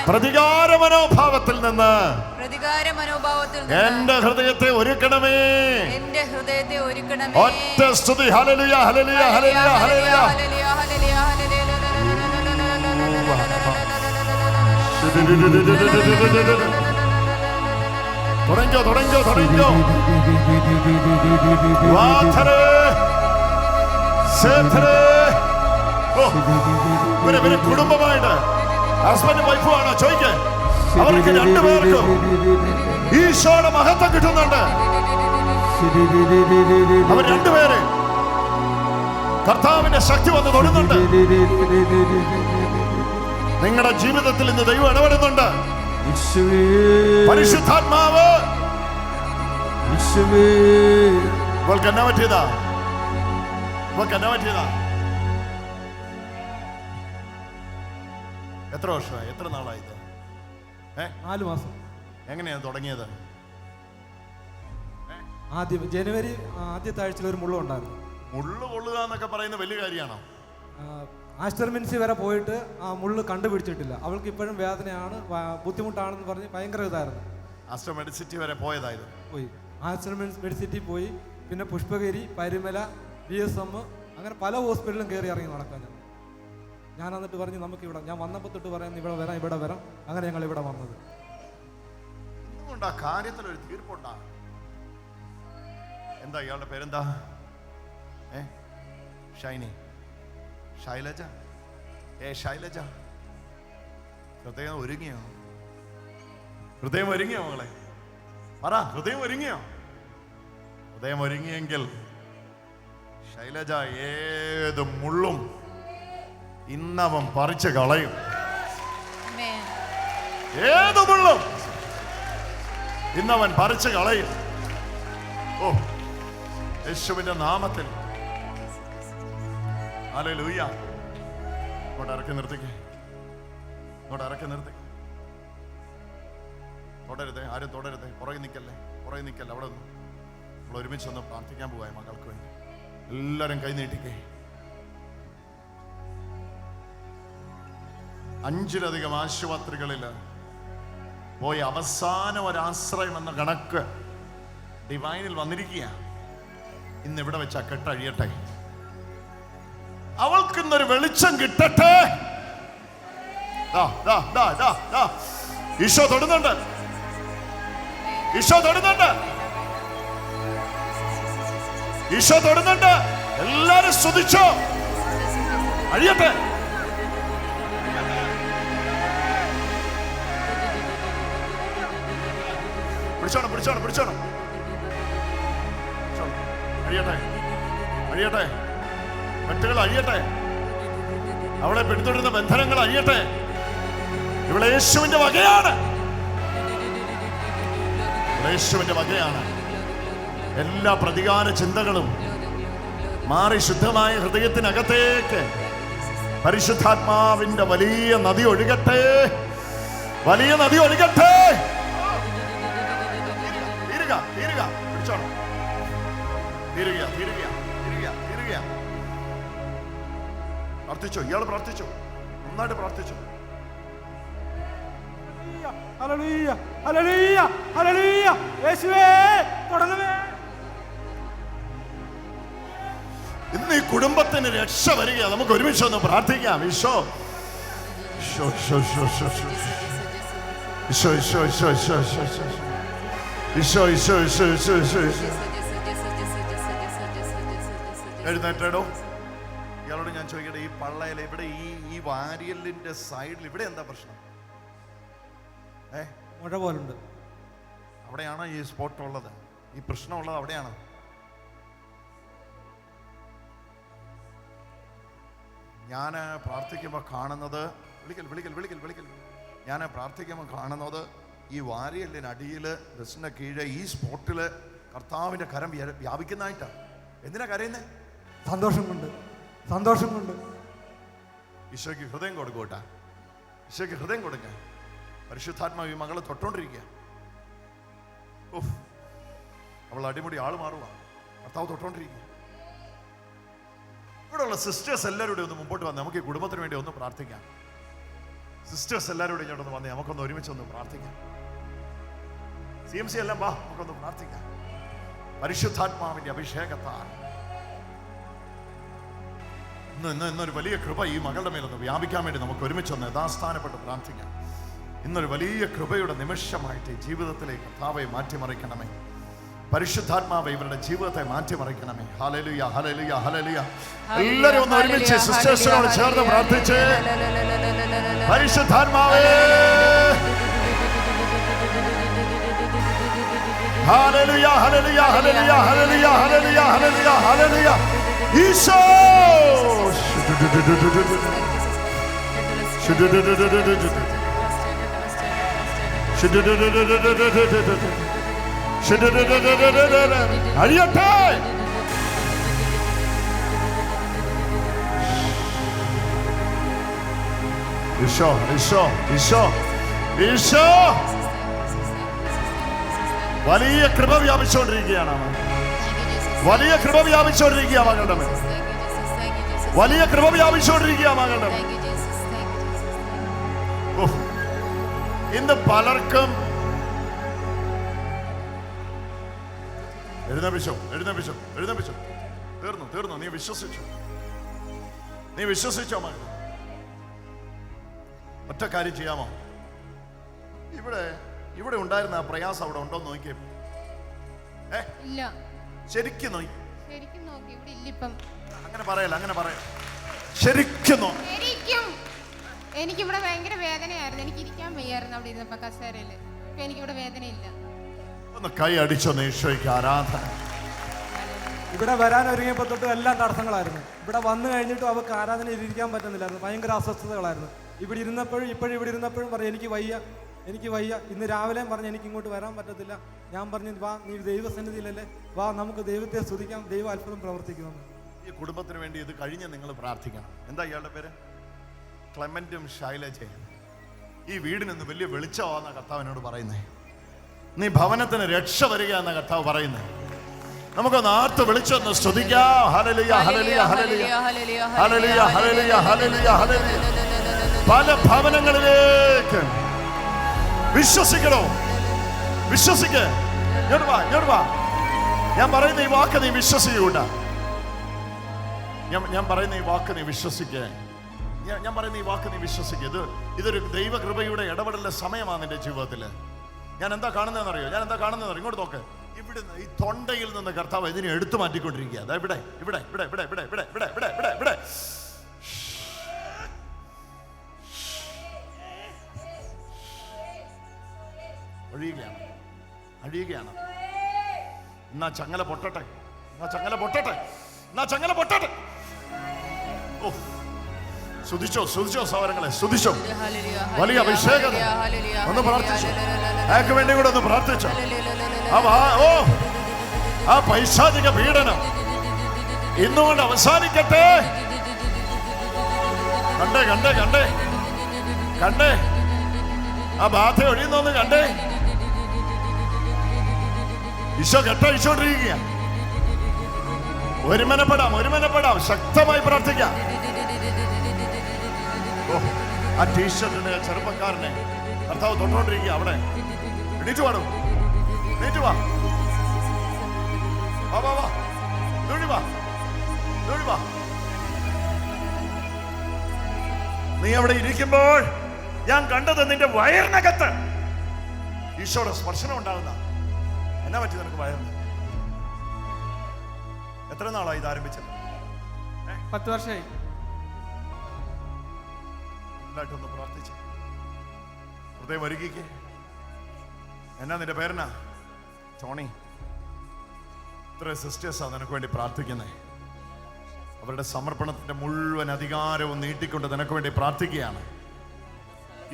Speaker 2: പ്രതികാര മനോഭാവത്തിൽ നിന്ന് എന്റെ ഹൃദയത്തെ ഒരുക്കണമേ. ഒറ്റ സ്തുതി. ഹല്ലേലൂയ, ഹല്ലേലൂയ, ഹല്ലേലൂയ, ഹല്ലേലൂയ. തുടങ്ങിയോ. ഇവരെ കുടുംബമായിട്ട് ഹസ്ബൻഡും വൈഫുമാണോ ചോദിക്കാൻ? അവർക്ക് രണ്ടുപേർക്കും ഈശോയുടെ മഹത്വം കിട്ടുന്നുണ്ട്. അവർ രണ്ടുപേരെ കർത്താവിന്റെ ശക്തി വന്ന് തൊടുന്നുണ്ട്. നിങ്ങളുടെ ജീവിതത്തിൽ ഇന്ന് ദൈവം ഇടപെടുന്നുണ്ട്. പരിശുദ്ധാത്മാവ് ഇവൾക്ക് എന്നാ പറ്റിയതാ? എത്ര വർഷമായി? എത്ര നാളായി?
Speaker 4: 4 മാസം.
Speaker 2: എങ്ങനെയാണ് തുടങ്ങിയത്?
Speaker 4: ആദ്യം ജനുവരി ആദ്യത്തെ ആഴ്ചയിൽ ഒരു മുള്ള ഉണ്ടായിരുന്നു.
Speaker 2: മുള്ളു കൊള്ളുക എന്നൊക്കെ പറയുന്നത് വലിയ കാര്യമാണോ?
Speaker 4: ആസ്റ്റർമിൻസി വരെ പോയിട്ട് ആ മുള്ളു കണ്ടുപിടിച്ചിട്ടില്ല. അവൾക്ക് ഇപ്പോഴും വേദനയാണ്, ബുദ്ധിമുട്ടാണെന്ന് പറഞ്ഞ് ഭയങ്കര ഇതായിരുന്നു.
Speaker 2: ആസ്റ്റർ മെഡിസിറ്റി വരെ പോയി.
Speaker 4: ആസ്റ്റർ മെഡിസിറ്റി പോയി, പിന്നെ പുഷ്പഗിരി, പരുമല, BSM, അങ്ങനെ പല ഹോസ്പിറ്റലിലും കയറി ഇറങ്ങി നടക്കാൻ. ഞാൻ എന്നിട്ട് പറഞ്ഞു നമുക്ക് ഇവിടെ, ഞാൻ വന്നപ്പോൾ തൊട്ട് പറയാൻ ഇവിടെ വരാം. അങ്ങനെ ഞങ്ങൾ ഇവിടെ വന്നത്.
Speaker 2: കാര്യത്തിലൊരു തീർപ്പുണ്ടാ. എന്താ ഇയാളുടെ പേരെന്താ? ശൈലജ. ഹൃദയം ഒരുങ്ങിയോ മകളെ? പറ, ഹൃദയം ഒരുങ്ങിയോ? ഹൃദയം ഒരുങ്ങിയെങ്കിൽ ശൈലജ ഏത് മുള്ളും ഇന്നവൻ പറിച്ചു കളയും.
Speaker 3: Amen.
Speaker 2: ഏത് മുള്ളും ഇന്നവൻ പറിച്ചു കളയും. ഓ, യേശുവിന്റെ നാമത്തിൽ. ഹല്ലേലൂയ. ഇങ്ങോട്ട് ഇറക്കി നിർത്തിക്കേ, ഇങ്ങോട്ട് ഇറക്കി നിർത്തിക്കേ. തുടരുതേ, ആരും തുടരുതേ. പുറകെ നിൽക്കല്ലേ, പുറകെ നിൽക്കല്ലേ. അവിടെ നിന്ന് നമ്മൾ ഒരുമിച്ച് ഒന്ന് പ്രാർത്ഥിക്കാൻ പോവായ മകൾക്ക് വേണ്ടി. എല്ലാവരും കൈ നീട്ടിക്കേ. 5-ലധികം ആശുപത്രികളിൽ പോയി അവസാനം ഒരാശ്രയം എന്ന കണക്ക് ഡിവൈനിൽ വന്നിരിക്കുക. ഇന്ന് ഇവിടെ വെച്ച് ആ കെട്ടഴിയട്ടെ. അവൾക്കിന്നൊരു വെളിച്ചം കിട്ടട്ടെ. ഈശോ തൊടുന്നുണ്ട്, ഈശോ തൊടുന്നുണ്ട്, ഈശോ തൊടുന്നുണ്ട്. എല്ലാരും സ്തുതിച്ചോ. അഴിയട്ടെ. പിടിച്ചോണം, പിടിച്ചോണം, പിടിച്ചോണം. അഴിയട്ടെ, അഴിയട്ടെ. കെട്ടുകൾ അഴിയട്ടെ. അവളെ പിന്തുടരുന്ന ബന്ധനങ്ങൾ അഴിയട്ടെ. ഇവിടെ യേശുവിന്റെ വകയാണ്, യേശുവിന്റെ വകയാണ്. എല്ലാ പ്രതികാര ചിന്തകളും മാറി ശുദ്ധമായ ഹൃദയത്തിനകത്തേക്ക് പരിശുദ്ധാത്മാവിന്റെ വലിയ നദി ഒഴുകട്ടെ, വലിയ നദി ഒഴുകട്ടെ. തീരുക, തീരുക, പിടിച്ചോണം. തീരുക, തീരുക, തീരുക, തീരുക. പ്രാർത്ഥിച്ചു, ഇയാൾ പ്രാർത്ഥിച്ചു, നന്നായിട്ട് പ്രാർത്ഥിച്ചു.
Speaker 4: ഹല്ലേലൂയ, ഹല്ലേലൂയ, ഹല്ലേലൂയ. യേശുവേ തുടരണമേ.
Speaker 2: ഇന്ന് ഈ കുടുംബത്തിന് രക്ഷ വരിക. നമുക്ക് ഒരുമിച്ച് ഒന്ന് പ്രാർത്ഥിക്കാം. ഈശോ, ഈശോ, ഈശോ, ഈശോ, ഈശോ, ഈശോ, ഈശോ, ഈശോ, ഈശോ, ഈശോ, ഈശോ, ഈശോ, ഈശോ, ഈശോ, ഈശോ. എഴുന്നേറ്റോ. ഇയാളോട് ഞാൻ ചോദിക്കട്ടെ, ഈ പള്ളയിൽ ഇവിടെ ഈ വാരിയലിന്റെ സൈഡിൽ ഇവിടെ എന്താ പ്രശ്നം?
Speaker 4: മുഴ പോലുണ്ട്.
Speaker 2: അവിടെയാണോ ഈ സ്പോട്ട് ഉള്ളത്? ഈ പ്രശ്നമുള്ളത് അവിടെയാണ്. ഞാൻ പ്രാർത്ഥിക്കുമ്പോൾ കാണുന്നത്, വിളിക്കൽ വിളിക്കൽ വിളിക്കൽ വിളിക്കൽ, ഞാൻ പ്രാർത്ഥിക്കുമ്പോൾ കാണുന്നത് ഈ വാരിയലിനടിയിൽ ഡ്രസ്സിന്റെ കീഴെ ഈ സ്പോട്ടില് കർത്താവിന്റെ കരം വ്യാപിക്കുന്നതായിട്ടാണ്. എന്തിനാ കരയുന്നേ?
Speaker 4: സന്തോഷം കൊണ്ട്, സന്തോഷം കൊണ്ട്.
Speaker 2: ഈശോയ്ക്ക് ഹൃദയം കൊടുക്കൂട്ടാ, ഈശോയ്ക്ക് ഹൃദയം കൊടുക്കാൻ. പരിശുദ്ധാത്മാവ് ഈ മകളെ തൊട്ടോണ്ടിരിക്കുക. അവൾ അടിമുടി ആള് മാറുക. കർത്താവ് തൊട്ടോണ്ടിരിക്കുക. ഇവിടെയുള്ള സിസ്റ്റേഴ്സ് എല്ലാവരും ഒന്ന് മുമ്പോട്ട് വന്ന് നമുക്ക് ഈ കുടുംബത്തിന് വേണ്ടി ഒന്ന് പ്രാർത്ഥിക്കാം. സിസ്റ്റേഴ്സ് എല്ലാവരും ഇങ്ങോട്ടൊന്ന് വന്നേ, നമുക്കൊന്ന് ഒരുമിച്ച് ഒന്ന് പ്രാർത്ഥിക്കാം. CMC എല്ലാം വാ, നമുക്കൊന്ന് പ്രാർത്ഥിക്കാം. പരിശുദ്ധാത്മാവിന്റെ അഭിഷേകത്താൽ ഇന്നൊരു വലിയ കൃപ ഈ മകളുടെ മേലൊന്ന് വ്യാപിക്കാൻ വേണ്ടി നമുക്ക് ഒരുമിച്ചൊന്ന് യഥാസ്ഥാനപ്പെട്ട് പ്രാർത്ഥിക്കാം. ഇന്നൊരു വലിയ കൃപയുടെ നിമിഷമായിട്ട് ഈ ജീവിതത്തിലേക്ക് കർത്താവെ മാറ്റിമറിക്കണമേ. പരിശുദ്ധാത്മാവെ ഇവരുടെ ജീവിതത്തെ മാറ്റിമറിക്കണമേ. ഹല്ലേലൂയ, ഹല്ലേലൂയ, ഹല്ലേലൂയ. എല്ലാവരും ഒന്ന് ഒരുമിച്ച് സിസ്റ്റേഴ്സിനോട് ചേർന്ന് പ്രാർത്ഥിച്ച്, പരിശുദ്ധാത്മാവേ, ഹല്ലേലൂയ, ഹല്ലേലൂയ, ഹല്ലേലൂയ, ഹല്ലേലൂയ, ഹല്ലേലൂയ, ഹല്ലേലൂയ, ഹല്ലേലൂയ. ഈശോ, അഴിയട്ടെ. ഈശോ, ഈശോ, ഈശോ, ഈശോ. വലിയ കൃപ വ്യാപിച്ചുകൊണ്ടിരിക്കുകയാണ്. വലിയ കൃപ വ്യാപിച്ചുകൊണ്ടിരിക്കുക മകളുടെ മേൽ. വലിയ കൃപ വ്യാപിച്ചുകൊണ്ടിരിക്കുക മകളുടെ മേൽ. ഇന്ന് പലർക്കും എഴുന്നേൽപ്പിച്ചോ, എഴുന്നേൽപ്പിച്ചോ, എഴുന്നേൽപ്പിച്ചോ. തീർന്നു, തീർന്നു. നീ വിശ്വസിച്ചു, നീ വിശ്വസിച്ചോ മകൾ. ഒറ്റ കാര്യം ചെയ്യാമോ? ഇവിടെ ഉണ്ടായിരുന്ന ആ പ്രയാസം അവിടെ ഉണ്ടോ നോക്കിയേ.
Speaker 3: ഇല്ല.
Speaker 2: ശരിക്കും നോക്കി,
Speaker 3: ശരിക്കും നോക്കി. ഇവിടെ ഇല്ല ഇപ്പം.
Speaker 2: അങ്ങനെ പറയല്ല, അങ്ങനെ പറയാം. ശരിക്കും നോക്കി.
Speaker 3: ശരിക്കും എനിക്കിവിടെ ഭയങ്കര വേദനയായിരുന്നു. എനിക്ക് ഇരിക്കാൻ വയ്യായിരുന്നു അവിടെ ഇരുന്നപ്പോ കസേരയില്. ഇപ്പൊ എനിക്കിവിടെ വേദനയില്ല.
Speaker 2: ഒന്ന് കൈ അടിച്ചൊന്ന് ഈശോയ്ക്ക് ആരാധന.
Speaker 4: ഇവിടെ വരാൻ ഒരുങ്ങിയപ്പോൾ തൊട്ട് എല്ലാം തടസ്സങ്ങളായിരുന്നു. ഇവിടെ വന്നു കഴിഞ്ഞിട്ടും അവർക്ക് ആരാധനയിൽ ഇരിക്കാൻ പറ്റുന്നില്ലായിരുന്നു. ഭയങ്കര അസ്വസ്ഥതകളായിരുന്നു. ഇവിടെ ഇരുന്നപ്പോഴും ഇപ്പോഴും ഇവിടെ ഇരുന്നപ്പോഴും പറയും എനിക്ക് വയ്യ. ഇന്ന് രാവിലെയും പറഞ്ഞ് എനിക്ക് ഇങ്ങോട്ട് വരാൻ പറ്റത്തില്ല. ഞാൻ പറഞ്ഞു വാ, നീ ദൈവസന്നിധിയിലല്ലേ, വാ നമുക്ക് ദൈവത്തെ സ്തുതിക്കാം, ദൈവം അത്ഭുതം പ്രവർത്തിക്കുമെന്ന്.
Speaker 2: ഈ കുടുംബത്തിന് വേണ്ടി ഇത് കഴിഞ്ഞ് നിങ്ങൾ പ്രാർത്ഥിക്കണം. എന്താ ഇയാളുടെ പേര്? ക്ലെമന്റും ശൈലജയും. ഈ വീടിനൊന്ന് വലിയ വെളിച്ചമാണെന്ന കർത്താവ് എന്നോട് പറയുന്നേ. നീ ഭവനത്തിന് രക്ഷ വരിക എന്ന കർത്താവ് പറയുന്നേ. നമുക്കൊന്ന് ആർത്ത് വിളിച്ചൊന്ന് സ്തുതിക്കാം. ഹല്ലേലൂയ, ഹല്ലേലൂയ, ഹല്ലേലൂയ, ഹല്ലേലൂയ, ഹല്ലേലൂയ, ഹല്ലേലൂയ, ഹല്ലേലൂയ. പല ഭവനങ്ങളിലേക്ക് വിശ്വസിക്കണോ? വിശ്വസിക്ക്. ഇങ്ങോട്ട് വാ. ഞാൻ പറയുന്ന ഈ വാക്ക് നീ വിശ്വസിക്കൂട്ട. ഞാൻ പറയുന്ന ഈ വാക്ക് നീ വിശ്വസിക്കേ. ഞാൻ പറയുന്ന ഈ വാക്ക് നീ വിശ്വസിക്കുക. ഇതൊരു ദൈവകൃപയുടെ ഇടപെടലിന്റെ സമയമാണ് നിന്റെ ജീവിതത്തിൽ. ഞാൻ എന്താ കാണുന്നതെന്നറിയോ? ഇങ്ങോട്ട് നോക്ക്. ഇവിടുന്ന് ഈ തൊണ്ടയിൽ നിന്ന് കർത്താവ് ഇതിനെ എടുത്തു മാറ്റിക്കൊണ്ടിരിക്കുക. അതാ ഇവിടെ അഴിയുകയാണ്. എന്നാ ചങ്ങല പൊട്ടട്ടെ. ഓ, സ്തുതിച്ചോ സഹോദരങ്ങളെ, സ്തുതിച്ചോ. വലിയ അഭിഷേകം ഒന്ന് പ്രാർത്ഥിച്ചു. അയാൾക്ക് വേണ്ടി കൂടെ ഒന്ന് പ്രാർത്ഥിച്ചോ. ആ പൈശാചിക പീഡനം ഇന്നുകൊണ്ട് അവസാനിക്കട്ടെ. കണ്ടേ ആ ബാധ ഒഴിയുന്നൊന്ന് കണ്ടേ. ഈശോ കെട്ടഴിച്ചോണ്ടിരിക്കുക. ഒരുമനപ്പെടാം. ശക്തമായി പ്രാർത്ഥിക്കാം. ആ ടീഷർട്ടിന്റെ ചെറുപ്പക്കാരനെ കർത്താവ് തൊട്ടോണ്ടിരിക്കുക. അവിടെ എണീറ്റ് വാ. നീ അവിടെ ഇരിക്കുമ്പോൾ ഞാൻ കണ്ടത് നിന്റെ വയറിനകത്ത് ഈശോയുടെ സ്പർശനം ഉണ്ടാകുന്ന. എന്നാ പറ്റി നിനക്ക് വയറിന്? എത്ര നാളായി ഇത് ആരംഭിച്ചത്?
Speaker 4: 10 വർഷമായി.
Speaker 2: നന്നായിട്ടൊന്ന് പ്രാർത്ഥിച്ച് ഹൃദയം ഒരുക്കിക്ക്. എന്നാ നിന്റെ പേരെന്നാ? ടോണി. ഇത്ര സിസ്റ്റേഴ്സാ നിനക്ക് വേണ്ടി പ്രാർത്ഥിക്കുന്നേ. അവരുടെ സമർപ്പണത്തിന്റെ മുഴുവൻ അധികാരവും നീട്ടിക്കൊണ്ട് നിനക്ക് വേണ്ടി പ്രാർത്ഥിക്കുകയാണ്.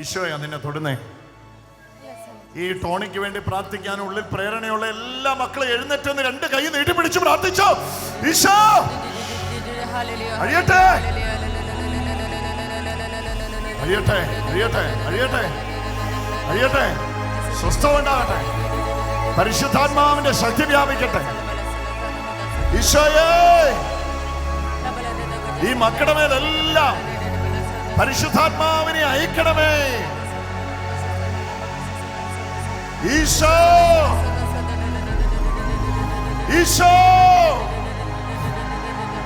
Speaker 2: ഈശോയാ നിന്നെ തൊടുന്നേ. ഈ ടോണിക്ക് വേണ്ടി പ്രാർത്ഥിക്കാൻ ഉള്ളിൽ പ്രേരണയുള്ള എല്ലാ മക്കളും എഴുന്നേറ്റൊന്ന് 2 കൈ നീട്ടിപ്പിടിച്ച് പ്രാർത്ഥിച്ചോ. ഈശോ അഴിയട്ടെ. സ്വസ്ഥമുണ്ടാകട്ടെ. പരിശുദ്ധാത്മാവിന്റെ ശക്തി വ്യാപിക്കട്ടെ. ഈശോയേ, ഈ മക്കളുടെ മേലെല്ലാം പരിശുദ്ധാത്മാവിനെ അയക്കണമേ. ഈശോ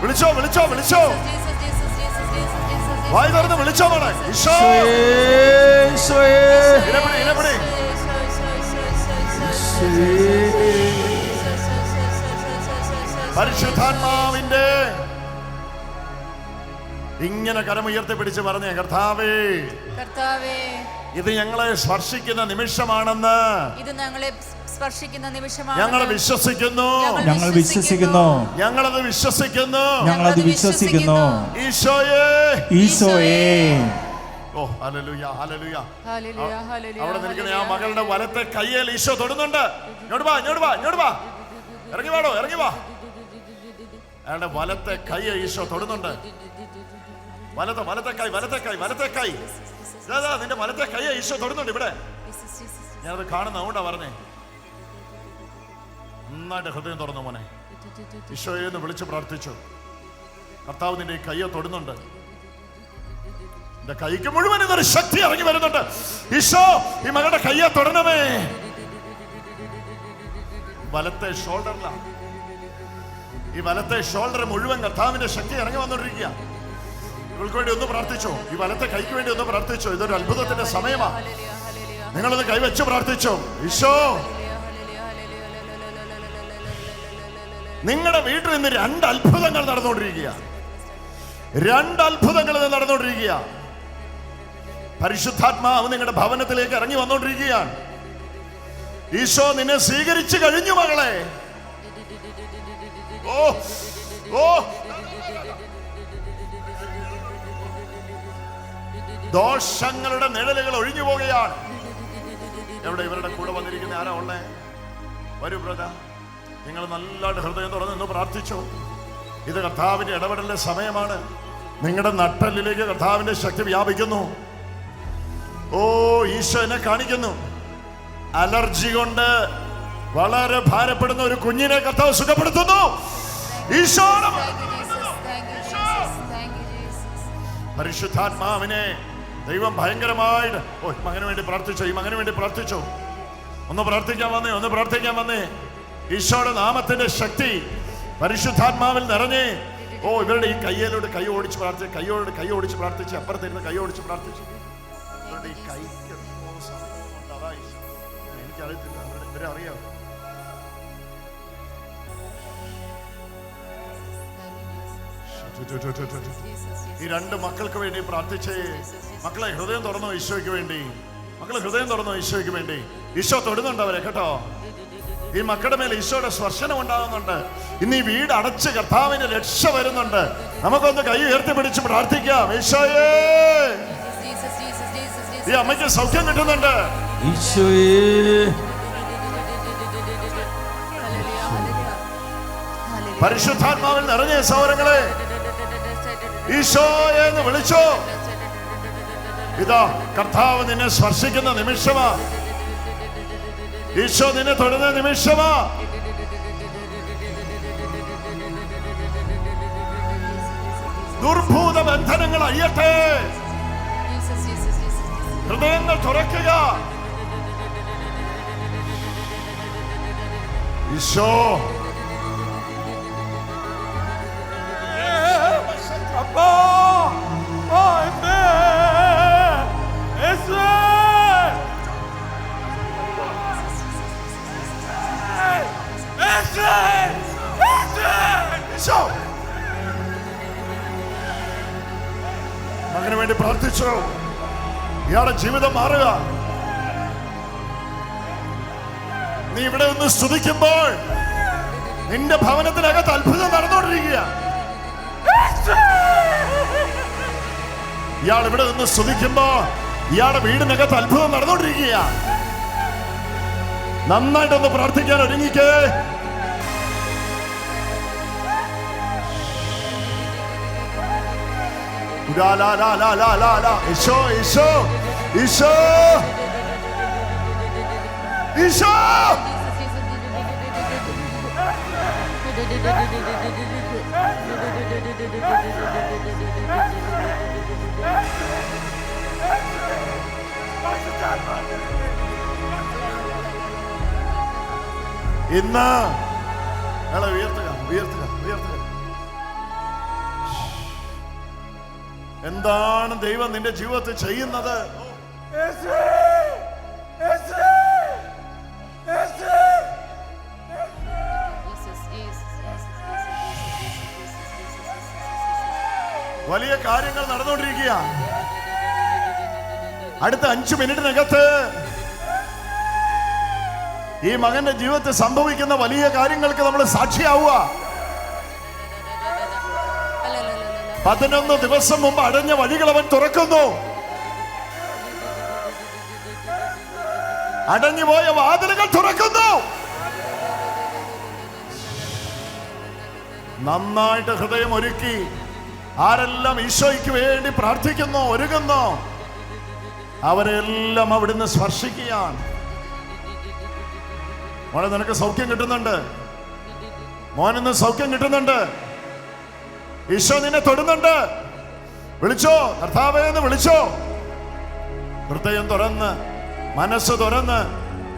Speaker 2: വിളിച്ചോ. വായി തുറന്ന് വിളിച്ചോ മോളെ. ഈശോ ഇലപിടി. പരിശുദ്ധാത്മാവിന്റെ ഇങ്ങനെ കരമുയർത്തി പിടിച്ച് പറഞ്ഞേ, കർത്താവേ, ഇത് ഞങ്ങളെ സ്പർശിക്കുന്ന നിമിഷമാണെന്ന് ഞങ്ങൾ വിശ്വസിക്കുന്നു. ഞങ്ങളത് വിശ്വസിക്കുന്നു. ഈശോയേ. ഓ ഹല്ലേലൂയ, ഹല്ലേലൂയ. അവിടെ നിൽക്കുന്ന ആ മകളുടെ വലത്തെ കയ്യിൽ ഈശോ തൊടുന്നുണ്ട്. ഇങ്ങോട്ട് വാ. ഇറങ്ങി വാ. അയാളുടെ വലത്തെ കൈ ഈശോ തൊടുന്നുണ്ട്. വലത്തെ കൈ നിന്റെ വലത്തെ കൈ ഈശോ തൊടുന്നുണ്ട്. ഇവിടെ ഞാനത് കാണുന്ന അതുകൊണ്ടാ പറഞ്ഞേ. നന്നായിട്ട് ഹൃദയം തുറന്നു മോനെ. ഈശോയെ എന്ന് വിളിച്ച് പ്രാർത്ഥിച്ചു. കർത്താവ് നിന്റെ കയ്യെ തൊടുന്നുണ്ട്. എന്റെ കൈക്ക് മുഴുവൻ ഇതൊരു ശക്തി ഇറങ്ങി വരുന്നുണ്ട്. ഈശോ ഈ മകളുടെ കയ്യെ തൊടണമേ. വലത്തെ ഷോൾഡറിലാണ്. ഈ വലത്തെ ഷോൾഡർ മുഴുവൻ കർത്താവിന്റെ ശക്തി ഇറങ്ങി വന്നോണ്ടിരിക്കുക. ഇവൾക്ക് വേണ്ടി ഒന്ന് പ്രാർത്ഥിച്ചോ. ഈ വലത്തെ കൈക്ക് വേണ്ടി ഒന്ന് പ്രാർത്ഥിച്ചോ. ഇതൊരു അത്ഭുതത്തിന്റെ സമയമാണ്. നിങ്ങളൊന്ന് കൈവച്ച് പ്രാർത്ഥിച്ചോ. ഈശോ, നിങ്ങളുടെ വീട്ടിൽ നിന്ന് 2 അത്ഭുതങ്ങൾ നടന്നുകൊണ്ടിരിക്കുക. പരിശുദ്ധാത്മാവ് നിങ്ങളുടെ ഭവനത്തിലേക്ക് ഇറങ്ങി വന്നുകൊണ്ടിരിക്കുകയാണ്. ഈശോ നിന്നെ സ്വീകരിച്ചു കഴിഞ്ഞു മകളെ. ഓ ഓ ദോഷങ്ങളുടെ നിഴലുകൾ ഒഴിഞ്ഞു പോവുകയാണ്. എവിടെ ഇവരുടെ കൂടെ വന്നിരിക്കുന്ന ആരാ ഉള്ളേ? വരൂ ബ്രദർ, നിങ്ങൾ നല്ലതായിട്ട് ഹൃദയം തുറന്ന് പ്രാർത്ഥിച്ചു. ഇത് കർത്താവിന്റെ ഇടപെടലിന്റെ സമയമാണ്. നിങ്ങളുടെ നട്ടെല്ലിലേക്ക് കർത്താവിന്റെ ശക്തി വ്യാപിക്കുന്നു. ഓ ഈശോ എന്നെ കാണിക്കുന്നു. അലർജി കൊണ്ട് വളരെ ഭാരപ്പെടുന്ന ഒരു കുഞ്ഞിനെ കർത്താവ് സുഖപ്പെടുത്തുന്നു. ഈശോ പരിശുദ്ധാത്മാവിനെ ദൈവം ഭയങ്കരമായിട്ട് മകന് വേണ്ടി പ്രാർത്ഥിച്ചു. ഈ മകന് വേണ്ടി പ്രാർത്ഥിച്ചു. ഒന്ന് പ്രാർത്ഥിക്കാൻ വന്നേ. ഈശോയുടെ നാമത്തിന്റെ ശക്തി പരിശുദ്ധാത്മാവിൽ നിറഞ്ഞേ. ഓ ഇവരുടെ ഈ കയ്യിലോട് കൈ ഓടിച്ച് പ്രാർത്ഥിച്ച് അപ്പുറത്തിരുന്ന് കൈ ഓടിച്ച് പ്രാർത്ഥിച്ചു. ഇവരുടെ ഈ കൈക്ക് സംഭവമുണ്ട്. അതാ എനിക്കറിയത്തില്ല, ഇവരെ അറിയാം. ഈ രണ്ട് മക്കൾക്ക് വേണ്ടി പ്രാർത്ഥിച്ചേ. മക്കളെ ഹൃദയം തുറന്നോ ഈശോയ്ക്ക് വേണ്ടി. ഈശോ തൊടുന്നുണ്ട് അവരെ കേട്ടോ. ഈ മക്കളുടെ മേലെ ഈശോയുടെ സ്പർശനം ഉണ്ടാകുന്നുണ്ട്. ഇന്ന് ഈ വീട് അടച്ച് കർത്താവിന്റെ രക്ഷ വരുന്നുണ്ട്. നമുക്കൊന്ന് കൈ ഉയർത്തി പിടിച്ച് പ്രാർത്ഥിക്കാം. ഈശോയേ, ഈ അമ്മയ്ക്ക് സൗഖ്യം കിട്ടുന്നുണ്ട്. പരിശുദ്ധാത്മാവിൽ നിറഞ്ഞ സഹോദരങ്ങളെ, ഈശോയെ എന്ന് വിളിച്ചോ. ഇതാ കർത്താവ് നിന്നെ സ്പർശിക്കുന്ന നിമിഷമാ. ഈശോ നിന്നെ തൊടുന്ന നിമിഷമാ. ദുർഭൂത ബന്ധനങ്ങൾ അയ്യട്ടെ. ഹൃദയങ്ങൾ തുറക്കുക. ഈശോ മകന് വേണ്ടി പ്രാർത്ഥിച്ചു. ഇയാളുടെ ജീവിതം മാറുക. നീ ഇവിടെ ഒന്ന് സ്തുതിക്കുമ്പോൾ നിന്റെ ഭവനത്തിനകത്ത് അത്ഭുതം നടന്നുകൊണ്ടിരിക്കുക. ഇയാൾ ഇവിടെ നിന്ന് സ്തുതിക്കുമ്പോ ഇയാളുടെ വീടിനകത്ത് അത്ഭുതം നടന്നുകൊണ്ടിരിക്കുക. നന്നായിട്ടൊന്ന് പ്രാർത്ഥിക്കാൻ ഒരുങ്ങിക്കേ. ഈശോ ഈശോ ഈശോ ഈശോ ഇന്ന് ഉയർത്തുക. എന്താണ് ദൈവം നിന്റെ ജീവിതത്തിൽ ചെയ്യുന്നത്? വലിയ കാര്യങ്ങൾ നടന്നുകൊണ്ടിരിക്കുക. അടുത്ത 5 മിനിറ്റിനകത്ത് ഈ മകന്റെ ജീവിതത്തിൽ സംഭവിക്കുന്ന വലിയ കാര്യങ്ങൾക്ക് നമ്മൾ സാക്ഷിയാവുക. 11 ദിവസം മുമ്പ് അടഞ്ഞ വഴികൾ അവൻ തുറക്കുന്നു. അടഞ്ഞുപോയ വാതിലുകൾ തുറക്കുന്നു. നന്നായിട്ട് ഹൃദയം ഒരുക്കി ആരെല്ലാം ഈശോയ്ക്ക് വേണ്ടി പ്രാർത്ഥിക്കുന്നു, ഒരുങ്ങുന്നു, അവരെല്ലാം അവിടുന്ന് സ്പർശിക്കുകയാണ്. മോനെ നിനക്ക് സൗഖ്യം കിട്ടുന്നുണ്ട്. മോനിന്ന് സൗഖ്യം കിട്ടുന്നുണ്ട്. ഈശോ നിന്നെ തൊടുന്നുണ്ട്. വിളിച്ചോ, കർത്താവേ എന്ന് വിളിച്ചോ. ഹൃദയം തുറന്ന് മനസ്സ് തുറന്ന്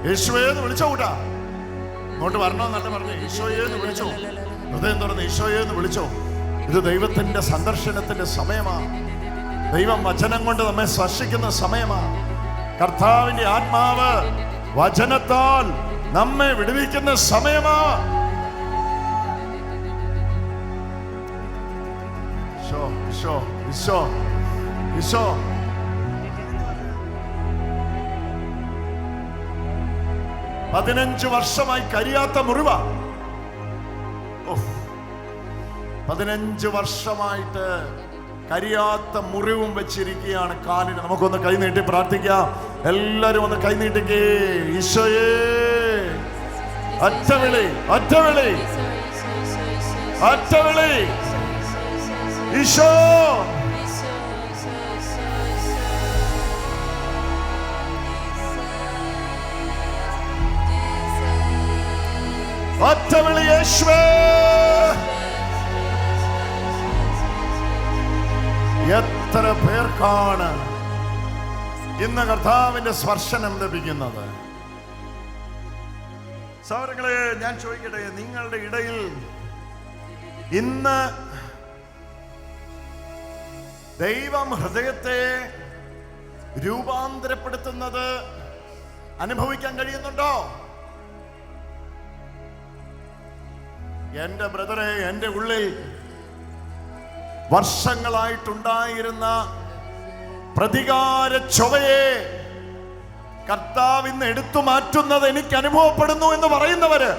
Speaker 2: യേശുവേ എന്ന് വിളിച്ചോ. കൂട്ടാ ഇങ്ങോട്ട് വരണമെന്നല്ല പറഞ്ഞു. ഈശോയെ എന്ന് വിളിച്ചോ. ഹൃദയം തുറന്ന് ഈശോയെ എന്ന് വിളിച്ചോ. ഇത് ദൈവത്തിന്റെ സന്ദർശനത്തിന്റെ സമയമാണ്. ദൈവം വചനം കൊണ്ട് നമ്മെ സ്പർശിക്കുന്ന സമയമാണ്. കർത്താവിന്റെ ആത്മാവ് വചനത്താൽ നമ്മെ വിടുവിക്കുന്ന സമയമാണ്. ഈശോ 15 വർഷമായി കരിയാത്ത മുറിവ. 15 വർഷമായിട്ട് കരിയാത്ത മുറിവും വെച്ചിരിക്കുകയാണ് കാലിന്. നമുക്കൊന്ന് കൈനീട്ടി പ്രാർത്ഥിക്കാം. എല്ലാരും ഒന്ന് കൈനീട്ടിക്കേ. ഈശോയേ, ഒറ്റവിളി, ഒറ്റവിളി, ഒറ്റവിളി. ഈശോ, ഒറ്റവിളി യേശുവേ. എത്ര പേർക്കാണ് ഇന്ന് കർത്താവിന്റെ സ്പർശനം ലഭിക്കുന്നത്? സഹോദരങ്ങളെ, ഞാൻ ചോദിക്കട്ടെ, നിങ്ങളുടെ ഇടയിൽ ഇന്ന് ദൈവം ഹൃദയത്തെ രൂപാന്തരപ്പെടുത്തുന്നത് അനുഭവിക്കാൻ കഴിയുന്നുണ്ടോ? എന്റെ ബ്രദറെ, എന്റെ ഉള്ളിൽ വർഷങ്ങളായിട്ടുണ്ടായിരുന്ന പ്രതികാര ചൊവ്വയെ കർത്താവ് ഇന്ന് എടുത്തു മാറ്റുന്നത് എനിക്ക് അനുഭവപ്പെടുന്നു എന്ന് പറയുന്നവര്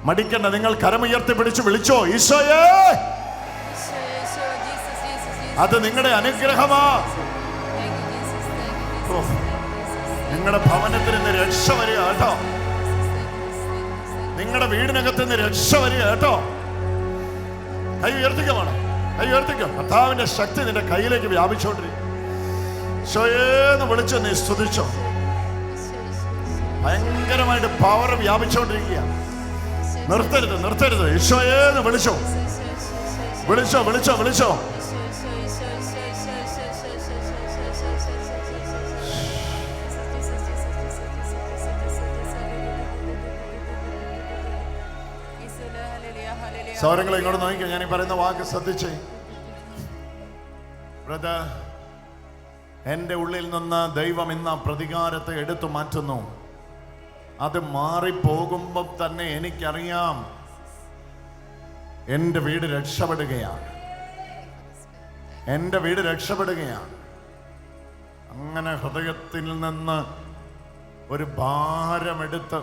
Speaker 2: മടിക്കണ്ട. നിങ്ങൾ കരമുയർത്തി പിടിച്ച് വിളിച്ചോ, ഈശോയേ. അത് നിങ്ങളുടെ അനുഗ്രഹമാ. നിങ്ങളുടെ ഭവനത്തിൽ നിന്ന് രക്ഷ വരിക കേട്ടോ. നിങ്ങളുടെ വീടിനകത്ത് നിന്ന് രക്ഷ വരിക കേട്ടോ. കൈ ഉയർത്തിക്കമാണ്, കൈ ഉയർത്തിക്കോ. കർത്താവിന്റെ ശക്തി നിന്റെ കയ്യിലേക്ക് വ്യാപിച്ചോണ്ടിരിക്കും. ഈശോയേന്ന് വിളിച്ചോ, നീ സ്തുതിച്ചോ. ഭയങ്കരമായിട്ട് പവർ വ്യാപിച്ചോണ്ടിരിക്കുക. നിർത്തരുത്, നിർത്തരുത്. ഈശോയേന്ന് വിളിച്ചോ, വിളിച്ചോ, വിളിച്ചോ, വിളിച്ചോ. സൗരങ്ങളെ ഇങ്ങോട്ട് നോക്കിക്കോ. ഞാൻ ഈ പറയുന്ന വാക്ക് ശ്രദ്ധിച്ചേ. ബ്രദർ, എൻ്റെ ഉള്ളിൽ നിന്ന് ദൈവം ഇന്ന് പ്രതികാരത്തെ എടുത്തു മാറ്റുന്നു. അത് മാറിപ്പോകുമ്പോൾ തന്നെ എനിക്കറിയാം എൻ്റെ വീട് രക്ഷപ്പെടുകയാണ്, എൻ്റെ വീട് രക്ഷപ്പെടുകയാണ്. അങ്ങനെ ഹൃദയത്തിൽ നിന്ന് ഒരു ഭാരമെടുത്ത്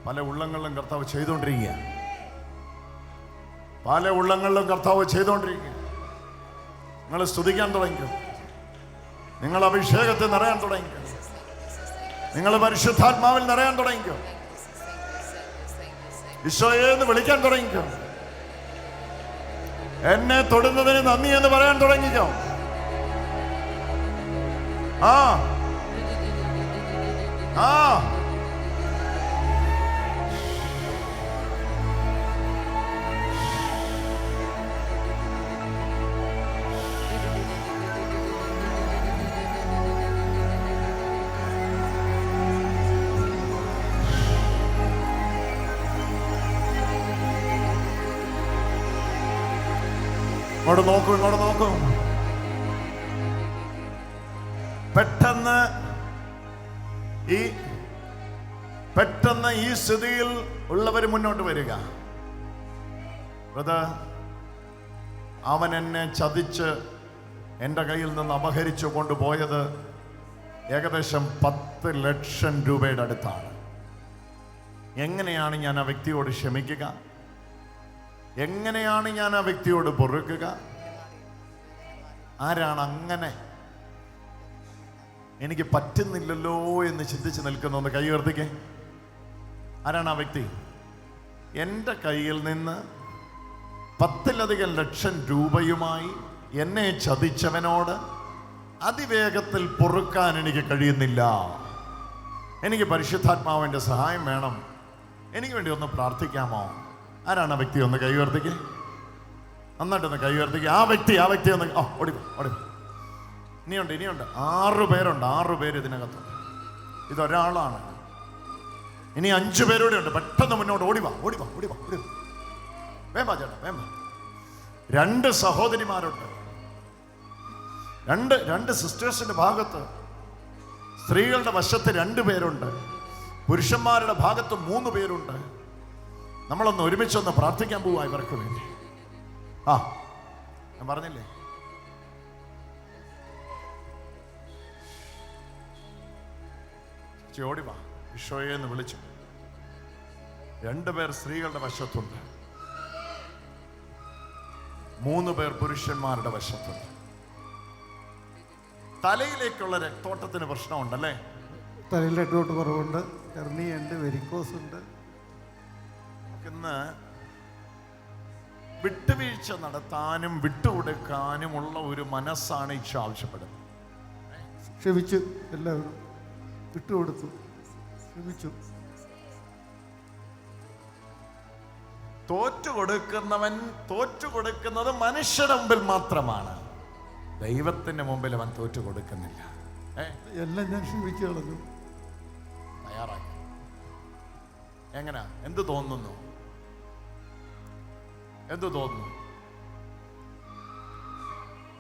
Speaker 2: പല ഉള്ളങ്ങളിലും കർത്താവ് ചെയ്തുകൊണ്ടിരിക്കുക. പല ഉള്ളങ്ങളിലും കർത്താവ് ചെയ്തുകൊണ്ടിരിക്കുക. നിങ്ങൾ സ്തുതിക്കാൻ തുടങ്ങിക്കോ. നിങ്ങൾ അഭിഷേകത്തിൽ നിറയാൻ തുടങ്ങിക്കോ. നിങ്ങൾ പരിശുദ്ധാത്മാവിൽ നിറയാൻ തുടങ്ങിക്കോ. ഈശോയേന്ന് വിളിക്കാൻ തുടങ്ങിക്കോ. എന്നെ തൊടുന്നതിന് നന്ദി എന്ന് പറയാൻ തുടങ്ങിക്കോ. ആ ആ ഇങ്ങോട്ട് നോക്കൂ, ഇങ്ങോട്ട് നോക്കൂ. പെട്ടെന്ന് ഈ സ്ഥിതിയിൽ ഉള്ളവർ മുന്നോട്ട് വരിക. ബ്രദർ, അവൻ എന്നെ ചതിച്ച് എൻ്റെ കയ്യിൽ നിന്ന് അപഹരിച്ചു കൊണ്ടുപോയത് ഏകദേശം 10 ലക്ഷം രൂപയുടെ അടുത്താണ്. എങ്ങനെയാണ് ഞാൻ ആ വ്യക്തിയോട് ക്ഷമിക്കുക? എങ്ങനെയാണ് ഞാൻ ആ വ്യക്തിയോട് പൊറുക്കുക? ആരാണ് അങ്ങനെ? എനിക്ക് പറ്റുന്നില്ലല്ലോ എന്ന് ചിന്തിച്ച് നിൽക്കുന്ന ഒന്ന് കൈ ഉയർത്തിക്കേ. ആരാണ് ആ വ്യക്തി? എൻ്റെ കയ്യിൽ നിന്ന് 10 ലക്ഷം രൂപയുമായി എന്നെ ചതിച്ചവനോട് അതിവേഗത്തിൽ പൊറുക്കാൻ എനിക്ക് കഴിയുന്നില്ല. എനിക്ക് പരിശുദ്ധാത്മാവിൻ്റെ സഹായം വേണം. എനിക്ക് വേണ്ടി ഒന്ന് പ്രാർത്ഥിക്കാമോ? ആരാണ് ആ വ്യക്തി? ഒന്ന് കൈ ഉയർത്തിക്കേ. നന്നായിട്ടൊന്ന് കൈ ഉയർത്തിക്കേ. ആ വ്യക്തി ഒന്ന് ഓടി ഓടി. ഇനിയുണ്ട് 6 പേരുണ്ട്. 6 പേര് ഇതിനകത്ത്. ഇതൊരാളാണ്. ഇനി 5 പേരൂടെ ഉണ്ട്. പെട്ടെന്ന് മുന്നോട്ട് ഓടിവാ. വേമ്പാ ചേട്ടാ, വേമ്പാ. 2 സഹോദരിമാരുണ്ട്. രണ്ട് സിസ്റ്റേഴ്സിന്റെ ഭാഗത്ത്, സ്ത്രീകളുടെ വശത്ത് 2 പേരുണ്ട്. പുരുഷന്മാരുടെ ഭാഗത്ത് 3 പേരുണ്ട്. നമ്മളൊന്ന് ഒരുമിച്ചൊന്ന് പ്രാർത്ഥിക്കാൻ പോവാ ഇവർക്ക് വേണ്ടി. ഞാൻ പറഞ്ഞില്ലേ, ഓടി വാ, ഈശോയെ എന്ന് വിളിച്ചു. 2 പേർ സ്ത്രീകളുടെ വശത്തുണ്ട്, 3 പേർ പുരുഷന്മാരുടെ വശത്തുണ്ട്. തലയിലേക്കുള്ള രക്തോട്ടത്തിന് പ്രശ്നമുണ്ടല്ലേ?
Speaker 5: തലയിൽ രക്തോട്ട് കുറവുണ്ട്, ഹെർണിയുണ്ട്, വെരിക്കോസ് ഉണ്ട്.
Speaker 2: ഇന്ന് വിട്ടുവീഴ്ച നടത്താനും വിട്ടുകൊടുക്കാനുമുള്ള ഒരു മനസ്സാണ് ഈശോ ആവശ്യപ്പെടുന്നത്.
Speaker 5: ക്ഷമിച്ചു, എല്ലാവരും വിട്ടുകൊടുത്തു, ക്ഷമിച്ചു.
Speaker 2: തോറ്റുകൊടുക്കുന്നത് മനുഷ്യരുടെ മുമ്പിൽ മാത്രമാണ്, ദൈവത്തിന്റെ മുമ്പിൽ അവൻ തോറ്റുകൊടുക്കുന്നില്ല.
Speaker 5: എല്ലാം ഞാൻ ക്ഷമിച്ചു കളഞ്ഞു.
Speaker 2: തയ്യാറാക്കി. എങ്ങനാ? എന്ത് തോന്നുന്നു? എന്ത് തോന്നുന്നു?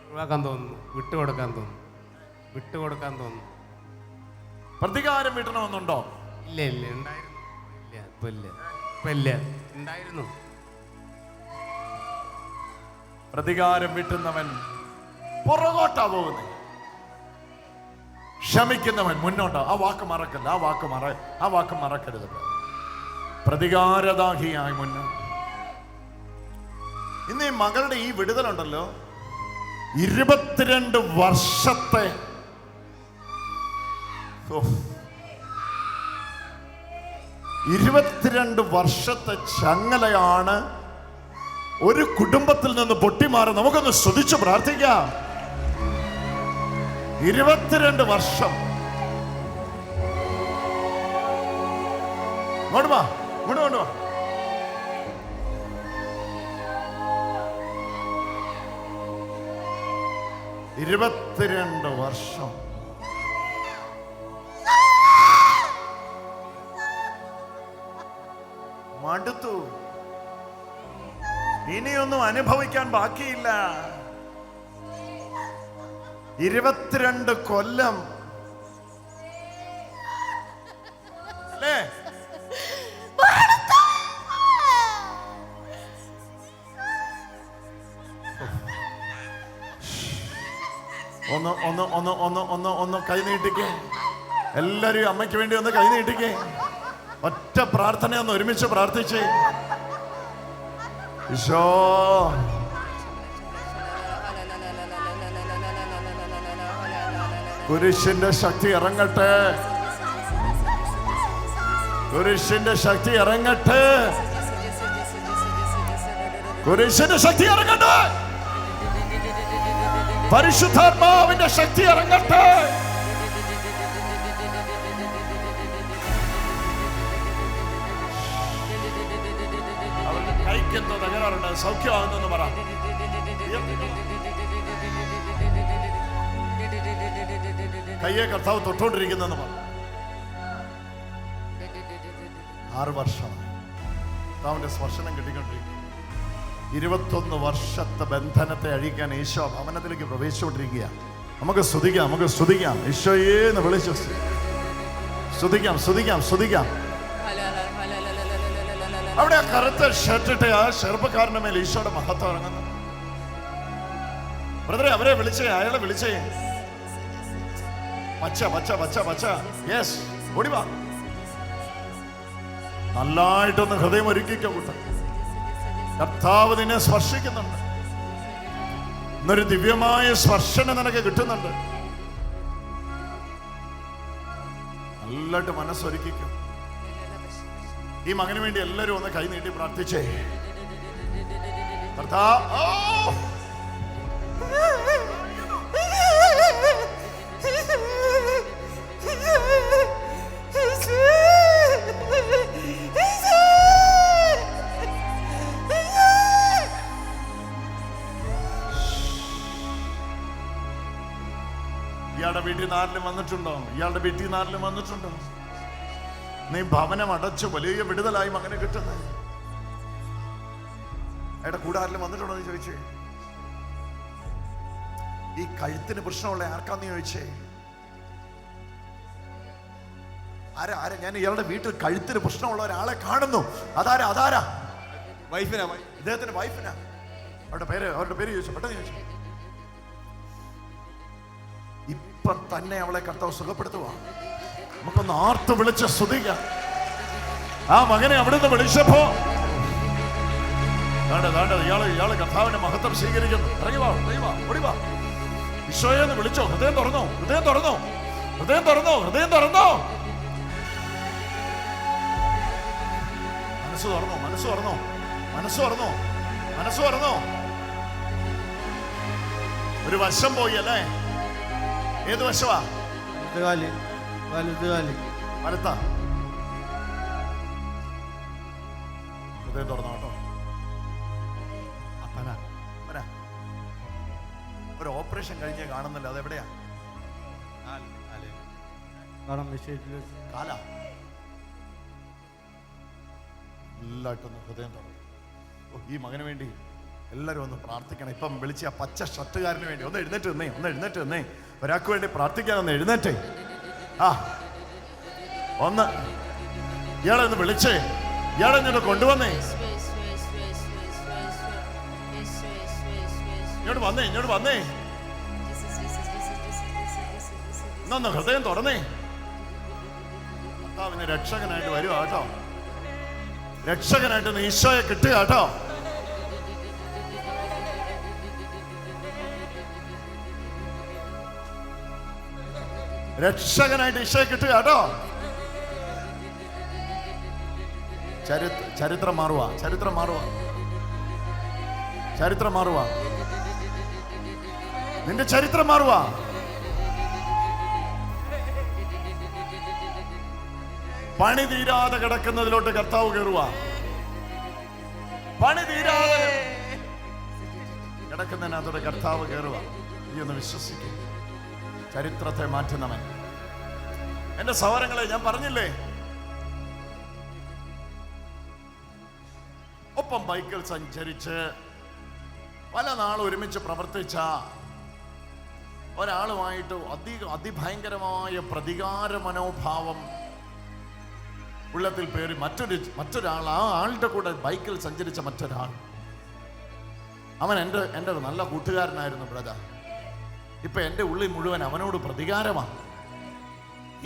Speaker 6: ഒഴിവാക്കാൻ തോന്നുന്നു, വിട്ടുകൊടുക്കാൻ തോന്നുന്നു, വിട്ടുകൊടുക്കാൻ തോന്നുന്നു.
Speaker 2: പ്രതികാരം വീട്ടണമെന്നുണ്ടോ?
Speaker 6: ഇല്ല ഇല്ല, ഉണ്ടായിരുന്നു. ഇല്ല, ഇപ്പൊ ഇല്ല, ഇപ്പൊ ഇല്ല, ഉണ്ടായിരുന്നു.
Speaker 2: പ്രതികാരം വീട്ടുന്നവൻ പുറകോട്ടാ പോകുന്നത്, ക്ഷമിക്കുന്നവൻ മുന്നോട്ടാ. ആ വാക്ക് മറക്കല്ല, ആ വാക്ക് മറക്കരുത്. പ്രതികാരദാഹിയായി മുന്നോട്ട്. ഇന്ന് ഈ മകളുടെ ഈ വിടുതലുണ്ടല്ലോ, 22 വർഷത്തെ 22 വർഷത്തെ ചങ്ങലയാണ് ഒരു കുടുംബത്തിൽ നിന്ന് പൊട്ടിമാറി. നമുക്കൊന്ന് സ്തുതിച്ച് പ്രാർത്ഥിക്കാം. 22 വർഷം. ഇങ്ങോട്ട് വാ. 22 വർഷം. മടുത്തു, ഇനിയൊന്നും അനുഭവിക്കാൻ ബാക്കിയില്ല. 22 കൊല്ലം അല്ലേ? ഒന്ന് കൈ നീട്ടിക്കേ. എല്ലാരും അമ്മയ്ക്ക് വേണ്ടി ഒന്ന് കൈ നീട്ടിക്കേ. ഒറ്റ പ്രാർത്ഥന ഒന്ന് ഒരുമിച്ച് പ്രാർത്ഥിച്ചേ. ഈശോ, കുരിശിന്റെ ശക്തി ഇറങ്ങട്ടെ, കുരിശിന്റെ ശക്തി ഇറങ്ങട്ടെ, കുരിശിന്റെ ശക്തി ഇറങ്ങട്ടെ, പരിശുദ്ധാത്മാവിന്റെ ശക്തി ഇറങ്ങട്ടെ. അവരുടെ കൈക്കെന്തോ തകരാറുണ്ട്, സൗഖ്യമാകുന്നെന്ന് പറ. കയ്യെ കർത്താവ് തൊട്ടോണ്ടിരിക്കുന്നെന്ന് പറ. 6 വർഷം കർത്താവിന്റെ സ്പർശനം കിട്ടിക്കൊണ്ടിരിക്കും. 21 വർഷത്തെ ബന്ധനത്തെ അഴിക്കാൻ ഈശോ ഭവനത്തിലേക്ക് പ്രവേശിച്ചുകൊണ്ടിരിക്കുക. നമുക്ക് സ്തുതിക്കാം, ഈശോയെ എന്ന് വിളിച്ചു സ്തുതിക്കാം. അവിടെ ആ കറുത്ത ഷർട്ടിട്ട് ആ ചെറുപ്പക്കാരന്റെ മേൽ ഈശോയുടെ മഹത്വം ഇറങ്ങുന്നു. ബ്രദറെ, അവരെ വിളിച്ചേ, അയാളെ വിളിച്ചേ. പച്ച യെസ്, ഓടിവാ. നല്ലായിട്ടൊന്ന് ഹൃദയം ഒരുക്കിക്കോ കൂട്ടം. കർത്താവ് നിന്നെ സ്പർശിക്കുന്നുണ്ട്. ഇന്നൊരു ദിവ്യമായ സ്പർശനം നിനക്ക് കിട്ടുന്നുണ്ട്. നല്ലതായിട്ട് മനസ്സൊരുക്കിക്കും. ഈ മകന് വേണ്ടി എല്ലാവരും ഒന്ന് കൈ നീട്ടി പ്രാർത്ഥിച്ചേ. കർത്താവ്, ഇയാളുടെ വീട്ടിൽ നാട്ടിലും വന്നിട്ടുണ്ടോ? നീ ഭവനം അടച്ചു വലിയ വിടുതലായി മകനെ കിട്ടുന്നത്. അയാളുടെ കൂടെ ആരെങ്കിലും വന്നിട്ടുണ്ടോ എന്ന് ചോദിച്ചേ. ഈ കഴുത്തിന് പ്രശ്നമുള്ള ആർക്കാന്ന് ചോദിച്ചേ. ആരാ? ഞാൻ ഇയാളുടെ വീട്ടിൽ കഴുത്തിന് പ്രശ്നമുള്ള ഒരാളെ കാണുന്നു. അതാരാ? വൈഫിനാ, ഇദ്ദേഹത്തിന്റെ വൈഫിനാ. അവരുടെ പേര് ചോദിച്ചു, പെട്ടെന്ന് ചോദിച്ചു. ഇപ്പൊ തന്നെ അവളെ കർത്താവ് സുഖപ്പെടുത്തുക. നമുക്കൊന്ന് ആർത്ത് വിളിച്ച് സ്തുതിക്കാം. ആ മകനെ അവിടുന്ന് വിളിച്ചപ്പോ ഇയാള് കർത്താവിന്റെ മഹത്വം സ്വീകരിക്കുന്നു. ഇറങ്ങി വാ, ഓടി വാ. ഈശോയെന്ന് വിളിച്ചോ. ഹൃദയം തുറന്നോ. മനസ്സ് തുറന്നോ. ഒരു വശം പോയി അല്ലേ? ഏത് വശവാ? വലത്താ. ഹൃദയം തുറന്നോ കേട്ടോ. ഒരു ഓപ്പറേഷൻ കഴിഞ്ഞേ കാണുന്നില്ല. അതെവിടെയാ? കാലാ. എല്ലായിട്ടൊന്ന് ഹൃദയം തുറന്നു. ഈ മകന് വേണ്ടി എല്ലാവരും ഒന്ന് പ്രാർത്ഥിക്കണം. ഇപ്പം വിളിച്ച ആ പച്ച ഷർട്ടുകാരന് വേണ്ടി ഒന്ന് എഴുന്നേറ്റ് നിന്നേ. ഒരാൾക്ക് വേണ്ടി പ്രാർത്ഥിക്കാൻ ഒന്ന് എഴുന്നേറ്റേ. ഒന്ന് ഇയാളെ ഒന്ന് വിളിച്ചേ. ഇയാളെ ഇങ്ങോട്ട് കൊണ്ടുവന്നേ. ഇങ്ങോട്ട് വന്നേ. ഇന്നൊന്ന് ഹൃദയം തുറന്നേ. കർത്താവിന് രക്ഷകനായിട്ട് വരുക കേട്ടോ. രക്ഷകനായിട്ട് ഈശോയെ കിട്ടുക കേട്ടോ. രക്ഷകനായിട്ട് ഈശോയെ കിട്ടുക കേട്ടോ. ചരിത്രം മാറുക. നിന്റെ ചരിത്രം മാറുക. പണി തീരാതെ കിടക്കുന്നതിലോട്ട് കർത്താവ് കയറുക. പണി തീരാതെ കിടക്കുന്നതിനകത്തോടെ കർത്താവ് കയറുക. നീ ഒന്ന് വിശ്വസിക്കും. ചരിത്രത്തെ മാറ്റുന്നവൻ. എന്റെ സഹോദരങ്ങളെ, ഞാൻ പറഞ്ഞില്ലേ, ഒപ്പം ബൈക്കിൽ സഞ്ചരിച്ച് പല നാൾ ഒരുമിച്ച് പ്രവർത്തിച്ച ഒരാളുമായിട്ട് അതിഭയങ്കരമായ പ്രതികാര മനോഭാവം ഉള്ളത്തിൽ പേറി മറ്റൊരാൾ, ആ ആളുടെ കൂടെ ബൈക്കിൽ സഞ്ചരിച്ച മറ്റൊരാൾ, അവൻ എൻ്റെ ഒരു നല്ല കൂട്ടുകാരനായിരുന്നു ബ്രദർ. ഇപ്പൊ എൻ്റെ ഉള്ളിൽ മുഴുവൻ അവനോട് പ്രതികാരമാണ്.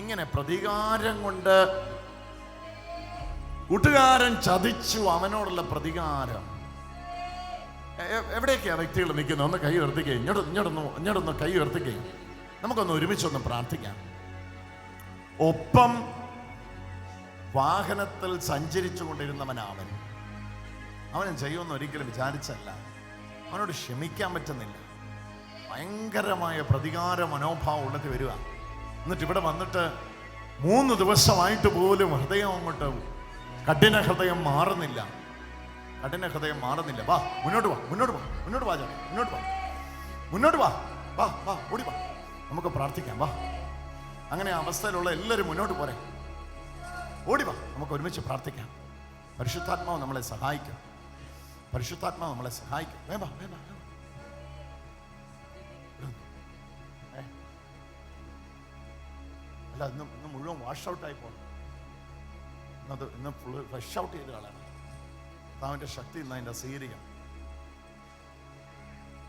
Speaker 2: ഇങ്ങനെ പ്രതികാരം കൊണ്ട് കൂട്ടുകാരൻ ചതിച്ചു, അവനോടുള്ള പ്രതികാരം. എവിടെയൊക്കെയാ വ്യക്തികൾ നിൽക്കുന്നത്? ഒന്ന് കൈ ഉയർത്തിക്കേ. ഇങ്ങോട്ടൊന്ന് കൈ ഉയർത്തിക്കേ. നമുക്കൊന്ന് ഒരുമിച്ചൊന്ന് പ്രാർത്ഥിക്കാം. ഒപ്പം വാഹനത്തിൽ സഞ്ചരിച്ചു കൊണ്ടിരുന്നവനവൻ. അവൻ ചെയ്യുമെന്ന് ഒരിക്കലും വിചാരിച്ചല്ല. അവനോട് ക്ഷമിക്കാൻ പറ്റുന്നില്ല. ഭയങ്കരമായ പ്രതികാര മനോഭാവം ഉള്ളത് വരിക. എന്നിട്ട് ഇവിടെ വന്നിട്ട് 3 ദിവസമായിട്ട് പോലും ഹൃദയം അങ്ങോട്ട് കഠിന ഹൃദയം മാറുന്നില്ല. വാ, മുന്നോട്ട് വാ, ഓടി വാ. നമുക്ക് പ്രാർത്ഥിക്കാം. വാ. അങ്ങനെ അവസ്ഥയിലുള്ള എല്ലാവരും മുന്നോട്ട് പോരെ. ഓടി വാ, നമുക്ക് ഒരുമിച്ച് പ്രാർത്ഥിക്കാം. പരിശുദ്ധാത്മാവ് നമ്മളെ സഹായിക്കും. വേഗം. അല്ല, ഇന്ന് മുഴുവൻ വാഷ് ഔട്ടായി പോകണം. ഇന്ന് ഫുള്ള് ഫ്ലഷ് ഔട്ട് ചെയ്ത് കളയണം. അവൻ്റെ ശക്തി ഇന്ന് അതിൻ്റെ സ്വീകരിക്കണം.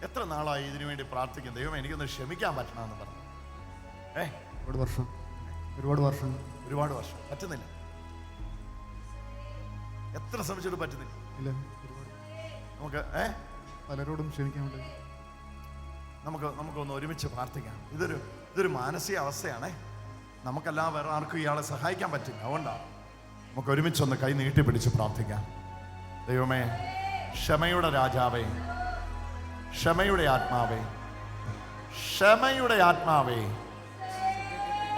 Speaker 2: എത്ര നാളായി ഇതിനു വേണ്ടി പ്രാർത്ഥിക്കും? ദൈവം എനിക്കൊന്ന് ക്ഷമിക്കാൻ പറ്റണമെന്ന് പറഞ്ഞു. ഒരുപാട് വർഷം പറ്റുന്നില്ല. എത്ര ശ്രമിച്ചിട്ട് പറ്റുന്നില്ല. നമുക്ക്
Speaker 5: പലരോടും ക്ഷമിക്കാൻ
Speaker 2: നമുക്കൊന്ന് ഒരുമിച്ച് പ്രാർത്ഥിക്കാം. ഇതൊരു മാനസിക അവസ്ഥയാണേ. നമുക്കെല്ലാം വേറെ ആർക്കും ഇയാളെ സഹായിക്കാൻ പറ്റില്ല. അതുകൊണ്ടാണ് നമുക്ക് ഒരുമിച്ചൊന്ന് കൈ നീട്ടിപ്പിടിച്ച് പ്രാർത്ഥിക്കാം. ദൈവമേ, ക്ഷമയുടെ രാജാവേ, ക്ഷമയുടെ ആത്മാവേ,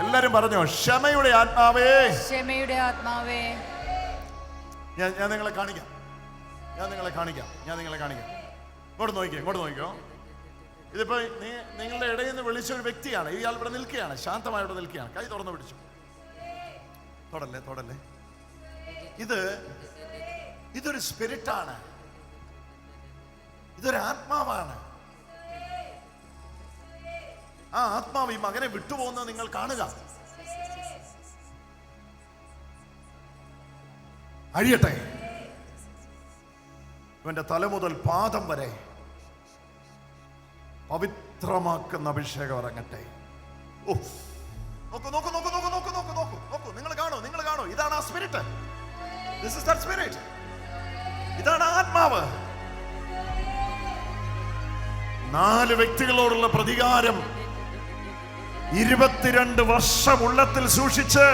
Speaker 2: എല്ലാരും പറഞ്ഞോ, ക്ഷമയുടെ ആത്മാവേ. ഞാൻ നിങ്ങളെ കാണിക്കാം. ഇങ്ങോട്ട് നോക്കിക്കോ. ഇതിപ്പോ നിങ്ങളുടെ ഇടയിൽ നിന്ന് വിളിച്ച ഒരു വ്യക്തിയാണ്. ഇയാൾ ഇവിടെ നിൽക്കുകയാണ്, ശാന്തമായി ഇവിടെ നിൽക്കുകയാണ്. കൈ തുറന്നു പിടിച്ചു. തൊടല്ലേ. ഇതൊരു സ്പിരിറ്റാണ്. ഇതൊരു ആത്മാവാണ്. ആ ആത്മാവ് ഈ മകനെ വിട്ടുപോകുന്നത് നിങ്ങൾ കാണുക. അഴിയട്ടെ. ഇവന്റെ തല മുതൽ പാദം വരെ പവിത്രമാക്കുന്ന അഭിഷേകം ഇറങ്ങട്ടെ. നോക്കൂ ഇതാണ് ആ spirit. This is that spirit. ഇതാണ് ആത്മാവ്. 4 വ്യക്തികളോടുള്ള പ്രതികാരം 22 വർഷം ഉള്ളത്തിൽ സൂക്ഷിച്ച്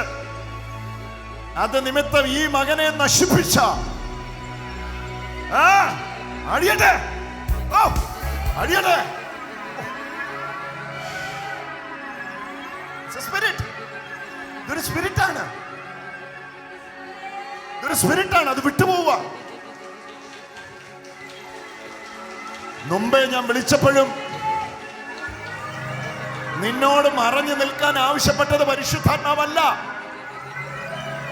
Speaker 2: അത് നിമിത്തം ഈ മകനെ നശിപ്പിച്ച അടിയട്ടെ, അടിയട്ടെ. ഇതൊരു സ്പിരിറ്റാണ്, ഇതൊരു സ്പിരിറ്റാണ്. അത് വിട്ടുപോവുക. മുമ്പേ ഞാൻ വിളിച്ചപ്പോഴും നിന്നോട് മറഞ്ഞു നിൽക്കാൻ ആവശ്യപ്പെട്ടത് പരിശുദ്ധാത്മാവല്ല.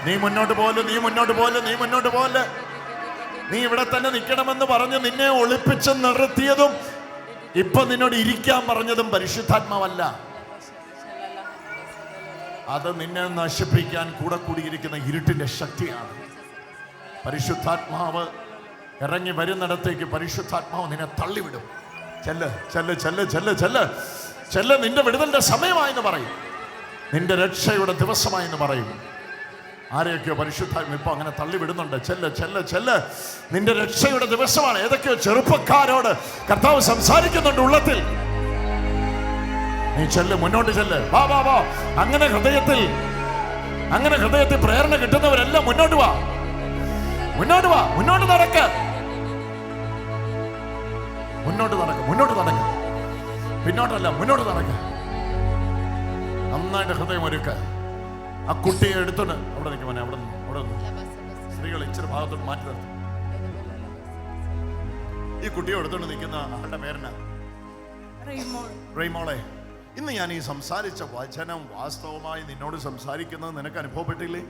Speaker 2: നീ മുന്നോട്ട് പോലെ, നീ മുന്നോട്ട് പോലെ, നീ മുന്നോട്ട് പോലെ, നീ ഇവിടെ തന്നെ നിൽക്കണമെന്ന് പറഞ്ഞ് നിന്നെ ഒളിപ്പിച്ച് നിർത്തിയതും ഇപ്പൊ നിന്നോട് ഇരിക്കാൻ പറഞ്ഞതും പരിശുദ്ധാത്മാവല്ല. അത് നിന്നെ നശിപ്പിക്കാൻ കൂടെ കൂടിയിരിക്കുന്ന ഇരുട്ടിന്റെ ശക്തിയാണ്. പരിശുദ്ധാത്മാവ് ഇറങ്ങി വരുന്നിടത്തേക്ക് പരിശുദ്ധാത്മാവ് നിന്നെ തള്ളിവിടും. ചെല്ല് ചെല്ല് ചെല്ല് ചെല്ല് ചെല്ല് ചെല്ല്, നിന്റെ വിടുതലിന്റെ സമയമായെന്ന് പറയും, നിന്റെ രക്ഷയുടെ ദിവസമായെന്ന് പറയും. ആരെയൊക്കെയോ പരിശുദ്ധാത്മ ഇപ്പൊ അങ്ങനെ തള്ളിവിടുന്നുണ്ട്. ചെല്ല് ചെല്ല് ചെല്ല്, നിന്റെ രക്ഷയുടെ ദിവസമാണ്. ഏതൊക്കെയോ ചെറുപ്പക്കാരോട് കർത്താവ് സംസാരിക്കുന്നുണ്ട് ഉള്ളത്തിൽ. നീ ചെല്ല്, മുന്നോട്ട് ചെല്ല്, വാ വാ വാ. അങ്ങനെ ഹൃദയത്തിൽ പ്രേരണ കിട്ടുന്നവരെല്ലാം മുന്നോട്ട് വാ, മുന്നോട്ട് വാ, മുന്നോട്ട് നടക്ക്, മുന്നോട്ട് നടക്ക്, മുന്നോട്ട് നടക്ക്, പിന്നോട്ടല്ല, മുന്നോട്ട് നടക്ക്. നന്നായിട്ട് ഹൃദയം ഒരുക്ക്. ആ കുട്ടിയെ എടുത്തോണ്ട് അവിടെ നിൽക്കുമോനെ, അവിടെ നിന്ന് സ്ത്രീകൾ ഇച്ചിരി ഭാഗത്തോട്ട് മാറ്റി നിർത്തും. ഈ കുട്ടിയെ എടുത്തോണ്ട് നിൽക്കുന്ന ആളുടെ പേരെന്നാ? റെയ്മോളെ, ഇന്ന് ഞാൻ ഈ സംസാരിച്ച വചനം വാസ്തവമായി നിന്നോട് സംസാരിക്കുന്നത് നിനക്ക് അനുഭവപ്പെട്ടില്ലേ?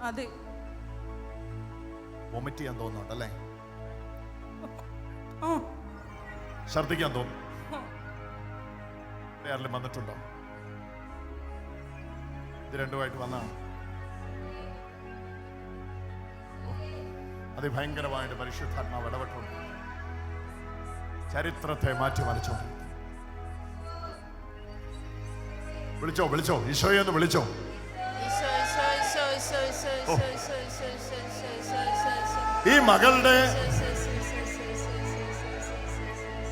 Speaker 7: അതെ.
Speaker 2: വൊമിറ്റ് ചെയ്യാൻ തോന്നുന്നുണ്ടല്ലേ? ഛർദിക്കാൻ തോന്നുന്നു. ആരെങ്കിലും വന്നിട്ടുണ്ടോ? ഇത് രണ്ടുമായിട്ട് വന്നാണ്. അതിഭയങ്കരമായിട്ട് പരിശുദ്ധാത്മാവ് ഇടപെട്ടുണ്ട്. ചരിത്രത്തെ മാറ്റിമറിച്ചോണ്ട് വിളിച്ചോ, വിളിച്ചോ, ഈശോയെ ഒന്ന് വിളിച്ചോ. ഈ മകളുടെ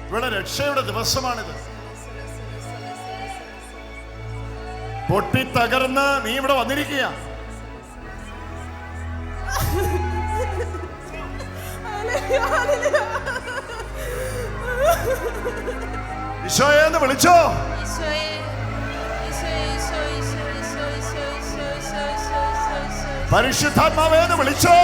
Speaker 2: ഇവിടെ രക്ഷയുടെ ദിവസമാണിത്. പൊട്ടിത്തകർന്ന് നീ ഇവിടെ വന്നിരിക്കുക. ഈശോയെ എന്ന് വിളിച്ചോ. പരിശുദ്ധാത്മാവേ എന്ന് വിളിച്ചോ.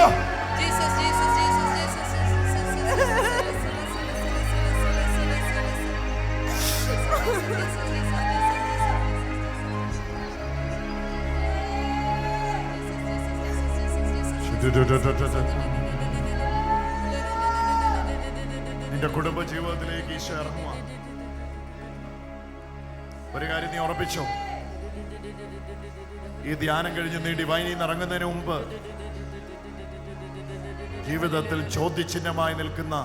Speaker 2: നിന്റെ കുടുംബ ജീവിതത്തിലേക്ക് ഈശോ ഇറങ്ങുക. ഒരു കാര്യം നീ ഉറപ്പിച്ചോ, ഈ ധ്യാനം കഴിഞ്ഞ് നീ ഡിവൈനിൽ നിന്ന് ഇറങ്ങുന്നതിന് മുമ്പ് ജീവിതത്തിൽ ചോദ്യചിഹ്നമായി നിൽക്കുന്ന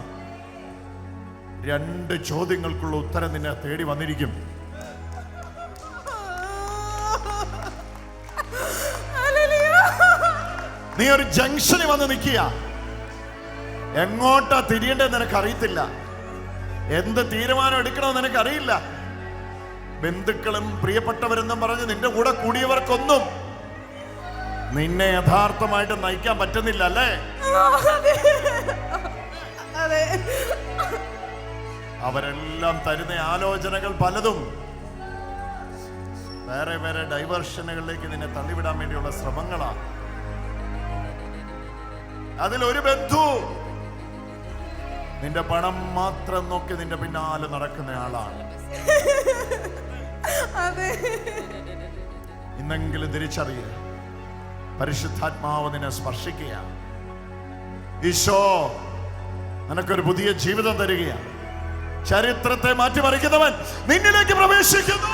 Speaker 2: 2 ചോദ്യങ്ങൾക്കുള്ള ഉത്തരം നിന്നെ തേടി വന്നിരിക്കും. നീ ഒരു ജംഗ്ഷനിൽ വന്ന് നിൽക്കുക. എങ്ങോട്ടാ തിരിയേണ്ടത് നിനക്ക് അറിയത്തില്ല. എന്ത് തീരുമാനം എടുക്കണമെന്ന് നിനക്കറിയില്ല. ബന്ധുക്കളും പ്രിയപ്പെട്ടവരെന്നും പറഞ്ഞ് നിന്റെ കൂടെ കൂടിയവർക്കൊന്നും നിന്നെ യഥാർത്ഥമായിട്ട് നയിക്കാൻ പറ്റുന്നില്ല അല്ലേ? അവരെല്ലാം തരുന്ന ആലോചനകൾ പലതും വേറെ വേറെ ഡൈവേർഷനുകളിലേക്ക് നിന്നെ തള്ളിവിടാൻ വേണ്ടിയുള്ള ശ്രമങ്ങളാ. അതിലൊരു ബന്ധു നിന്റെ പണം മാത്രം നോക്കി നിന്റെ പിന്നാലെ നടക്കുന്ന ആളാണ്. ഇന്നെങ്കിലും തിരിച്ചറിയ, പരിശുദ്ധാത്മാവ് നിന്നെ സ്പർശിക്കുക. ഈശോ നിനക്കൊരു പുതിയ ജീവിതം തരികയാണ്. ചരിത്രത്തെ മാറ്റിമറിക്കുന്നവൻ നിന്നിലേക്ക് പ്രവേശിക്കുന്നു.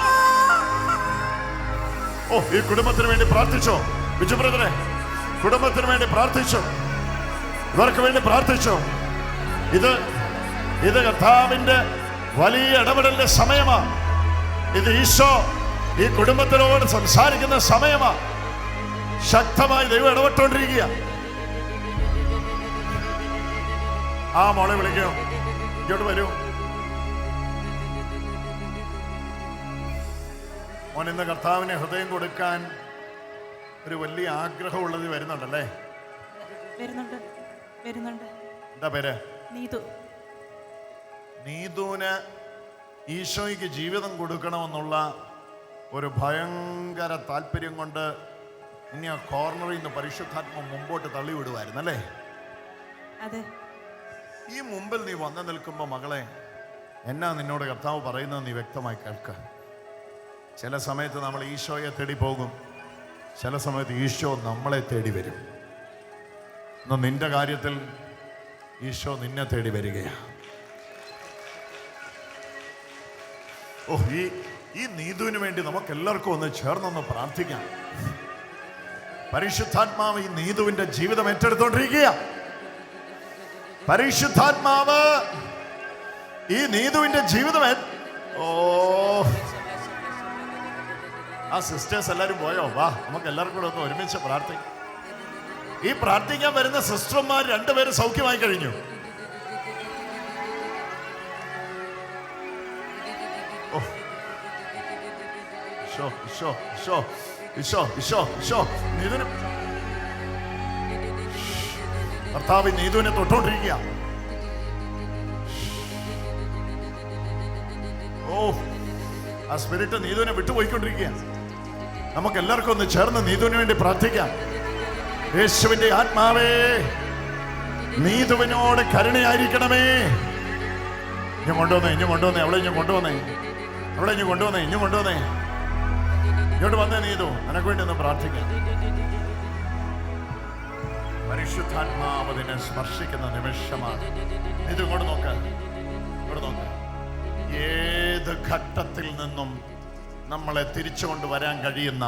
Speaker 2: ഈ കുടുംബത്തിന് വേണ്ടി പ്രാർത്ഥിച്ചോ ബിജു ബ്രദറെ, കുടുംബത്തിന് വേണ്ടി പ്രാർത്ഥിച്ചോ, ഇവർക്ക് വേണ്ടി പ്രാർത്ഥിച്ചോ. ഇത് കർത്താവിന്റെ വലിയ ഇടപെടലിന്റെ സമയമാണ്. ഇത് ഈശോ ഈ കുടുംബത്തിനോട് സംസാരിക്കുന്ന സമയമാണ്. ശക്തമായി ദൈവം ഇടപെട്ടുകൊണ്ടിരിക്കുക. ആ മോളെ വിളിക്കോ, ഇങ്ങോട്ട് വരൂ. മോൻ ഇന്ന് കർത്താവിന് ഹൃദയം കൊടുക്കാൻ ഒരു വലിയ ആഗ്രഹമുള്ളത് വരുന്നുണ്ടല്ലേ?
Speaker 7: വരുന്നുണ്ട്.
Speaker 2: എന്താ പേര്?
Speaker 7: നീതു.
Speaker 2: നീതുവിന് ഈശോയ്ക്ക് ജീവിതം കൊടുക്കണമെന്നുള്ള ഒരു ഭയങ്കര താല്പര്യം കൊണ്ട് ഇനി ആ കോർണറിൽ നിന്ന് പരിശുദ്ധാത്മ മുമ്പോട്ട് തള്ളിവിടുമായിരുന്നല്ലേ?
Speaker 7: അതെ.
Speaker 2: ഈ മുമ്പിൽ നീ വന്നു നിൽക്കുമ്പോൾ മകളെ, എന്നാ നിന്നോട് കർത്താവ് പറയുന്നത് നീ വ്യക്തമായി കേൾക്ക. ചില സമയത്ത് നമ്മൾ ഈശോയെ തേടി പോകും, ചില സമയത്ത് ഈശോ നമ്മളെ തേടി വരും. എന്നാൽ നിന്റെ കാര്യത്തിൽ ഈശോ നിന്നെ തേടി വരികയാണ്. ഓ, ഈ നീതുവിന് വേണ്ടി നമുക്ക് എല്ലാവർക്കും ഒന്ന് ചേർന്നൊന്ന് പ്രാർത്ഥിക്കാം. പരിശുദ്ധാത്മാവ് ഈ നീതുവിന്റെ ജീവിതം ഏറ്റെടുത്തോണ്ടിരിക്കുക. പരിശുദ്ധാത്മാവ് ഈ നീതുവിന്റെ ജീവിതം ആ സിസ്റ്റേഴ്സ് എല്ലാവരും പോയോ? വാ, നമുക്ക് എല്ലാവർക്കും കൂടെ ഒന്ന് ഒരുമിച്ച് പ്രാർത്ഥിക്കാം. ഈ പ്രാർത്ഥിക്കാൻ വരുന്ന സിസ്റ്റർമാർ രണ്ടുപേരും സൗഖ്യമായി കഴിഞ്ഞു. കർത്താവ് നീതുവിനെ തൊട്ടോണ്ടിരിക്കുക. ഓ, ആ സ്പിരിറ്റ് നീതുവിനെ വിട്ടുപോയിക്കൊണ്ടിരിക്കുക. നമുക്ക് എല്ലാവർക്കും ഒന്ന് ചേർന്ന് നീതുവിന് വേണ്ടി പ്രാർത്ഥിക്കാം. യേശുവിന്റെ ആത്മാവേ, നീതുവിനോട് കരുണയായിരിക്കണമേ. ഇഞ്ഞു കൊണ്ടുവന്നേ, അവളെ ഇഞ്ഞു കൊണ്ടുവന്നേ, ഇങ്ങോട്ട് വന്നേ നീതു, എനക്ക് വേണ്ടി ഒന്ന് പ്രാർത്ഥിക്കാം. പരിശുദ്ധാത്മാവതിനെ സ്പർശിക്കുന്ന നിമിഷമാണ്. നീതു ഇങ്ങോട്ട് നോക്ക. ഏത് ഘട്ടത്തിൽ നിന്നും നമ്മളെ തിരിച്ചു കൊണ്ടുവരാൻ കഴിയുന്ന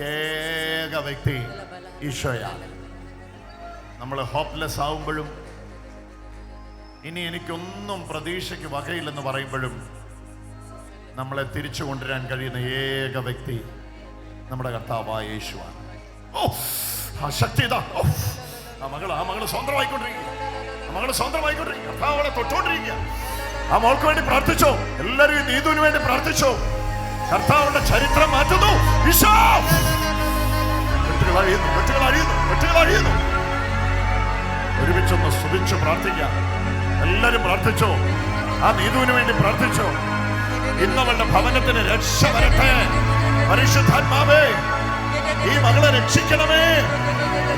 Speaker 2: ഏക വ്യക്തി ഈശോയാണ്. നമ്മൾ ഹോപ്പ്ലെസ് ആവുമ്പോഴും ഇനി എനിക്കൊന്നും പ്രതീക്ഷയ്ക്ക് വകയില്ലെന്ന് പറയുമ്പോഴും നമ്മളെ തിരിച്ചു കൊണ്ടുവരാൻ കഴിയുന്ന ഏക വ്യക്തി നമ്മുടെ കർത്താവായ യേശുവാണ്. ഓ, ആ ശക്തി ഇതാ. ആ മകള് സ്വന്തമായിക്കൊണ്ടിരിക്കുക. കർത്താവളെ തൊട്ടുകൊണ്ടിരിക്കുക. ആ മോൾക്ക് വേണ്ടി പ്രാർത്ഥിച്ചോ. എല്ലാവരും നീതുവിന് വേണ്ടി പ്രാർത്ഥിച്ചോ. കർത്താവിന്റെ ചരിത്രം മാറ്റുന്നു. ഈശോ, വെട്ടുകൾ അഴിയുന്നു. ഒരുമിച്ചൊന്ന് സ്തുതിച്ച് പ്രാർത്ഥിക്കാം. എല്ലാരും പ്രാർത്ഥിച്ചോ. ആ നീതുവിന് വേണ്ടി പ്രാർത്ഥിച്ചോ. ഇന്നവളുടെ ഭവനത്തിന് രക്ഷ വരട്ടെ. പരിശുദ്ധാത്മാവേ, ഈ മകളെ രക്ഷിക്കണമേ.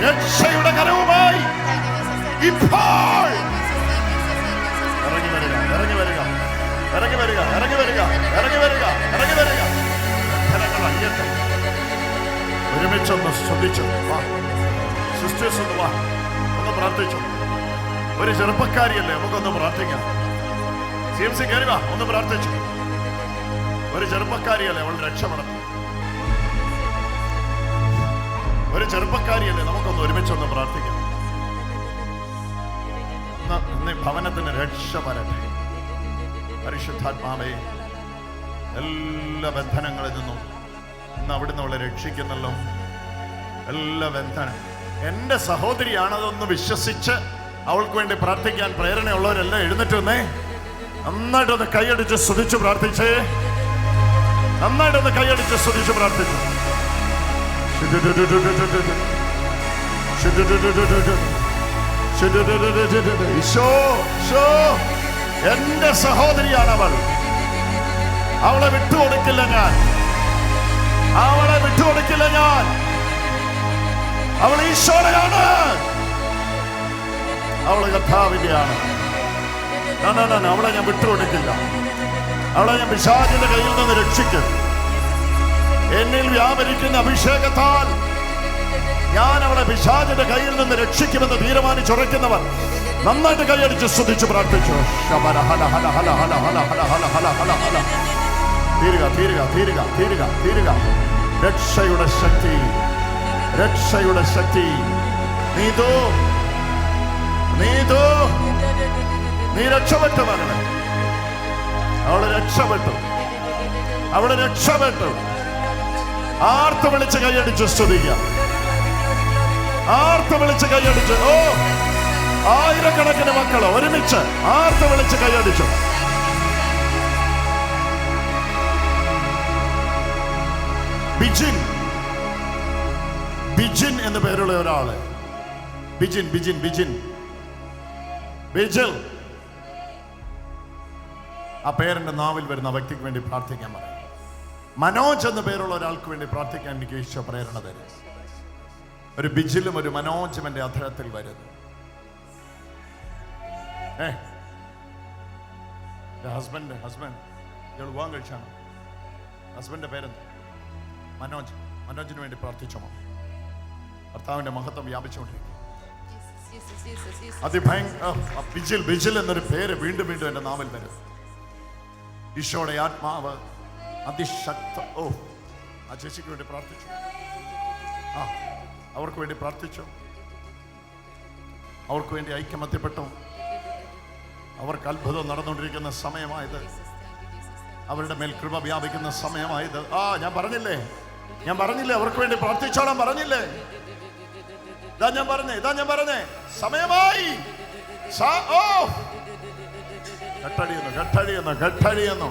Speaker 2: രക്ഷയുടെ കരവുമായി ഇപ്പോൾ ഇറങ്ങി വരിക. ഫലങ്ങൾ അയ്യട്ടെ. ഒരുമിച്ചൊന്ന് സ്തുതിച്ചു. സിസ്റ്റേഴ്സ് ഒന്ന് വാ, ഒന്ന് പ്രാർത്ഥിച്ചു. ഒരു ചെറുപ്പക്കാരിയല്ലേ, നമുക്കൊന്ന് പ്രാർത്ഥിക്കാം. CMC കയറി വാ, ഒന്ന് പ്രാർത്ഥിച്ചു. ഒരു ചെറുപ്പക്കാരിയല്ലേ, അവൾ രക്ഷപ്പെടണം. ഒരു ചെറുപ്പക്കാരിയല്ലേ, നമുക്കൊന്ന് ഒരുമിച്ചൊന്ന് പ്രാർത്ഥിക്കാം. ഭവനത്തിന് രക്ഷ വരട്ടെ. പരിശുദ്ധാത്മാവേ, എല്ലാ ബന്ധനങ്ങളിൽ നിന്നും ഇന്ന് അവിടുന്ന് അവളെ രക്ഷിക്കുന്നല്ലോ. എല്ലാ ബന്ധനം എന്റെ സഹോദരിയാണതെന്ന് വിശ്വസിച്ച് അവൾക്ക് വേണ്ടി പ്രാർത്ഥിക്കാൻ പ്രേരണയുള്ളവരെല്ലാം എഴുന്നേറ്റ് വന്നേ. നന്നായിട്ടൊന്ന് കൈയടിച്ച് സ്തുതിച്ച് പ്രാർത്ഥിച്ചേ. എന്റെ സഹോദരിയാണ് അവൾ. അവളെ വിട്ടുകൊടുക്കില്ല ഞാൻ. അവൾ ഈശോയാണ്. അവള് കർത്താവിന്റെയാണ്. അവളെ ഞാൻ വിട്ടുകൊടുക്കില്ല. അവളെ ഞാൻ പിശാചിന്റെ കയ്യിൽ നിന്ന് രക്ഷിക്കും. എന്നിൽ വ്യാപരിക്കുന്ന അഭിഷേകത്താൽ ഞാൻ അവളെ പിശാചിന്റെ കയ്യിൽ നിന്ന് രക്ഷിക്കുമെന്ന് തീരുമാനിച്ചുറയ്ക്കുന്നവർ നന്നായിട്ട് കൈയടിച്ച് സ്തുതിച്ച് പ്രാർത്ഥിച്ചു. തീരുക. രക്ഷയുടെ ശക്തി. നീ രക്ഷപ്പെട്ടു മകളെ. അവള് രക്ഷപ്പെട്ടു. ആർത്ത് വിളിച്ച് കൈയടിച്ച് സ്തുതിക്കാം. ആർത്ത് വിളിച്ച് കൈയടിച്ച്. ഓ, ആയിരക്കണക്കിന് മക്കൾ ഒരുമിച്ച് ആർത്ത് വിളിച്ച് കൈയടിച്ചു. ബിജിൻ, ബിജിൻ എന്ന് പേരുള്ള ഒരാള്. ബിജിൻ, ബിജിൻ, ബിജിൻ, ബിജിൽ. ആ പേരിന്റെ നാവിൽ വരുന്ന വ്യക്തിക്ക് വേണ്ടി പ്രാർത്ഥിക്കാൻ പറയും. മനോജ് എന്ന പേരുള്ള ഒരാൾക്ക് വേണ്ടി പ്രാർത്ഥിക്കാൻ എനിക്ക് ഈശോ പ്രേരണ തരും. ഒരു ബിജിലും ഒരു മനോജും എന്റെ അധരത്തിൽ വരുന്നു. ഹസ്ബൻഡ് ഇയാൾ വിവാഹം കഴിച്ചാണ്. ഹസ്ബൻഡിന്റെ പേരെന്ത്? മനോജ്. മനോജിന് വേണ്ടി പ്രാർത്ഥിച്ചോ. ഭർത്താവിന്റെ മഹത്വം വ്യാപിച്ചുകൊണ്ടിരിക്കും. ബിജിൽ, ബിജിൽ എന്നൊരു പേര് വീണ്ടും വീണ്ടും എന്റെ നാവിൽ വരും. ഈശോയുടെ ആത്മാവ് അതിശക്ത. ഓ, ആ ചേച്ചിക്ക് വേണ്ടി പ്രാർത്ഥിച്ചു. അവർക്ക് വേണ്ടി പ്രാർത്ഥിച്ചു. അവർക്ക് വേണ്ടി ഐക്യമത്യപ്പെട്ടു. അവർക്ക് അത്ഭുതം നടന്നുകൊണ്ടിരിക്കുന്ന സമയമായത്. അവരുടെ മേൽ കൃപ വ്യാപിക്കുന്ന സമയമായത്. ഞാൻ പറഞ്ഞില്ലേ അവർക്ക് വേണ്ടി പ്രാർത്ഥിച്ചോളാം പറഞ്ഞില്ലേ? ഇതാ ഞാൻ പറഞ്ഞേ സമയമായി. ഘട്ടടിയുന്നു.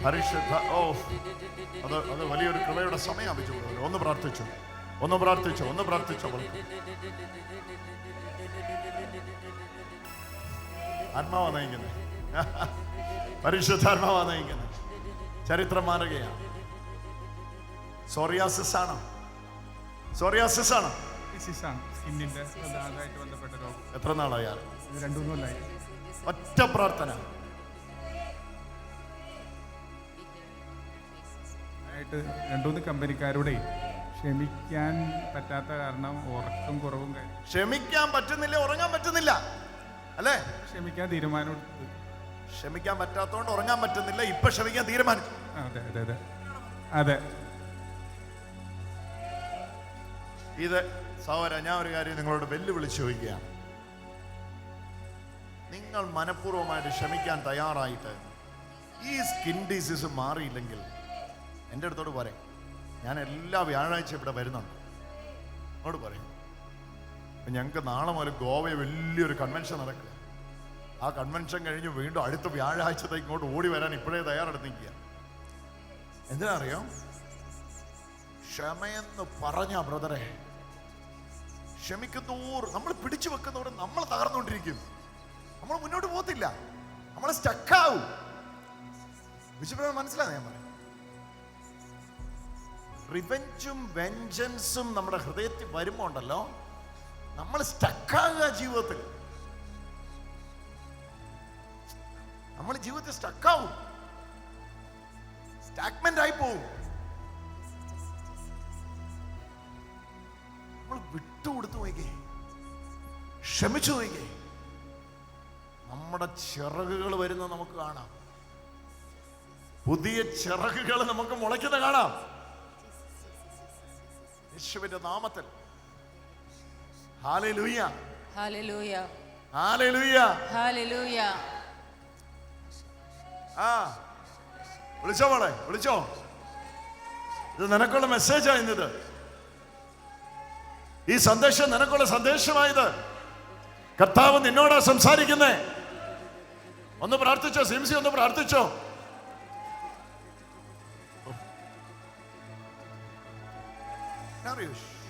Speaker 2: പരിശുദ്ധ. അത് വലിയൊരു കൃപയുടെ സമയം. ഒന്ന് പ്രാർത്ഥിച്ചു. ആത്മാവാ നയിക്കുന്നത്. പരിശുദ്ധാത്മാവാ നയിക്കുന്നത്. ചരിത്രം മാറുകയാണ്. സോറിയാസിസ് ആണോ?
Speaker 7: സ്കിന്നിന്റെ അതുമായിട്ട് ബന്ധപ്പെട്ട രോഗം.
Speaker 2: എത്ര നാളായി?
Speaker 7: 2-3 കൊല്ലമായി.
Speaker 2: ഒറ്റ പ്രാർത്ഥന.
Speaker 7: ആയിട്ട് 2-3 കമ്പനിക്കാരുടെ ക്ഷമിക്കാൻ പറ്റാത്ത കാരണം ഉറക്കം കുറവും.
Speaker 2: ക്ഷമിക്കാൻ പറ്റുന്നില്ല, ഉറങ്ങാൻ പറ്റുന്നില്ല അല്ലേ?
Speaker 7: ക്ഷമിക്കാൻ തീരുമാനം.
Speaker 2: ക്ഷമിക്കാൻ പറ്റാത്തോണ്ട് ഉറങ്ങാൻ പറ്റുന്നില്ല. ഇപ്പൊ ക്ഷമിക്കാൻ തീരുമാനിച്ചു.
Speaker 7: അതെ.
Speaker 2: ഇത് സഹോദര, ഞാൻ ഒരു കാര്യം നിങ്ങളോട് വെല്ലുവിളിച്ച് ചോദിക്കുകയാണ്. നിങ്ങൾ മനഃപൂർവ്വമായിട്ട് ക്ഷമിക്കാൻ തയ്യാറായിട്ട് ഈ സ്കിൻ ഡിസീസ് മാറിയില്ലെങ്കിൽ എൻ്റെ അടുത്തോട് പോരെ. ഞാൻ എല്ലാ വ്യാഴാഴ്ച ഇവിടെ വരുന്നുണ്ട്. അങ്ങോട്ട് പറയും. ഞങ്ങൾക്ക് നാളെ മുതൽ ഗോവയിൽ വലിയൊരു കൺവെൻഷൻ നടക്കുക. ആ കൺവെൻഷൻ കഴിഞ്ഞ് വീണ്ടും അടുത്ത വ്യാഴാഴ്ചത്തേക്ക് ഇങ്ങോട്ട് ഓടി വരാൻ ഇപ്പോഴേ തയ്യാറെടുത്തിരിക്കുക. എന്തിനാ അറിയാം? ക്ഷമയെന്ന് പറഞ്ഞ ബ്രദറെ, ക്ഷമിക്കുന്നോറും നമ്മൾ പിടിച്ചു വെക്കുന്നവരും നമ്മൾ തകർന്നുകൊണ്ടിരിക്കും. നമ്മൾ മുന്നോട്ട് പോകത്തില്ല. നമ്മൾ സ്റ്റക്കാവും. വിശുദ്ധ മനസ്സിലായി ഞാൻ പറയാം. റിവെഞ്ചും വെഞ്ചൻസും നമ്മുടെ ഹൃദയത്തിൽ വരുമ്പോ ഉണ്ടല്ലോ, നമ്മൾ സ്റ്റക്കാകുക. ജീവിതത്തിൽ നമ്മൾ ജീവിതത്തിൽ സ്റ്റക്കാവും. സ്റ്റാഗ്മെന്റ് ആയി പോവും. നമ്മൾ വിട്ടുകൊടുത്തു നോക്കേ, ക്ഷമിച്ചു നോക്കേ, നമ്മുടെ ചിറകുകൾ വരുന്നത് നമുക്ക് കാണാം. പുതിയ ചിറകുകൾ നമുക്ക് മുളയ്ക്കുന്ന കാണാം. യേശുവിന്റെ നാമത്തിൽ. ഹല്ലേലൂയ,
Speaker 3: ഹല്ലേലൂയ,
Speaker 2: ഹല്ലേലൂയ,
Speaker 3: ഹല്ലേലൂയ.
Speaker 2: വിളിച്ചോ മോളെ, വിളിച്ചോ. ഇത് നിനക്കുള്ള മെസ്സേജാ ഇന്നത്. ഈ സന്ദേശം നിനക്കുള്ള സന്ദേശമായത്. കർത്താവ് നിന്നോടാ സംസാരിക്കുന്നേ. ഒന്ന് പ്രാർത്ഥിച്ചോ സിംസി, ഒന്ന് പ്രാർത്ഥിച്ചോ.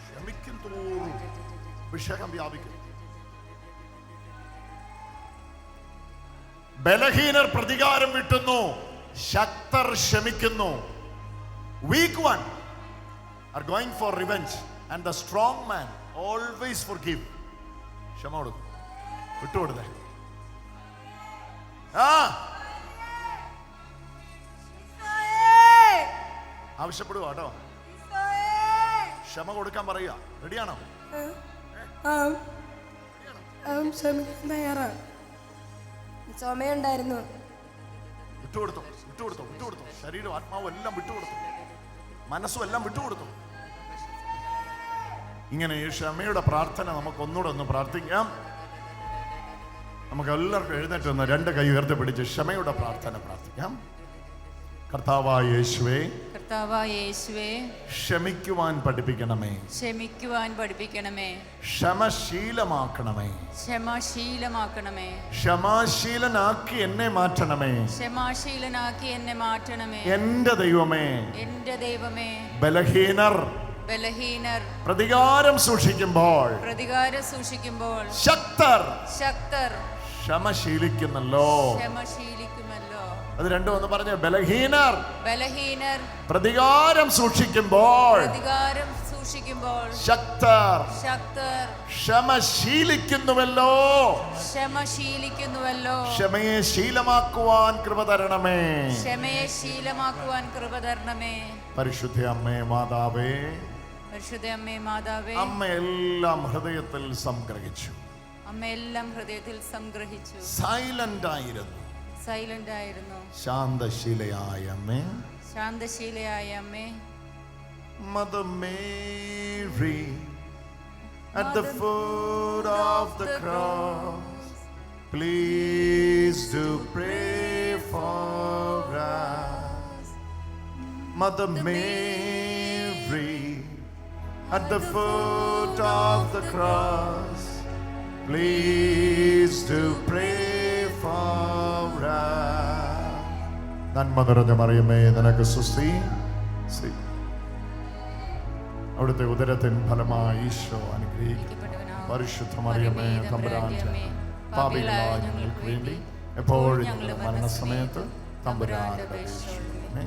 Speaker 2: ക്ഷമിക്കും തോറും അഭിഷേകം വ്യാപിക്കും. ബലഹീനർ പ്രതികാരം വിട്ടുന്നു, Shakdher ക്ഷമിക്കുന്നു. Weak one are going for revenge and the strong man always forgive. ക്ഷമ കൊടുക്കും, വിട്ടുകൊടുത്തേ. ആവശ്യപ്പെടുക കേട്ടോ. ക്ഷമ കൊടുക്കാൻ പറയുക. റെഡിയാണോ?
Speaker 8: ക്ഷമിക്കാൻ തയ്യാറാണ്. ചുമയുണ്ടായിരുന്നു.
Speaker 2: വിട്ടുകൊടുത്തു, വിട്ടുകൊടുത്തു, വിട്ടുകൊടുത്തു. ശരീരം ആത്മാവും എല്ലാം വിട്ടുകൊടുത്തു, മനസ്സും എല്ലാം വിട്ടുകൊടുത്തു. ഇങ്ങനെ ഈ ക്ഷമയുടെ പ്രാർത്ഥന നമുക്ക് ഒന്നുകൂടെ ഒന്ന് പ്രാർത്ഥിക്കാം. നമുക്ക് എല്ലാവർക്കും എഴുന്നേറ്റ് നിന്ന് 2 കൈ ഉയർത്തി പിടിച്ച് ക്ഷമയുടെ പ്രാർത്ഥന പ്രാർത്ഥിക്കാം. കർത്താവായ യേശുവേ,
Speaker 3: കർത്താവായ യേശുവേ,
Speaker 2: ക്ഷമിക്കുവാൻ പഠിപ്പിക്കണമേ,
Speaker 3: ക്ഷമിക്കുവാൻ പഠിപ്പിക്കണമേ,
Speaker 2: ക്ഷമശീലമാക്കണമേ,
Speaker 3: ക്ഷമാശീലമാക്കണമേ,
Speaker 2: ക്ഷമാശീലനാക്കി എന്നെ മാറ്റണമേ.
Speaker 3: ക്ഷമാശീലനാക്കി എന്നെ മാറ്റണമേ.
Speaker 2: എന്റെ ദൈവമേ,
Speaker 3: എന്റെ ദൈവമേ,
Speaker 2: ബലഹീനർ പ്രതികാരം സൂക്ഷിക്കുമ്പോൾ ശക്തർ ക്ഷമശീലിക്കുന്നല്ലോ. അത് രണ്ടും ഒന്ന് പറഞ്ഞ. ബലഹീനർ പ്രതികാരം സൂക്ഷിക്കുമ്പോൾ ശക്തർ ക്ഷമശീലിക്കുന്നുവല്ലോ. ക്ഷമയെ ശീലമാക്കുവാൻ കൃപ തരണമേ. പരിശുദ്ധ അമ്മേ മാതാവേ, അമ്മ എല്ലാം ഹൃദയത്തിൽ സംഗ്രഹിച്ചു. സൈലന്റ് ആയിരുന്നു. ശാന്തശീലയായ അമ്മേ, Mother Mary, at the foot of the cross, please do pray for us. Mother Mary, at the foot of the cross, please do pray for us. നന്മ നിറഞ്ഞ മറിയമേ, നിനക്ക് സ്തുതി. അവിടുത്തെ ഉദരത്തിൻ ഫലമായി ഈശോ അനുഗ്രഹിക്കപ്പെട്ടവനാകുന്നു. പരിശുദ്ധ മറിയമേ, തമ്പുരാന്റെ പാപികളായ ഞങ്ങൾക്ക് വേണ്ടി എപ്പോഴും ഞങ്ങളുടെ മരണസമയത്ത് തമ്പുരാനോട് അപേക്ഷിക്കണമേ.